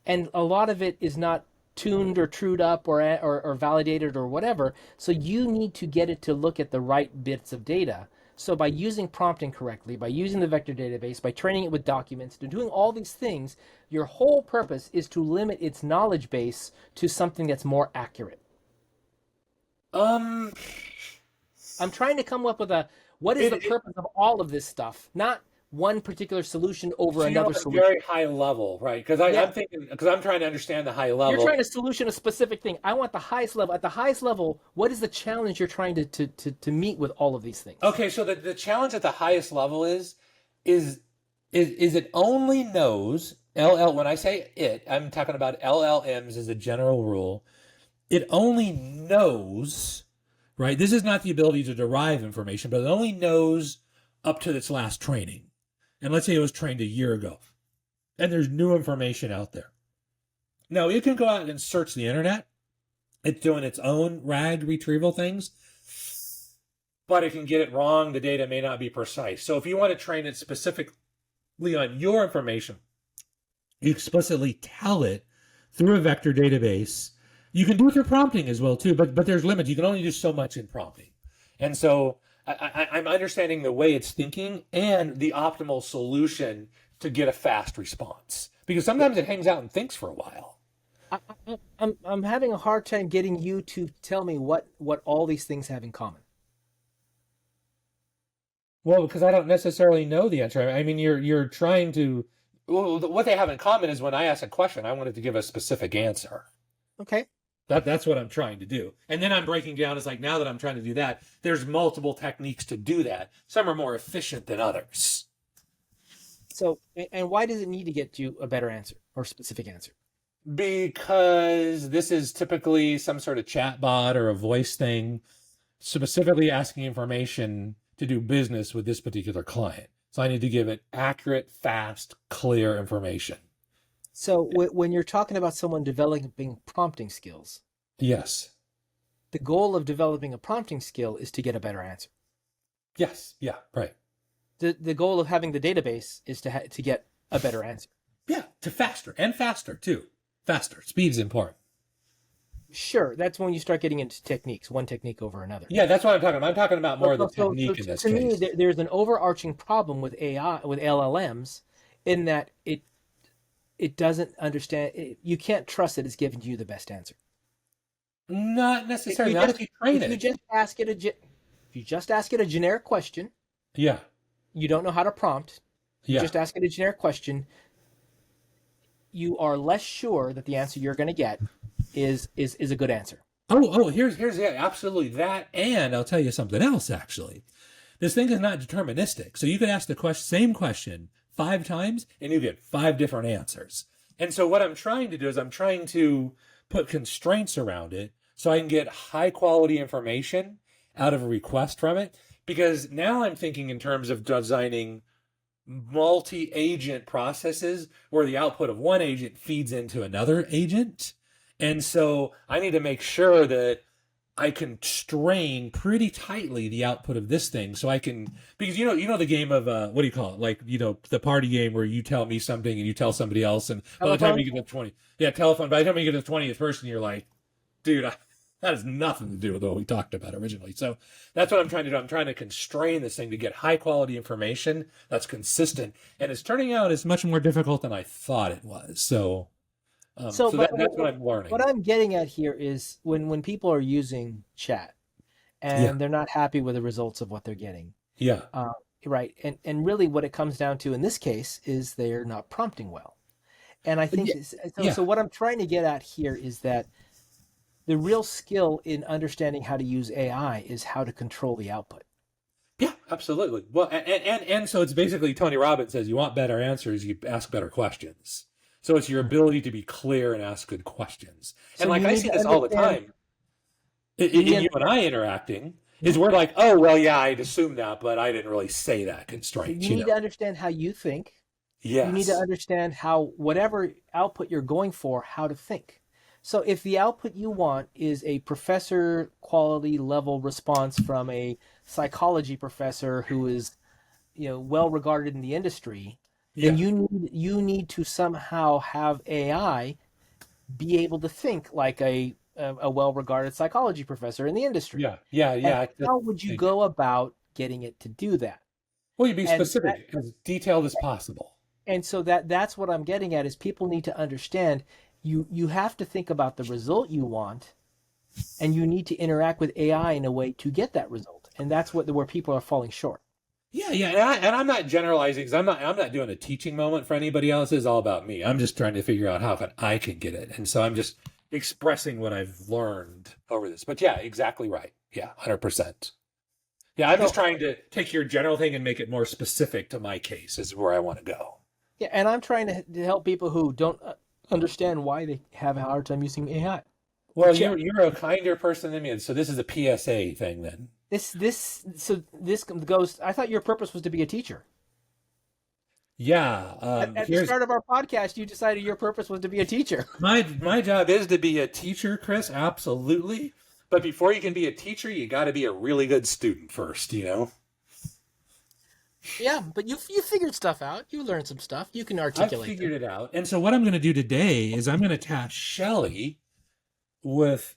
and a lot of it is not tuned or trued up or validated or whatever. So you need to get it to look at the right bits of data. So by using prompting correctly, by using the vector database, by training it with documents, to doing all these things, your whole purpose is to limit its knowledge base to something that's more accurate. Um, I'm trying to come up with what is the purpose of all of this stuff, not one particular solution over so you're another on a solution. very high level, right? Because Yeah. I'm thinking, because I'm trying to understand the high level. You're trying to solution a specific thing. I want the highest level. At the highest level, what is the challenge you're trying to meet with all of these things? Okay, so the challenge at the highest level is it only knows when I say it, I'm talking about LLMs as a general rule. It only knows, right? This is not the ability to derive information, but it only knows up to its last training. And let's say it was trained a year ago, and there's new information out there. Now, it can go out and search the internet. It's doing its own RAG retrieval things, but it can get it wrong. The data may not be precise. So if you want to train it specifically on your information, you explicitly tell it through a vector database. You can do it through prompting as well, too, but there's limits. You can only do so much in prompting. And so I'm understanding the way it's thinking and the optimal solution to get a fast response. Because sometimes it hangs out and thinks for a while. I'm having a hard time getting you to tell me what all these things have in common. Well, because I don't necessarily know the answer. I mean, you're trying to. Well, what they have in common is when I ask a question, I wanted to give a specific answer. Okay. That's what I'm trying to do. And then I'm breaking down. It's like, now that I'm trying to do that, there's multiple techniques to do that. Some are more efficient than others. So, and why does it need to get you a better answer or specific answer? Because this is typically some sort of chat bot or a voice thing, specifically asking information to do business with this particular client. So I need to give it accurate, fast, clear information. So when you're talking about someone developing prompting skills, Yes. the goal of developing a prompting skill is to get a better answer. Yes. Yeah. Right. The goal of having the database is to get a better answer. Yeah. To faster and faster too. Faster. Speed's important. Sure, that's when you start getting into techniques, one technique over another. Yeah, that's what I'm talking about. I'm talking about more of the technique in this to case. me, there's an overarching problem with AI, with LLMs, in that it doesn't understand. You can't trust that it's giving you the best answer. Not necessarily. Not if you train If you just ask it a generic question, Yeah. you don't know how to prompt. You Yeah. just ask it a generic question. You are less sure that the answer you're going to get is a good answer. Here's yeah, absolutely that. And I'll tell you something else, actually. This thing is not deterministic. So you could ask the same question 5 times and you get 5 different answers. And so what I'm trying to do is I'm trying to put constraints around it so I can get high quality information out of a request from it. Because now I'm thinking in terms of designing multi-agent processes where the output of one agent feeds into another agent. And so I need to make sure that I constrain pretty tightly the output of this thing so I can, because you know the game of what do you call it, like the party game where you tell me something and you tell somebody else, and by the time you get to 20, telephone, by the time you get to the 20th person, you're like, dude, that has nothing to do with what we talked about originally. So that's what I'm trying to do. I'm trying to constrain this thing to get high quality information that's consistent, and it's turning out it's much more difficult than I thought it was. So that's what I'm learning. What I'm getting at here is when people are using chat and they're not happy with the results of what they're getting. Yeah. Right. And really what it comes down to in this case is they're not prompting well. And I think so what I'm trying to get at here is that the real skill in understanding how to use AI is how to control the output. Yeah. Absolutely. Well, and so it's basically Tony Robbins says you want better answers, you ask better questions. So it's your ability to be clear and ask good questions. So And like you I need see to this all the understand. time in you and I interacting, is we're like, oh, well, yeah, I'd assumed that, but I didn't really say that So constraint, you need to understand how you think. You need to Yes. understand how whatever output you're going for, how to think. So if the output you want is a professor quality level response from a psychology professor who is, well regarded in the industry, then Yeah. you need to somehow have AI be able to think like a well regarded psychology professor in the industry. Yeah. Yeah. And Yeah. how would you go about getting it to do that? Well, you be And that, specific, as detailed as possible. and so that's what I'm getting at is people need to understand you have to think about the result you want, and you need to interact with AI in a way to get that result. And that's where people are falling short. Yeah, yeah, and I'm not generalizing because I'm not doing a teaching moment for anybody else. It's all about me. I'm just trying to figure out how I can get it, and so I'm just expressing what I've learned over this. But yeah, exactly right. Yeah, 100%. Yeah, I'm just So trying to take your general thing and make it more specific to my case. Is where I want to go. yeah, and I'm trying to help people who don't understand why they have a hard time using AI. Well, Yeah, you're a kinder person than me, so this is a PSA thing then. this goes. I thought your purpose was to be a teacher. Yeah, At the here's start of our podcast, you decided your purpose was to be a teacher. my job is to be a teacher, Chris. Absolutely. But before you can be a teacher, you got to be a really good student first, you know? Yeah, but you figured stuff out. You learned some stuff. You can I've articulate figured them. it out. And so what I'm going to do today is I'm going to task Shelley with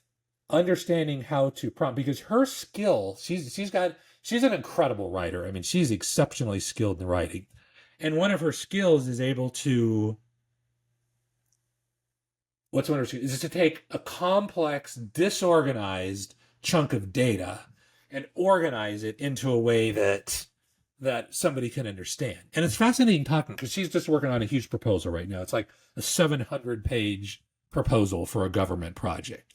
understanding how to prompt because her skill, she's an incredible writer. I mean, she's exceptionally skilled in writing. And one of her skills is able to what's one of her skills is to take a complex, disorganized chunk of data and organize it into a way that somebody can understand. And it's fascinating talking because she's just working on a huge proposal right now. It's like a 700-page proposal for a government project.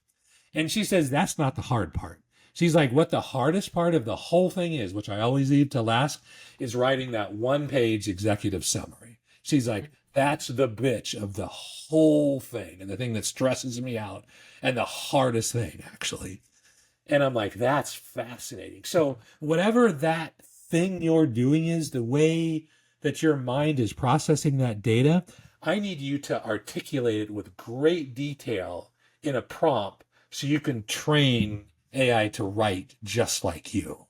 And she says that's not the hard part. She's like, what the hardest part of the whole thing is, which I always leave to last, is writing that 1-page executive summary. She's like, that's the bitch of the whole thing and the thing that stresses me out and the hardest thing, actually. And I'm like, that's fascinating. So whatever that thing you're doing is, the way that your mind is processing that data, I need you to articulate it with great detail in a prompt so you can train AI to write just like you.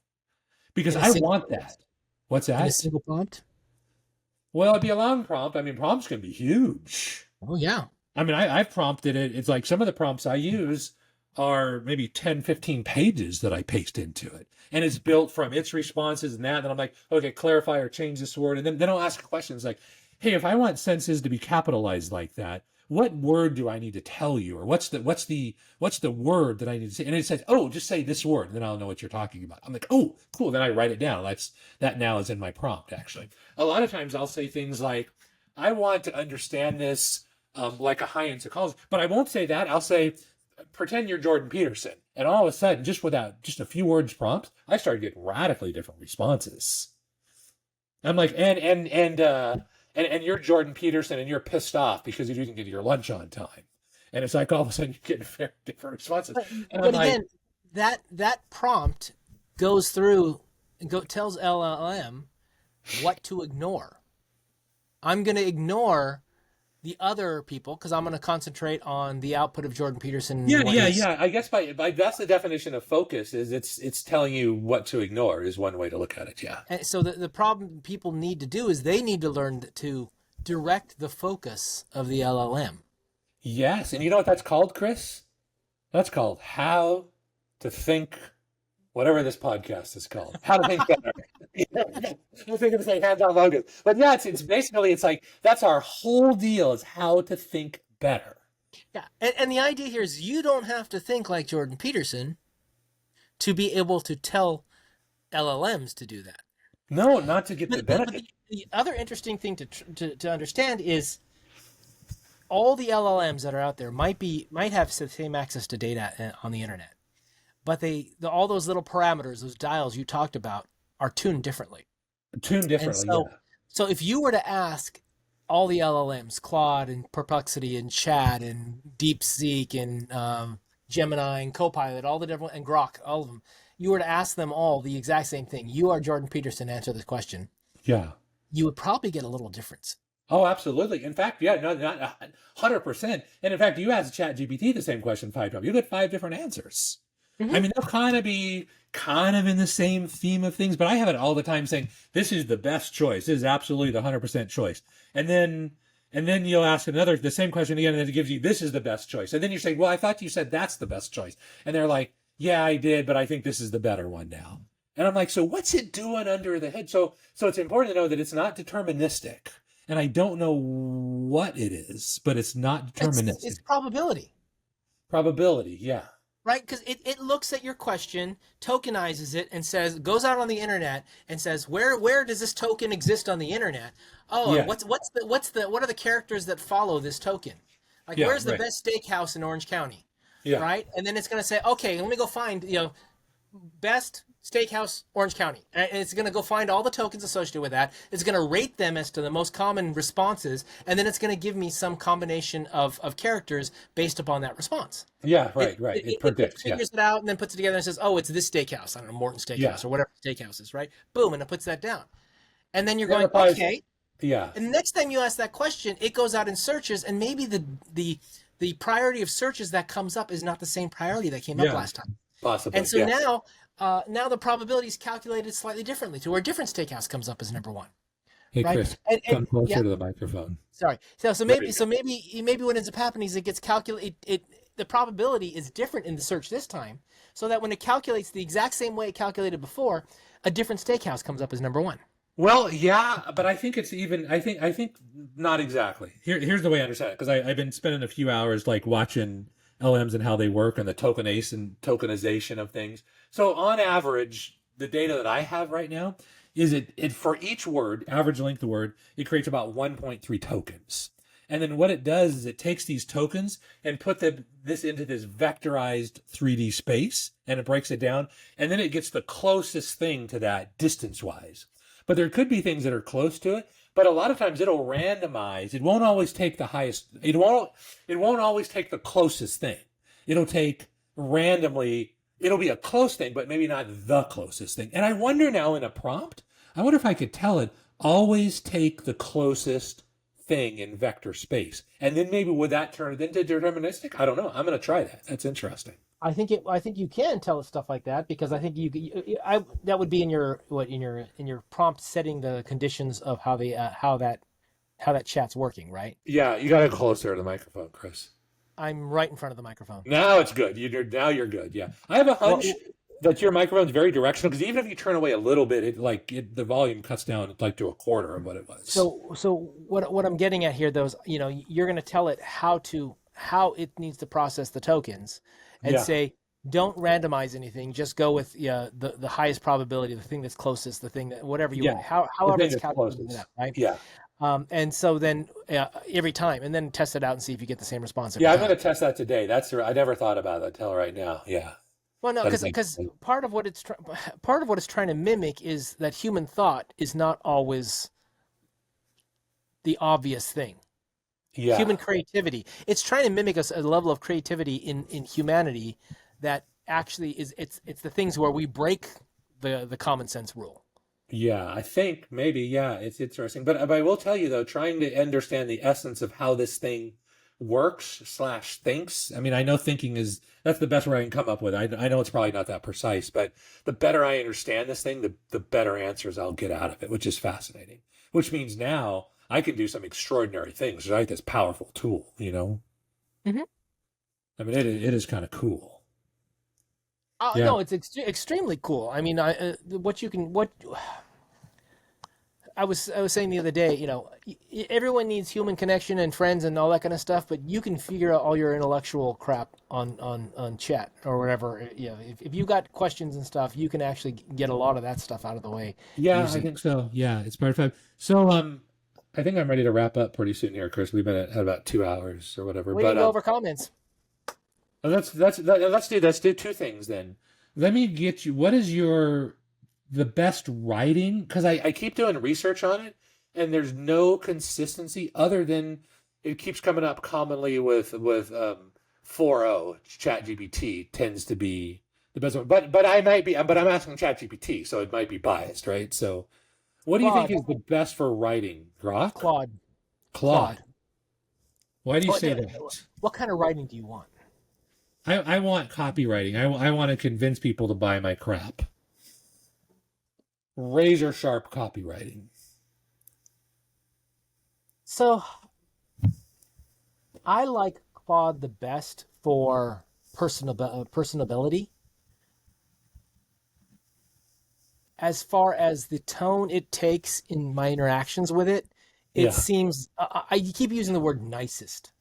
Because In a I single want that. What's in a that? single prompt. Well, it'd be a long prompt. I mean, prompts can be huge. Oh yeah. I mean, I've prompted it. It's like some of the prompts I use are maybe 10, 15 pages that I paste into it. And it's built from its responses and that. Then I'm like, okay, clarify or change this word. And then I'll ask questions like, hey, if I want senses to be capitalized like that, what word do I need to tell you? Or what's the word that I need to say? And it says, oh, just say this word. And then I'll know what you're talking about. I'm like, oh, cool. Then I write it down. That now is in my prompt, actually. A lot of times I'll say things like, I want to understand this like a high-end psychologist. But I won't say that. I'll say, pretend you're Jordan Peterson. And all of a sudden, just without just a few words prompts, I started getting radically different responses. I'm like, and you're Jordan Peterson and you're pissed off because you didn't get your lunch on time. And it's like all of a sudden you get very different responses. And But again, that prompt goes through and tells LLM what to ignore. I'm going to ignore the other people because I'm going to concentrate on the output of Jordan Peterson. yeah. I guess by that's the definition of focus is it's telling you what to ignore is one way to look at it. Yeah. And so the problem people need to do is they need to learn to direct the focus of the LLM. Yes. And you know what that's called, Chris? That's called how to think, whatever this podcast is called. How to think better. I was thinking to say hands-on focus. But yeah, it's basically, it's like, that's our whole deal is how to think better. Yeah. And the idea here is you don't have to think like Jordan Peterson to be able to tell LLMs to do that. No, not to get the benefit. But the other interesting thing to understand is all the LLMs that are out there might have the same access to data on the internet, but all those little parameters, those dials you talked about, are tuned differently. Tuned differently, And yeah. so if you were to ask all the LLMs, Claude and Perplexity and Chat and DeepSeek and Gemini and Copilot, all the different, and Grok, all of them, you were to ask them all the exact same thing. You are Jordan Peterson, answer this question. Yeah. You would probably get a little difference. Oh, absolutely. In fact, yeah, no, not 100%. And in fact, you asked ChatGPT the same question 5 times. You get 5 different answers. Mm-hmm. I mean, they'll kind of in the same theme of things, but I have it all the time saying, this is the best choice. This is absolutely the 100% choice. And then you'll ask the same question again, and then it gives you, this is the best choice. And then you're saying, well, I thought you said that's the best choice. And they're like, yeah, I did, but I think this is the better one now. And I'm like, so what's it doing under the head? So it's important to know that it's not deterministic. And I don't know what it is, but it's not deterministic. It's probability. Probability, yeah. Right? Because it looks at your question, tokenizes it, and goes out on the internet and says, where does this token exist on the internet? Oh, yeah. What are the characters that follow this token? Like, where's the best steakhouse in Orange County? Yeah. Right? And then it's going to say, okay, let me go find, best steakhouse Orange County. And it's going to go find all the tokens associated with that. It's going to rate them as to the most common responses. And then it's going to give me some combination of characters based upon that response. Yeah, right. It predicts. It figures it out and then puts it together and says, oh, it's this steakhouse. I don't know, Morton Steakhouse or whatever steakhouse is, right? Boom. And it puts that down. And then you're going, okay. Yeah. And the next time you ask that question, it goes out and searches, and maybe the priority of searches that comes up is not the same priority that came up last time. Possibly. And so now the probability is calculated slightly differently to where a different steakhouse comes up as number one. Hey, right? Chris, come closer to the microphone. Sorry. So maybe what ends up happening is it gets calculated. The probability is different in the search this time, so that when it calculates the exact same way it calculated before, a different steakhouse comes up as number one. Well, yeah, but I think it's even. I think not exactly. Here's the way I understand it, because I've been spending a few hours like watching LMs and how they work and the tokenization of things. So on average, the data that I have right now is it for each word, average length of word, it creates about 1.3 tokens. And then what it does is it takes these tokens and put this into this vectorized 3D space, and it breaks it down, and then it gets the closest thing to that distance-wise. But there could be things that are close to it, but a lot of times it'll randomize. It won't always take the highest. It won't always take the closest thing. It'll take randomly. It'll be a close thing, but maybe not the closest thing. And I wonder now in a prompt, I wonder if I could tell it, always take the closest thing in vector space. And then maybe would that turn it into deterministic? I don't know. I'm going to try that. That's interesting. I think you can tell it stuff like that, because I think that would be in your prompt setting the conditions of how that chat's working, right? Yeah, you got to go closer to the microphone, Chris. I'm right in front of the microphone. Now it's good. Now you're good. Yeah, I have a hunch that your microphone's very directional, because even if you turn away a little bit, the volume cuts down like to a quarter of what it was. So what I'm getting at here, though, is you're going to tell it how it needs to process the tokens. And say, don't randomize anything. Just go with the highest probability, the thing that's closest, the thing that whatever you want. However it's calculated that, right? Yeah. And so then every time, and then test it out and see if you get the same response. I'm going to test that today. I never thought about that till right now. Yeah. Well, no, because part of what it's trying to mimic is that human thought is not always the obvious thing. Yeah. Human creativity. It's trying to mimic a level of creativity in humanity that actually is it's the things where we break the common sense rule. Yeah, I think maybe, it's interesting. But I will tell you though, trying to understand the essence of how this thing works / thinks. I mean, I know thinking that's the best word I can come up with. I know it's probably not that precise, but the better I understand this thing, the better answers I'll get out of it, which is fascinating. Which means now I can do some extraordinary things, right? This powerful tool, Mm-hmm. I mean, it is kind of cool. No, it's extremely cool. I mean, I was saying the other day, everyone needs human connection and friends and all that kind of stuff, but you can figure out all your intellectual crap on chat or whatever. If you got questions and stuff, you can actually get a lot of that stuff out of the way. Yeah, I think so. Yeah, it's part of time. So, I think I'm ready to wrap up pretty soon here, Chris. We've been at about 2 hours or whatever. We can go over comments. Let's do 2 things then. Let me get you. What is your the best writing, because I keep doing research on it, and there's no consistency other than it keeps coming up commonly with 4.0 ChatGPT tends to be the best one. But I might be, but I'm asking ChatGPT, so it might be biased, right? So, what do you think Claude. is the best for writing? Grok? Claude. Claude. Why do you say What, that? what kind of writing do you want? I want copywriting. I want to convince people to buy my crap. Razor sharp copywriting. So I like Claude the best for personability. As far as the tone it takes in my interactions with it, it Yeah. seems I keep using the word nicest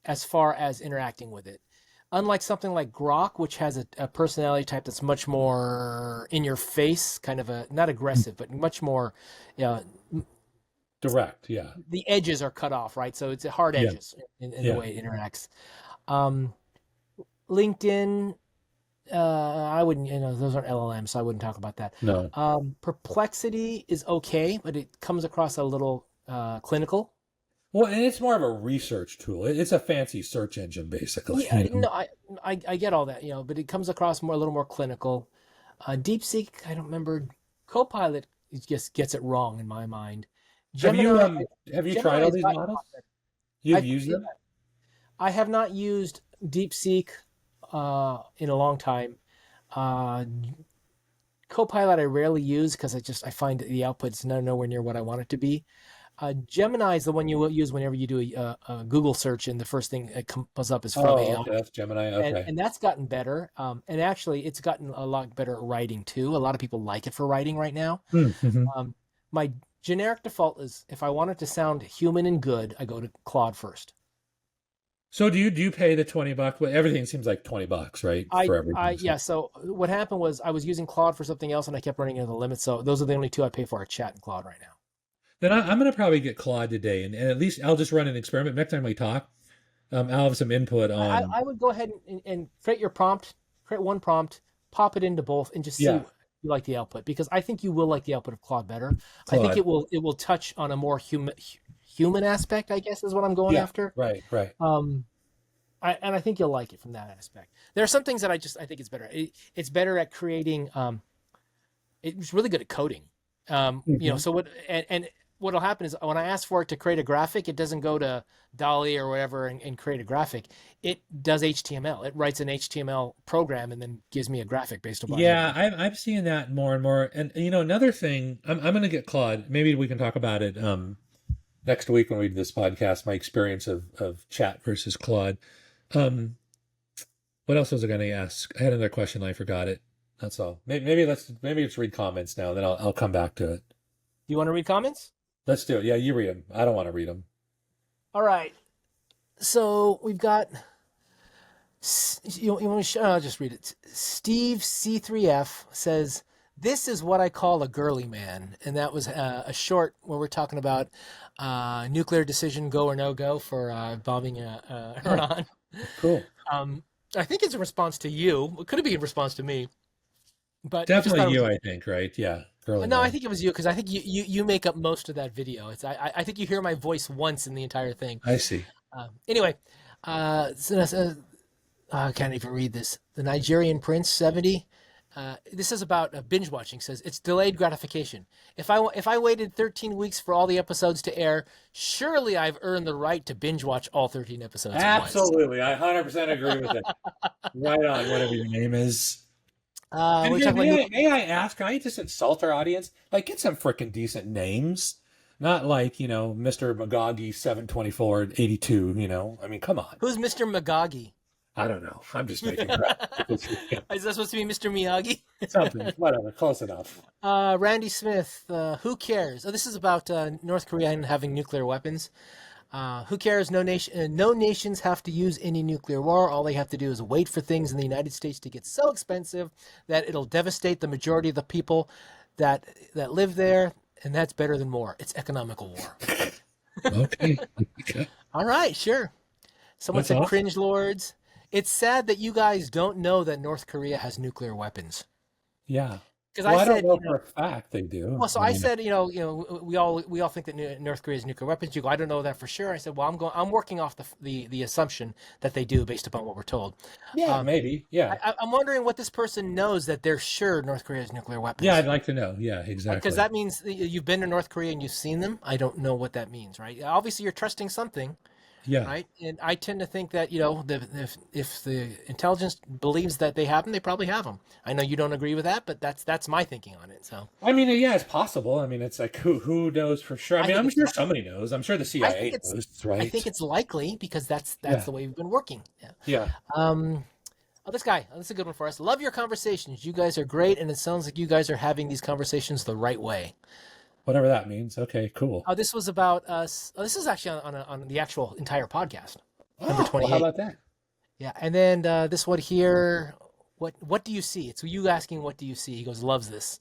as far as interacting with it. Unlike something like Grok, which has a personality type that's much more in your face, kind of a not aggressive, but much more, you know, Direct. Yeah. the edges are cut off, right? So it's hard Yeah. edges in the Yeah. way it interacts. LinkedIn, I wouldn't, those aren't LLMs, so I wouldn't talk about that. No. Perplexity is okay, but it comes across a little clinical. Well, and it's more of a research tool. It's a fancy search engine, basically. Yeah, You know? no, I get all that, but it comes across a little more clinical. DeepSeek, I don't remember. Copilot just gets it wrong in my mind. Have you Gemini, have you Gemini tried all has these gotten models? a lot better. You've I've, used them? I have not used DeepSeek in a long time. Uh, Copilot I rarely use because I find the output's nowhere near what I want it to be. Gemini is the one you will use whenever you do a Google search, and the first thing that comes up is from Oh, AI. okay. That's Gemini. And Okay. and that's gotten better. And actually, it's gotten a lot better at writing too. A lot of people like it for writing right now. Mm-hmm. My generic default is if I want it to sound human and good, I go to Claude first. So do you pay the $20? Well, everything seems like $20, right? For everything. Yeah. So what happened was I was using Claude for something else, and I kept running into the limit. So those are the only two I pay for: are Chat and Claude right now. Then I'm going to probably get Claude today, and at least I'll just run an experiment. Next time we talk, I'll have some input on. I would go ahead and create your prompt, create one prompt, pop it into both, and just see Yeah. what you like the output, because I think you will like the output of Claude better. I think Claude. it will touch on a more human aspect, I guess, is what I'm going Yeah. after. Right. Right. I think you'll like it from that aspect. There are some things that I think it's better. It's better at creating. It's really good at coding. Mhm. So and what'll happen is when I ask for it to create a graphic, it doesn't go to Dolly or whatever and create a graphic. It does HTML. It writes an HTML program and then gives me a graphic based upon Yeah, it. I'm seeing that more and more. And another thing, I'm going to get Claude. Maybe we can talk about it next week when we do this podcast. My experience of Chat versus Claude. What else was I going to ask? I had another question. I forgot it. That's all. Maybe let's read comments now. Then I'll come back to it. Do you want to read comments? Let's do it. Yeah, you read them. I don't want to read them. All right. So we've got. You want to? I'll just read it. Steve C3F says, "This is what I call a girly man," and that was a short where we're talking about nuclear decision, go or no go for bombing Iran. Cool. I think it's a response to you. It could have been a response to me, but I just thought Definitely it you, was, I think, right? Yeah. Girly no, I man. think it was you because I think you make up most of that video. I think you hear my voice once in the entire thing. I see. Anyway, I can't even read this. The Nigerian Prince 70. This is about binge watching. Says it's delayed gratification. If I waited 13 weeks for all the episodes to air, surely I've earned the right to binge watch all 13 episodes at once. Absolutely. I 100% agree with it. Right on, whatever your name is. And We're here, talking about may I ask, can I just insult our audience? Like, get some freaking decent names. Not like, Mr. Magagi 72482, I mean, come on. who's Mr. Magagi? I don't know. I'm just making crap. Is that supposed to be Mr. Miyagi? Something, whatever, close enough. Randy Smith, who cares? Oh, this is about North Korea and having nuclear weapons. Who cares? No nations have to use any nuclear war. All they have to do is wait for things in the United States to get so expensive that it'll devastate the majority of the people that live there, and that's better than war. It's economical war. Okay. All right, sure. Someone That's said awesome. cringe lords. It's sad that you guys don't know that North Korea has nuclear weapons. Yeah. because Well, I I don't said, know for a fact they do. well, so I I mean, said, we all think that North Korea has nuclear weapons. You go, I don't know that for sure. I said, well, I'm working off the assumption that they do based upon what we're told. yeah, Um, maybe. Yeah. I'm wondering what this person knows that they're sure North Korea has nuclear Yeah, weapons. I'd like to know. Yeah, Because exactly. that means that you've been to North Korea and you've seen them. I don't know what that means, right? Obviously, you're trusting something, Yeah. right? And I tend to think that if the intelligence believes that they have them, they probably have them. I know you don't agree with that, but that's my thinking on it. So I mean, yeah, it's possible. I mean, it's like who knows for sure. I I mean, think I'm it's sure somebody knows. I'm sure the I think CIA it's knows, I think right? it's likely because that's Yeah. the way we've been working. Yeah. Yeah. Um. Oh, this guy. Oh, this is a good one for us. Love your conversations. You guys are great, and it sounds like you guys are having these conversations the right way. Whatever that means. Okay, cool. Oh, this was about us. Oh, this is actually on the actual entire podcast, number Oh, well, how 28. about that? Yeah, and then this one here. What do you see? It's you asking what do you see. He goes, loves this.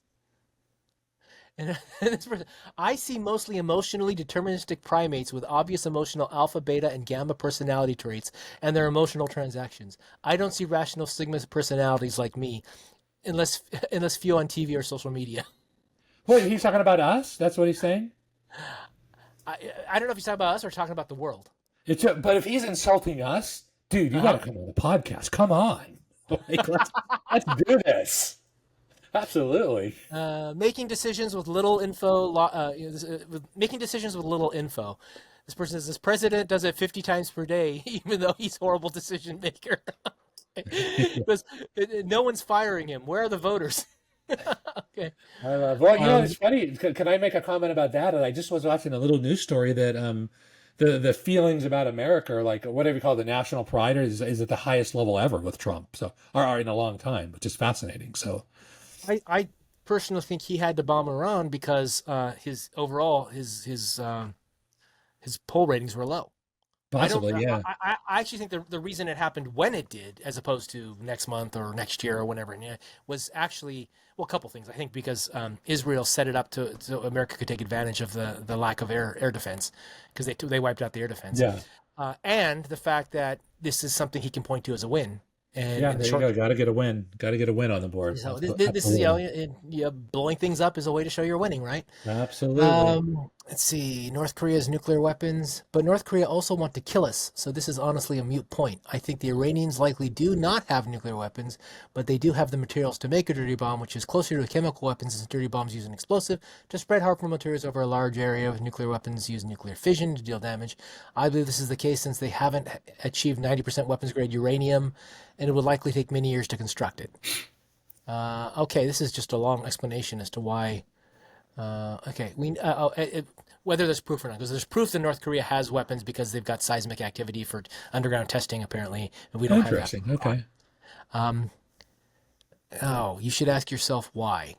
And this person, I see mostly emotionally deterministic primates with obvious emotional alpha, beta, and gamma personality traits and their emotional transactions. I don't see rational sigma personalities like me, unless few on TV or social media. Wait, he's talking about us? That's what he's saying? I don't know if he's talking about us or talking about the world. But if he's insulting us, dude, you got to come on the podcast. Come on. Like, let's do this. Absolutely. Making decisions with little info. Making decisions with little info. This person says this president does it 50 times per day, even though he's a horrible decision maker. Because no one's firing him. Where are the voters? Okay. I love. Well, you know, it's funny. Can I make a comment about that? I just was watching a little news story that the feelings about America, are like whatever you call the national pride, is at the highest level ever with Trump. So, are in a long time, which is fascinating. So, I personally think he had to bomb Iran because his overall his poll ratings were low. possibly, yeah, I actually think the reason it happened when it did, as opposed to next month or next year or whenever, was actually, well, a couple things. I think because Israel set it up so America could take advantage of the lack of air defense, because they wiped out the air defense, yeah, and the fact that this is something he can point to as a win. And yeah. in the There you short go. Got to get a win. Got to get a win on the board. so this is blowing things up is a way to show you're winning, right? Absolutely. Let's see. North Korea's nuclear weapons, but North Korea also want to kill us. So this is honestly a moot point. I think the Iranians likely do not have nuclear weapons, but they do have the materials to make a dirty bomb, which is closer to chemical weapons, since dirty bombs use an explosive to spread harmful materials over a large area. With nuclear weapons use nuclear fission to deal damage. I believe this is the case since they haven't achieved 90% weapons grade uranium, and it would likely take many years to construct it. Okay, this is just a long explanation as to why. Whether there's proof or not, because there's proof that North Korea has weapons because they've got seismic activity for underground testing, apparently, and we don't have that. Interesting. Okay. You should ask yourself why.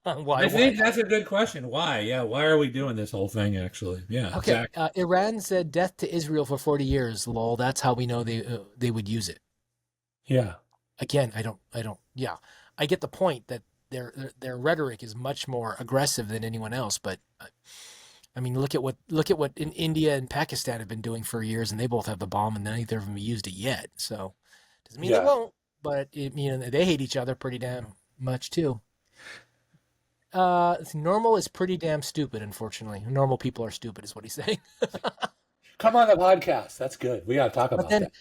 Why? I think that's a good question. Why? Yeah. Why are we doing this whole thing? Actually, yeah. Okay. Exactly. Iran said death to Israel for 40 years. Lol. That's how we know they would use it. Yeah. Again, I don't. Yeah, I get the point that their rhetoric is much more aggressive than anyone else. But I mean, look at what in India and Pakistan have been doing for years, and they both have the bomb, and neither of them have used it yet. So doesn't mean they won't, but they hate each other pretty damn much too. Normal is pretty damn stupid. Unfortunately, normal people are stupid, is what he's saying. Come on the podcast. That's good. We got to talk about that.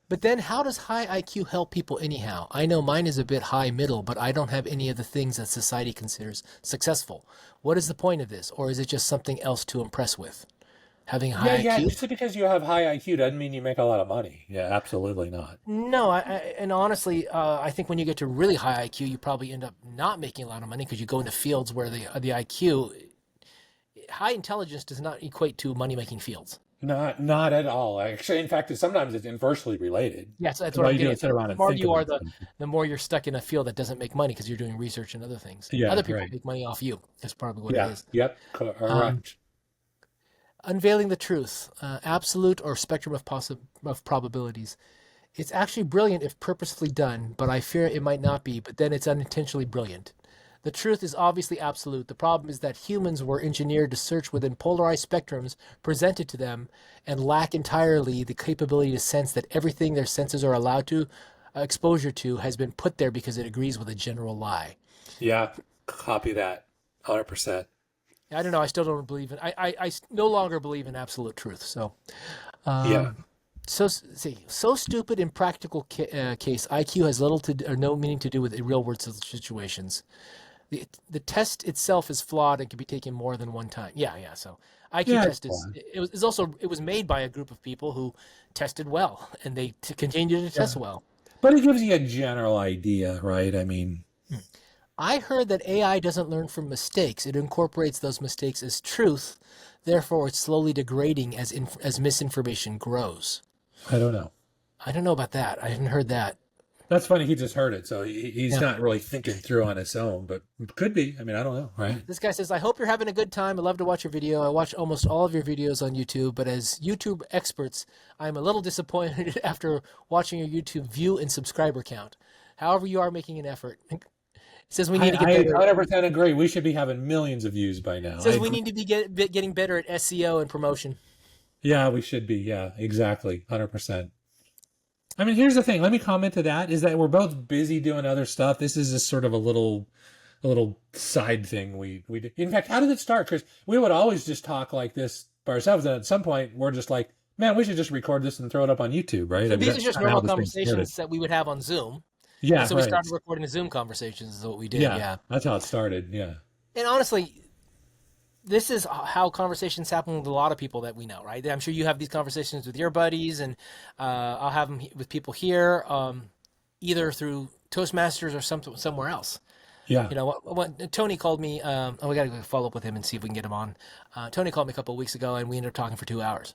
But then how does high IQ help people anyhow? I know mine is a bit high middle, but I don't have any of the things that society considers successful. What is the point of this? Or is it just something else to impress with? Having a high IQ? Yeah, just because you have high IQ doesn't mean you make a lot of money. Yeah, absolutely not. No, and honestly, I think when you get to really high IQ, you probably end up not making a lot of money because you go into fields where the IQ, high intelligence does not equate to money-making fields. Not at all. Actually, in fact, sometimes it's inversely related. Yes, that's what I'm getting. Sit around The and more think you are, about the more you're stuck in a field that doesn't make money because you're doing research and other things. Yeah, Other people right. make money off you. That's probably what it is. Yep. Correct. Unveiling the truth, absolute or spectrum of probabilities. It's actually brilliant if purposefully done, but I fear it might not be, but then it's unintentionally brilliant. The truth is obviously absolute. The problem is that humans were engineered to search within polarized spectrums presented to them and lack entirely the capability to sense that everything their senses are allowed to exposure to has been put there because it agrees with a general lie. Yeah, copy that. 100%. I don't know. I still don't believe in. I no longer believe in absolute truth. So, Yeah. so stupid in practical case. IQ has little to or no meaning to do with real world situations. The test itself is flawed and can be taken more than one time. Yeah. So IQ Yeah, it's test is fun. it was made by a group of people who tested well and they continue to test Yeah. well. But it gives you a general idea, right? I mean, I heard that AI doesn't learn from mistakes. It incorporates those mistakes as truth. Therefore, it's slowly degrading as misinformation grows. I don't know. I don't know about that. I haven't heard that. That's funny. He just heard it, so he's Yeah. not really thinking through on his own, but could be. I mean, I don't know, right? This guy says, I hope you're having a good time. I love to watch your video. I watch almost all of your videos on YouTube, but as YouTube experts, I'm a little disappointed after watching your YouTube view and subscriber count. However, you are making an effort. It says we need to get I better. 100% agree. We should be having millions of views by now. It says I we agree. need to be getting better at SEO and promotion. Yeah, we should be. Yeah, exactly. 100%. I mean, here's the thing. Let me comment to that is that we're both busy doing other stuff. This is just sort of a little side thing we did. In fact, how did it start, Chris? We would always just talk like this by ourselves, and at some point, we're just like, man, we should just record this and throw it up on YouTube, right? So I mean, these are that's just kinda how normal this thing started. conversations that we would have on Zoom. Yeah, And so we right. started recording the Zoom conversations is what we did. Yeah, Yeah. that's how it started. Yeah. And honestly, this is how conversations happen with a lot of people that we know, right? I'm sure you have these conversations with your buddies, and I'll have them with people here, either through Toastmasters or somewhere else. Yeah. You know, what Tony called me. We got to follow up with him and see if we can get him on. Tony called me a couple of weeks ago, and we ended up talking for 2 hours.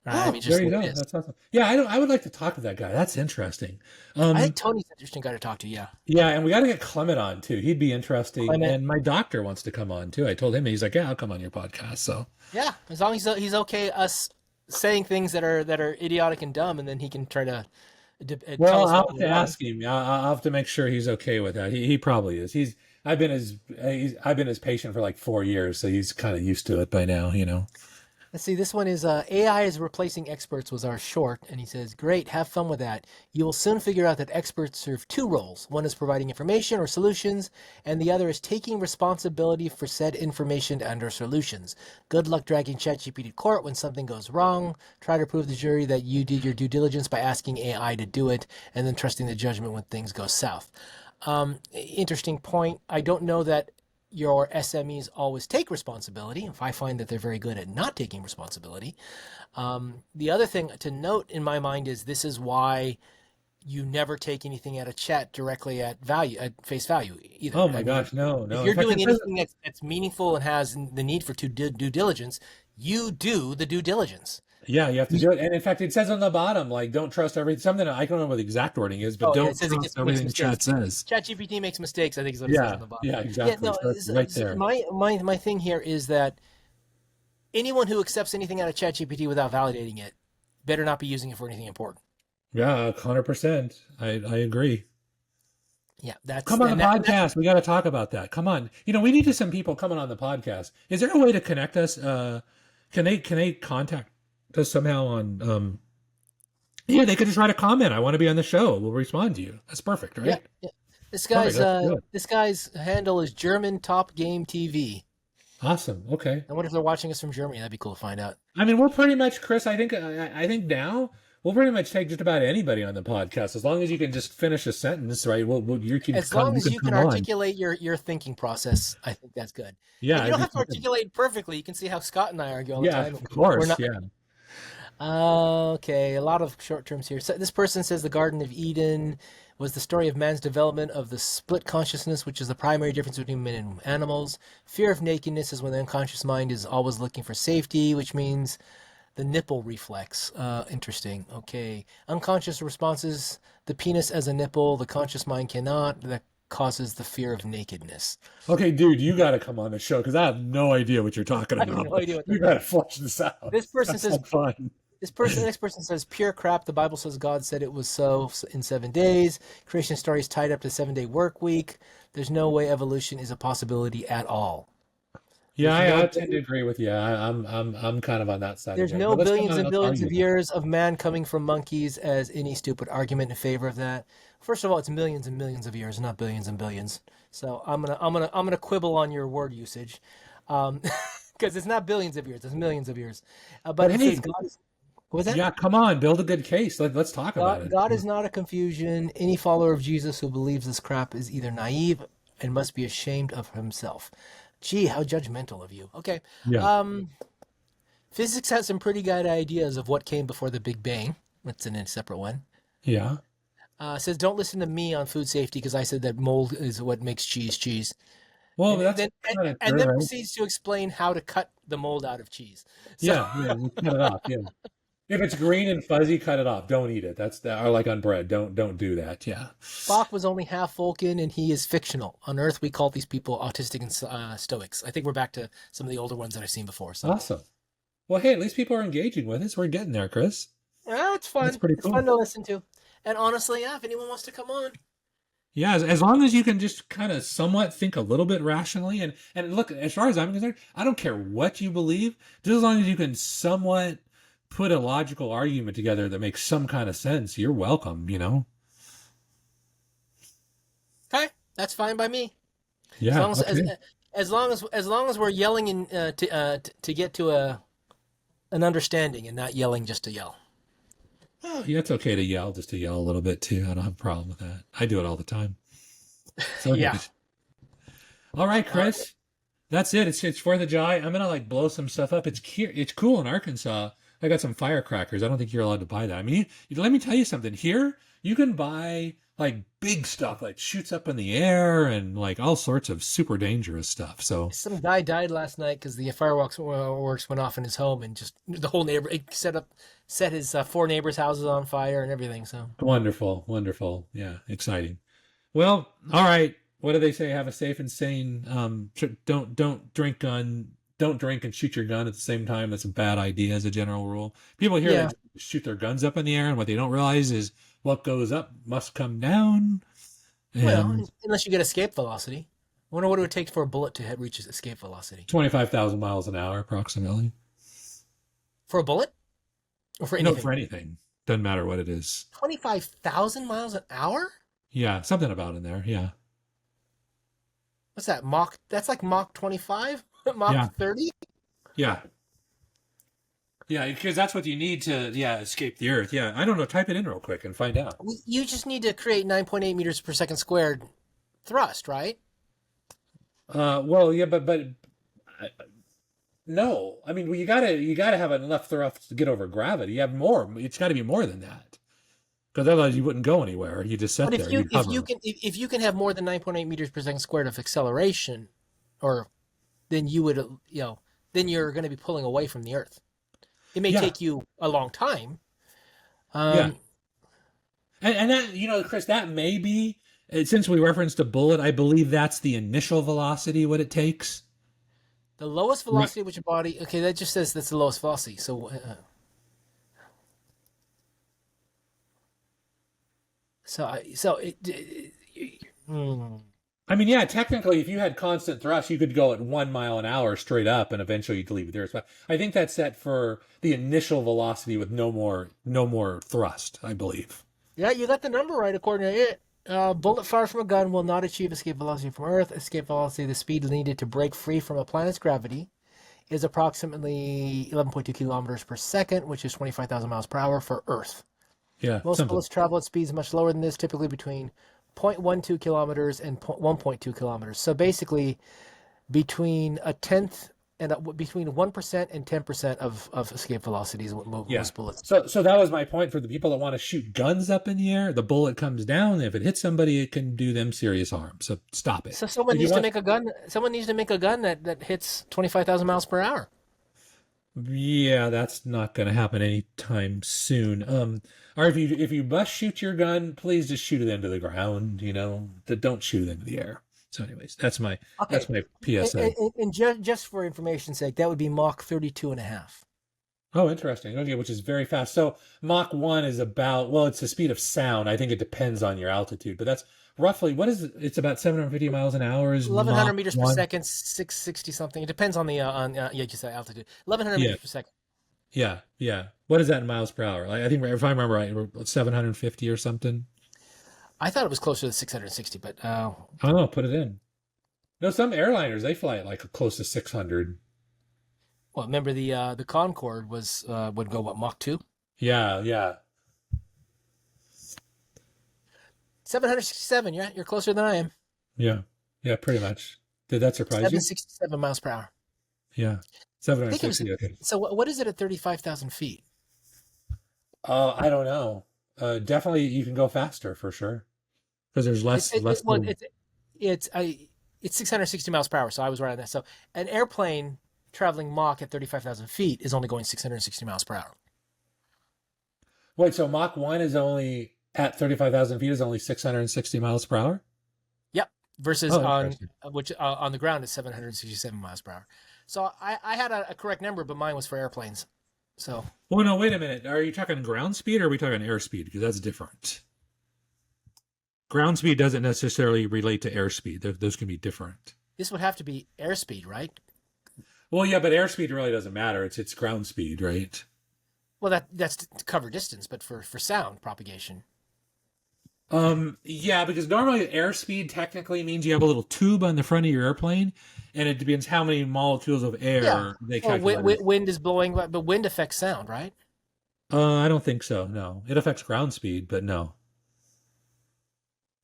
Right? Oh, I mean, just there you like go. this. That's awesome. Yeah, I would like to talk to that guy. That's interesting. I think Tony's an interesting guy to talk to. Yeah. Yeah, and we got to get Clement on too. He'd be interesting. Clement. And my doctor wants to come on too. I told him, he's like, yeah, I'll come on your podcast. So Yeah, as long as he's okay us saying things that are idiotic and dumb, and then he can try to tell well, us I'll what have we to want. ask him. I'll have to make sure he's okay with that. He probably is. I've been his patient for like 4 years, so he's kind of used to it by now. You know. Let's see. This one is AI is replacing experts was our short, and he says, "Great, have fun with that. You will soon figure out that experts serve two roles. One is providing information or solutions, and the other is taking responsibility for said information and or solutions. Good luck dragging ChatGPT to court when something goes wrong. Try to prove to the jury that you did your due diligence by asking AI to do it, and then trusting the judgment when things go south." Interesting point. I don't know that your SMEs always take responsibility. If I find that they're very good at not taking responsibility. The other thing to note in my mind is this is why you never take anything out of chat directly at face value either. Oh my gosh, no. If In you're fact, doing it says- anything that's meaningful and has the need for due diligence, you do the due diligence. yeah, you have to do it. And in fact, it says on the bottom, like, don't trust everything. Something I don't know what the exact wording is, but Oh, yeah, don't it says it trust just makes everything mistakes. chat says. ChatGPT makes mistakes, I think is what it says on the bottom. Yeah, exactly. So it's right there. My thing here is that anyone who accepts anything out of ChatGPT without validating it better not be using it for anything important. Yeah, 100%. I agree. Yeah, that's Come on the and that- podcast. We got to talk about that. Come on. You know, we need some people coming on the podcast. Is there a way to connect us? Can they contact us somehow on? Yeah, they could just write a comment. I want to be on the show. We'll respond to you. That's perfect, right? Yeah. This Perfect, guy's that's good. this guy's handle is German Top Game TV. Awesome. Okay. I wonder if they're watching us from Germany. That'd be cool to find out. I mean, we'll pretty much, Chris. I think now we'll pretty much take just about anybody on the podcast as long as you can just finish a sentence, right? You can As come, long as you can come on. articulate your thinking process, I think that's good. Yeah, And you don't have to I think- articulate perfectly. You can see how Scott and I argue all the Yeah, time. of course. We're not- Yeah. Okay, a lot of short terms here. So this person says the Garden of Eden was the story of man's development of the split consciousness, which is the primary difference between men and animals. Fear of nakedness is when the unconscious mind is always looking for safety, which means the nipple reflex. Interesting. Okay. Unconscious responses, the penis as a nipple, the conscious mind cannot. That causes the fear of nakedness. Okay, dude, you got to come on the show because I have no idea what you're talking I about. have no idea what You got to flesh this out. This person That's says not fun. the next person says, pure crap. The Bible says God said it was so in 7 days. Creation story is tied up to 7-day work week. There's no way evolution is a possibility at all. Yeah, I tend to agree with you. I'm kind of on that side There's again. But no let's come billions on, and let's billions argue of about years of man coming from monkeys as any stupid argument in favor of that. First of all, it's millions and millions of years, not billions and billions. So I'm gonna quibble on your word usage, because it's not billions of years, it's millions of years. But But it hey, says God is. What was that? yeah, come on, build a good case. Let's talk about it. God is not a confusion. Any follower of Jesus who believes this crap is either naive and must be ashamed of himself. Gee, how judgmental of you. Okay. Yeah. Um, Physics has some pretty good ideas of what came before the Big Bang. That's in a separate one. Yeah. It says, don't listen to me on food safety because I said that mold is what makes cheese. Well, And that's then kind of and true, then right? proceeds to explain how to cut the mold out of cheese. So Yeah, yeah, you cut it off. Yeah. If it's green and fuzzy, cut it off. Don't eat it. That's the, or like on bread. Don't do that. Yeah. Spock was only half Vulcan and he is fictional. On Earth, we call these people autistic and stoics. I think we're back to some of the older ones that I've seen before. So Awesome. Well, hey, at least people are engaging with us. We're getting there, Chris. yeah, it's That's fun. pretty It's fun cool. to listen to. And honestly, yeah, if anyone wants to come on, Yeah, as long as you can just kind of somewhat think a little bit rationally and look, as far as I'm concerned, I don't care what you believe, just as long as you can somewhat put a logical argument together that makes some kind of sense, you're welcome, you know? okay, that's fine by me. As Yeah, long as okay. as long as we're yelling to get to an understanding and not yelling just to yell. Oh, yeah, it's okay to yell, just to yell a little bit too. I don't have a problem with that. I do it all the time. So Yeah. good. All right, All right. Chris. That's it. It's 4th of July. I'm gonna like blow some stuff up. It's cool in Arkansas. I got some firecrackers. I don't think you're allowed to buy that. I mean, let me tell you something. Here, you can buy like big stuff that shoots up in the air and like all sorts of super dangerous stuff. So Some guy died last night because the fireworks works went off in his home and just the whole neighbor it set his 4 neighbors' houses on fire and everything. So wonderful, wonderful. Yeah, exciting. Well, all right. What do they say? Have a safe and sane. Don't drink and shoot your gun at the same time. That's a bad idea as a general rule. People here yeah, that shoot their guns up in the air, and what they don't realize is what goes up must come down. well, And unless you get escape velocity. I wonder what it would take for a bullet to reach its escape velocity. 25,000 miles an hour, approximately. For a bullet or for No, anything? for anything. Doesn't matter what it is. 25,000 miles an hour? Yeah, something about in there. Yeah, What's that? Mach? That's like Mach 25, yeah, Mach 30. yeah. Yeah, because that's what you need to, yeah, escape the Earth. Yeah, I don't know. Type it in real quick and find out. You just need to create 9.8 meters per second squared thrust, right? Well, yeah, but uh, no. I mean, well, you gotta have enough thrust to get over gravity. You have more. It's got to be more than that, because otherwise you wouldn't go anywhere. You just sit But there. You'd hover. if you can have more than 9.8 meters per second squared of acceleration, or then you would then you're going to be pulling away from the Earth. It may Yeah, take you a long time. yeah, Um, and that Chris, that may be since we referenced a bullet. I believe that's the initial velocity what it takes. the lowest Right. velocity which a body. Okay, that just says that's the lowest velocity. So hmm. I mean, yeah, technically, if you had constant thrust, you could go at 1 mile an hour straight up, and eventually you'd leave the Earth. But I think that's set for the initial velocity with no more thrust. I believe. Yeah, you got the number right according to it. Bullet fired from a gun will not achieve escape velocity from Earth. Escape velocity, the speed needed to break free from a planet's gravity, is approximately 11.2 kilometers per second, which is 25,000 miles per hour for Earth. Yeah, Most simple. bullets travel at speeds much lower than this, typically between 0.12 kilometers and 1.2 kilometers. So basically, between a tenth and between 1% and 10% of escape velocity is what Yeah. most bullets. So that was my point for the people that want to shoot guns up in the air. The bullet comes down. If it hits somebody, it can do them serious harm. So stop it. So someone If you needs to want, make a gun. Someone needs to make a gun that hits 25,000 miles per hour. yeah, that's not going to happen anytime soon. Or if you must shoot your gun, please just shoot it into the ground. Don't shoot it into the air. So, anyways, that's my Okay, PSA. and just for information's sake, that would be Mach 32 and a half. Oh, interesting. Okay, which is very fast. So Mach 1 is about, well, it's the speed of sound. I think it depends on your altitude, but that's roughly, what is it? It's about 750 miles an hour is 1,100 Mach meters per 1. second, 660 something. It depends on the you said altitude. 1,100 Yeah, meters per second. yeah, yeah. What is that in miles per hour? Like, I think if I remember right, we're 750 or something. I thought it was closer to 660, but I don't know. Put it in. No, some airliners they fly at like close to 600. well, remember the Concorde was would go what Mach 2? Yeah, yeah. 767. You're closer than I am. Yeah. Yeah, pretty much. Did that surprise you? 767 miles per hour. Yeah. I think it was. 760. Okay. So what is it at 35,000 feet? I don't know. Definitely you can go faster for sure. Because there's less Well, room. it's 660 miles per hour. So I was right on that. So an airplane traveling Mach at 35,000 feet is only going 660 miles per hour. Wait, so Mach 1 is only at 35,000 feet is only 660 miles per hour? Yep. Versus Oh, on interesting. which on the ground is 767 miles per hour. So I had a correct number, but mine was for airplanes. So Well, no, wait a minute. Are you talking ground speed or are we talking airspeed? Because that's different. Ground speed doesn't necessarily relate to airspeed. Those can be different. this would have to be airspeed, right? Well, yeah, but airspeed really doesn't matter. It's ground speed, right? Well, that's to cover distance, but for sound propagation. Yeah, because normally airspeed technically means you have a little tube on the front of your airplane, and it depends how many molecules of air Yeah. they Well, calculate. wind is blowing, but wind affects sound, right? I don't think so. No, it affects ground speed, but no.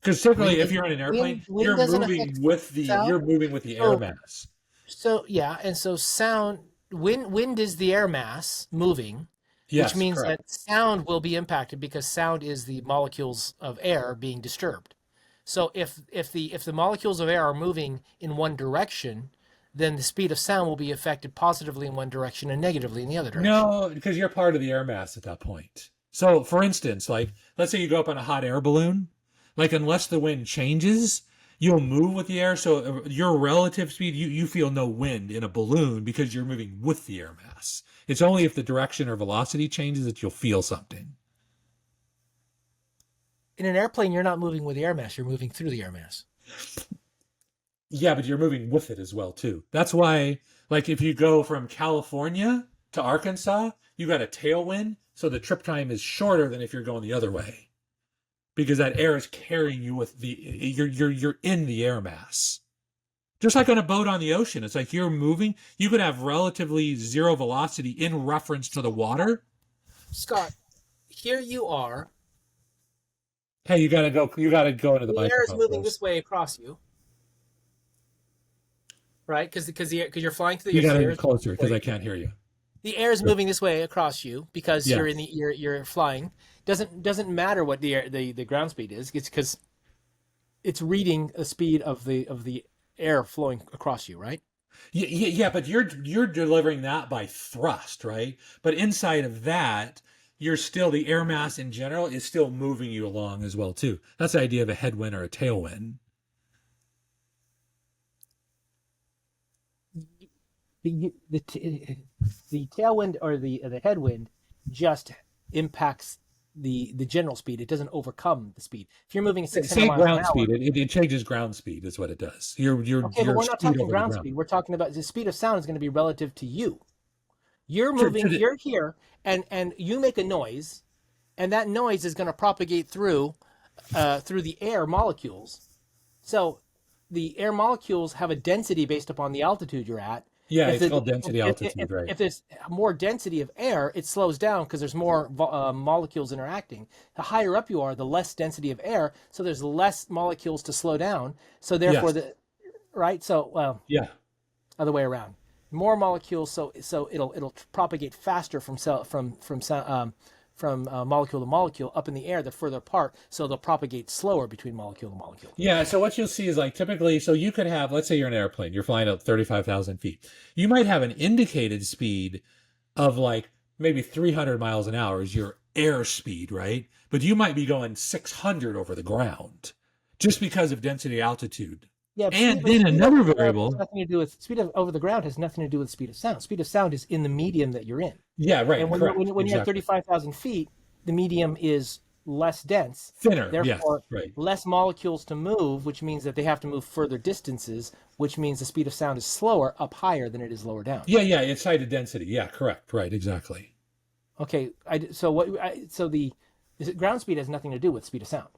Because typically, if you're in an airplane, Wind you're doesn't moving affect with the sound. you're moving with the air So mass. so yeah, and so sound wind is the air mass moving, Yes, which means correct. that sound will be impacted because sound is the molecules of air being disturbed. So if the molecules of air are moving in one direction, then the speed of sound will be affected positively in one direction and negatively in the other direction. No, because you're part of the air mass at that point. So, for instance, like let's say you go up on a hot air balloon, like unless the wind changes, you'll move with the air. So your relative speed, you feel no wind in a balloon because you're moving with the air mass. It's only if the direction or velocity changes that you'll feel something. In an airplane, you're not moving with the air mass; you're moving through the air mass. Yeah, but you're moving with it as well too. That's why, like, if you go from California to Arkansas, you got a tailwind, so the trip time is shorter than if you're going the other way, because that air is carrying you with you're in the air mass. Just like on a boat on the ocean, it's like you're moving. You could have relatively zero velocity in reference to the water. Scott, here you are. Hey, you gotta go. You gotta go into the The air is microphone. moving Please. this way across you, right? Because you're flying through You the gotta air. be closer because I can't hear you. The air is moving this way across you because Yeah. you're in the you're flying. Doesn't matter what the ground speed is. It's because it's reading the speed of the air flowing across you, right? Yeah, but you're delivering that by thrust, right? But inside of that, you're still the air mass in general is still moving you along as well too. That's the idea of a headwind or a tailwind. The tailwind or the headwind just impacts the general speed. It doesn't overcome the speed. If you're moving at 600 Say miles an ground hour, speed. It changes ground speed is what it does. Your okay, but we're not speed talking over the ground ground. speed. We're talking about the speed of sound is going to be relative to you. You're To moving. the- You're here, and you make a noise, and that noise is going to propagate through the air molecules. So the air molecules have a density based upon the altitude you're at. Yeah, If it's the- called density altitude, if, right? if there's more density of air, it slows down because there's more molecules interacting. The higher up you are, the less density of air, so there's less molecules to slow down. So therefore, Yes. right? So well, Yeah. other way around. More molecules, so it'll propagate faster from molecule to molecule up in the air. They're further apart, so they'll propagate slower between molecule to molecule. Yeah, so what you'll see is like typically, so you could have, let's say you're in an airplane, you're flying at 35,000 feet. You might have an indicated speed of like maybe 300 miles an hour is your air speed, right? But you might be going 600 over the ground just because of density altitude. Yeah, And speed- then speed another over the ground variable- has nothing to do with speed over the ground has nothing to do with speed of sound. Speed of sound is in the medium that you're in. Yeah, right. And when correct. you're at Exactly. 35,000 feet, the medium is less dense. Thinner, yes, Therefore, right. less molecules to move, which means that they have to move further distances, which means the speed of sound is slower up higher than it is lower down. Yeah, it's height of density. Yeah, correct, right, exactly. Okay, the ground speed has nothing to do with speed of sound.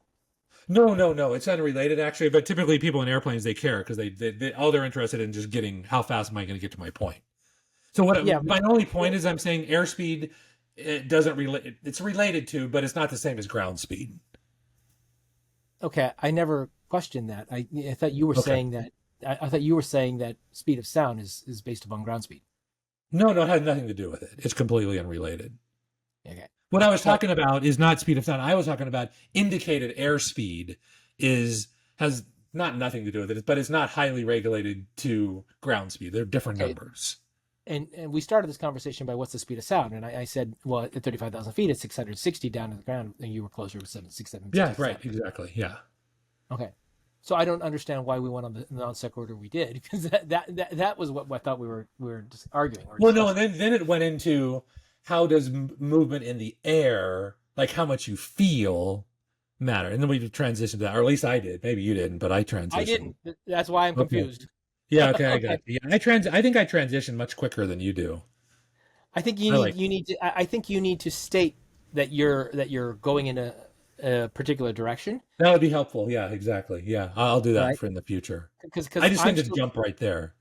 No, it's unrelated actually. But typically, people in airplanes they care because they all they're interested in just getting how fast am I going to get to my point. So my only point is I'm saying airspeed it doesn't relate. It's related to, but it's not the same as ground speed. Okay, I never questioned that. I thought you were saying that. I thought you were saying that speed of sound is based upon ground speed. No, it has nothing to do with it. It's completely unrelated. Okay. What I was talking about is not speed of sound. I was talking about indicated airspeed has not nothing to do with it, but it's not highly regulated to ground speed. They're different numbers. And we started this conversation by what's the speed of sound, and I said, well, at 35,000 feet, it's 660 down to the ground, and you were closer to 767. Yeah, right, exactly. Yeah. Okay. So I don't understand why we went on the non sequitur we did, because that was what I thought we were just arguing. Well, no, and then it went into how does movement in the air, like how much you feel, matter, and then we transitioned to that, or at least I did. Maybe you didn't, but I transitioned. I didn't. That's why I'm confused. Yeah, okay, I got you. Yeah, I think I transition much quicker than you do. I think you need to state that you're going in a particular direction. That would be helpful. Yeah, exactly. Yeah, I'll do that for in the future. Because I just need to jump right there.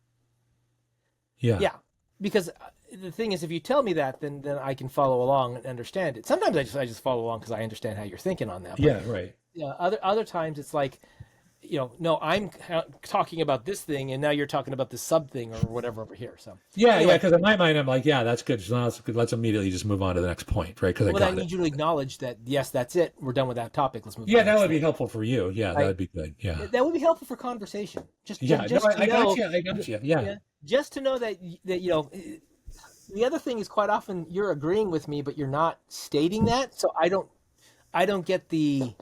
Yeah. Yeah, because the thing is, if you tell me that, then I can follow along and understand it. Sometimes I just follow along because I understand how you're thinking on that. But, yeah, right. Yeah. Other times it's like, no, I'm talking about this thing, and now you're talking about this sub thing or whatever over here. So yeah, because in my mind, I'm like, yeah, that's good. So now let's immediately just move on to the next point, right? Because I need you to acknowledge that, yes, that's it. We're done with that topic. Let's move on. Yeah, that would be helpful for you. Yeah, that would be good. Yeah, that would be helpful for conversation. I got you. Yeah. Just to know that the other thing is quite often you're agreeing with me, but you're not stating that. So I don't get the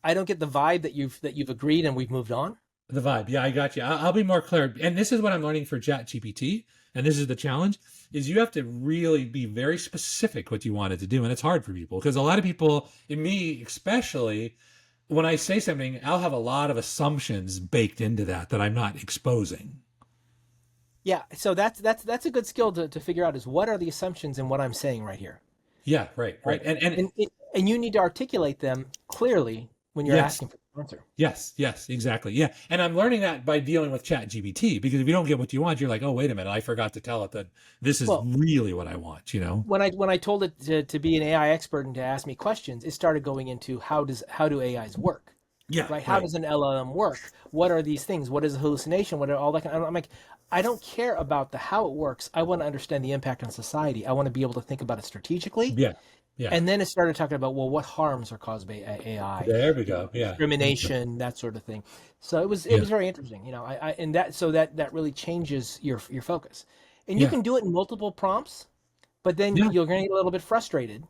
vibe that you've agreed and we've moved on. The vibe. Yeah, I got you. I'll be more clear. And this is what I'm learning for ChatGPT. And this is the challenge is you have to really be very specific what you want it to do. And it's hard for people because a lot of people, and me especially, when I say something, I'll have a lot of assumptions baked into that I'm not exposing. Yeah. So that's a good skill to figure out is what are the assumptions in what I'm saying right here. Yeah. Right. And you need to articulate them clearly when you're asking for the answer. Yes, exactly. Yeah. And I'm learning that by dealing with ChatGPT because if you don't get what you want, you're like, oh, wait a minute, I forgot to tell it that this is really what I want, When I told it to be an AI expert and to ask me questions, it started going into how do AIs work? Yeah. Right? How does an LLM work? What are these things? What is a hallucination? What are all that? I'm like, I don't care about how it works. I want to understand the impact on society. I want to be able to think about it strategically. Yeah. And then it started talking about, what harms are caused by AI? There we go. Yeah. Discrimination, that sort of thing. So it was very interesting, and that really changes your focus. And you can do it in multiple prompts, but then you're going to get a little bit frustrated.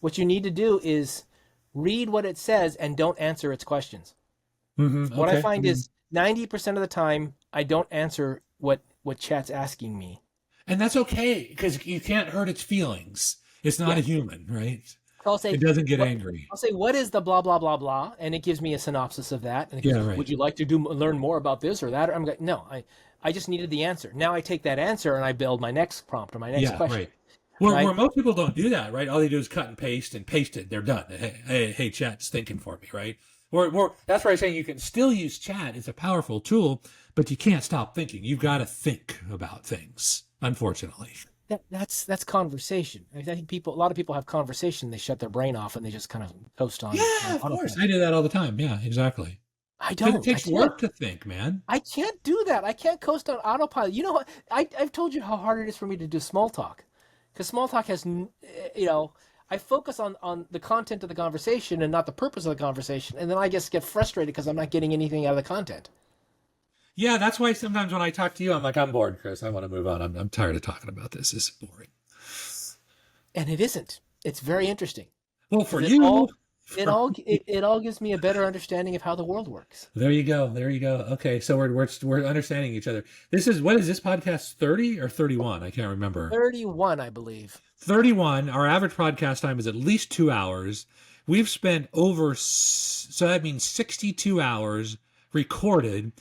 What you need to do is read what it says and don't answer its questions. Mm-hmm. What I find is 90% of the time, I don't answer what chat's asking me. And that's okay, because you can't hurt its feelings. It's not a human, right? I'll say, it doesn't get angry. I'll say, what is the blah, blah, blah, blah? And it gives me a synopsis of that. And it goes, would you like to learn more about this or that? I'm like, no, I just needed the answer. Now I take that answer and I build my next prompt or my next question. Right. Where most people don't do that, right? All they do is cut and paste it. They're done. Hey, chat's thinking for me, right? Or that's why I'm saying you can still use chat. It's a powerful tool, but you can't stop thinking. You've got to think about things, unfortunately. That's conversation. I think a lot of people have conversation. They shut their brain off and they just kind of coast on. Yeah, of course. I do that all the time. Yeah, exactly. I don't. It takes work to think, man. I can't do that. I can't coast on autopilot. You know what? I've told you how hard it is for me to do small talk. Because small talk has, I focus on the content of the conversation and not the purpose of the conversation. And then I just get frustrated because I'm not getting anything out of the content. Yeah, that's why sometimes when I talk to you, I'm like, I'm bored, Chris. I want to move on. I'm tired of talking about this. This is boring. And it isn't. It's very interesting. Well, for you... It all gives me a better understanding of how the world works. There you go. Okay, so we're understanding each other. What is this podcast, 30 or 31? I can't remember. 31, I believe. 31. Our average podcast time is at least 2 hours. we've spent so that means 62 hours recorded.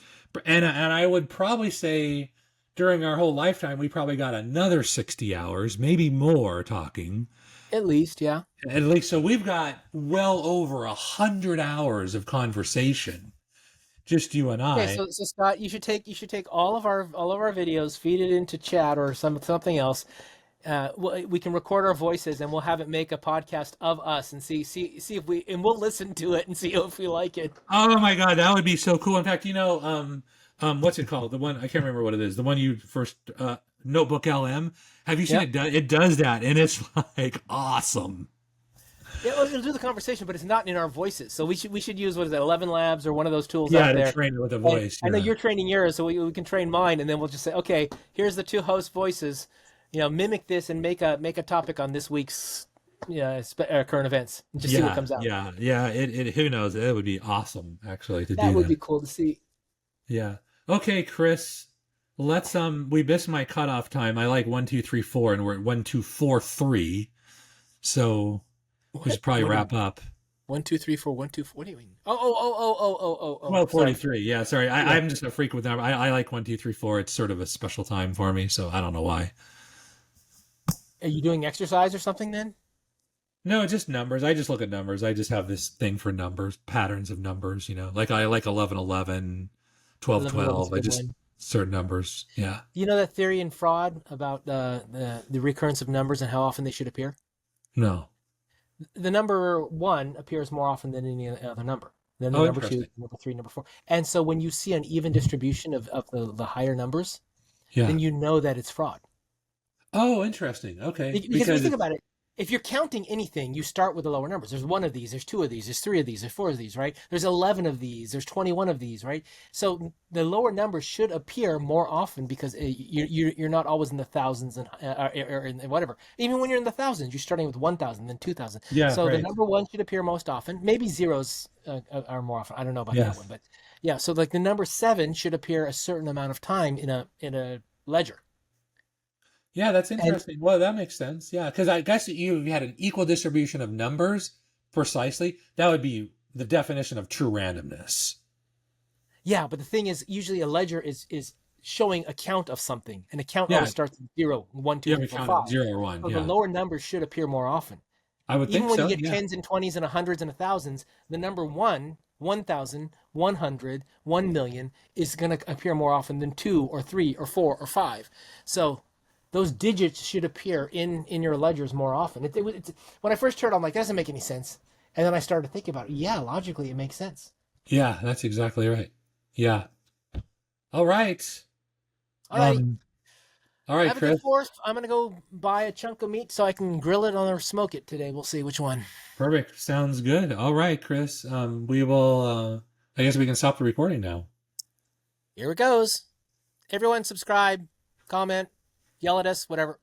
And I would probably say during our whole lifetime, we probably got another 60 hours, maybe more talking. At least, yeah. At least, so we've got well over 100 hours of conversation, just you and I. Okay, so Scott, you should take all of our videos, feed it into chat or something else. We can record our voices and we'll have it make a podcast of us and see if we'll listen to it and see if we like it. Oh my God, that would be so cool. In fact, what's it called? The one, I can't remember what it is. The one you first, Notebook LM. Have you seen it? It does that, and it's like awesome. It'll do the conversation, but it's not in our voices. So we should use, what is it, 11 Labs or one of those tools out there. Yeah, to train it with a voice. I know you're training yours, so we can train mine, and then we'll just say, okay, here's the two host voices. Mimic this and make a topic on this week's current events. And just see what comes out. Yeah. It who knows? It would be awesome actually to do that. That would be cool to see. Yeah. Okay, Chris. Let's we missed my cutoff time. I like 1, 2, 3, 4, and we're at 1, 2, 4, 3. So we should probably wrap up. 1, 2, 3, 4, 1, 2, 4. What do you mean? Oh. Well, 43. Yeah, sorry. I'm just a freak with numbers. I like 1, 2, 3, 4. It's sort of a special time for me, so I don't know why. Are you doing exercise or something then? No, just numbers. I just look at numbers. I just have this thing for numbers, patterns of numbers, Like I like 11, 11, 12, 12. I just certain numbers. Yeah. You know that theory in fraud about the recurrence of numbers and how often they should appear? No. The number 1 appears more often than any other number. Then the number 2, number 3, number 4. And so when you see an even distribution of the higher numbers, then you know that it's fraud. Oh, interesting. Okay. Because if you think about it, if you're counting anything, you start with the lower numbers. There's 1 of these, there's 2 of these, there's 3 of these, there's 4 of these, right? There's 11 of these, there's 21 of these, right? So the lower numbers should appear more often because you're not always in the thousands and or in whatever. Even when you're in the thousands, you're starting with 1,000, then 2,000. Yeah. So the number 1 should appear most often. Maybe zeros are more often. I don't know about that one, but yeah. So like the number 7 should appear a certain amount of time in a ledger. Yeah, that's interesting. Well, that makes sense. Yeah, because I guess you had an equal distribution of numbers precisely. That would be the definition of true randomness. Yeah, but the thing is, usually a ledger is showing a count of something. An account always starts with 0, 1, 2, 3, 4, 5. 0 or 1. So the lower numbers should appear more often. I would think so. Even when you get tens and 20s and 100s and 1,000s, the number 1, 1,000, 100, 1 million is going to appear more often than 2 or 3 or 4 or 5. So those digits should appear in your ledgers more often. It's when I first heard it, I'm like, that doesn't make any sense. And then I started thinking about it. Yeah, logically, it makes sense. Yeah, that's exactly right. Yeah. All right. All right. All right, Have Chris. a good 4th. I'm going to go buy a chunk of meat so I can grill it or smoke it today. We'll see which one. Perfect. Sounds good. All right, Chris. We will, I guess we can stop the recording now. Here it goes. Everyone subscribe, comment, yell at us, whatever.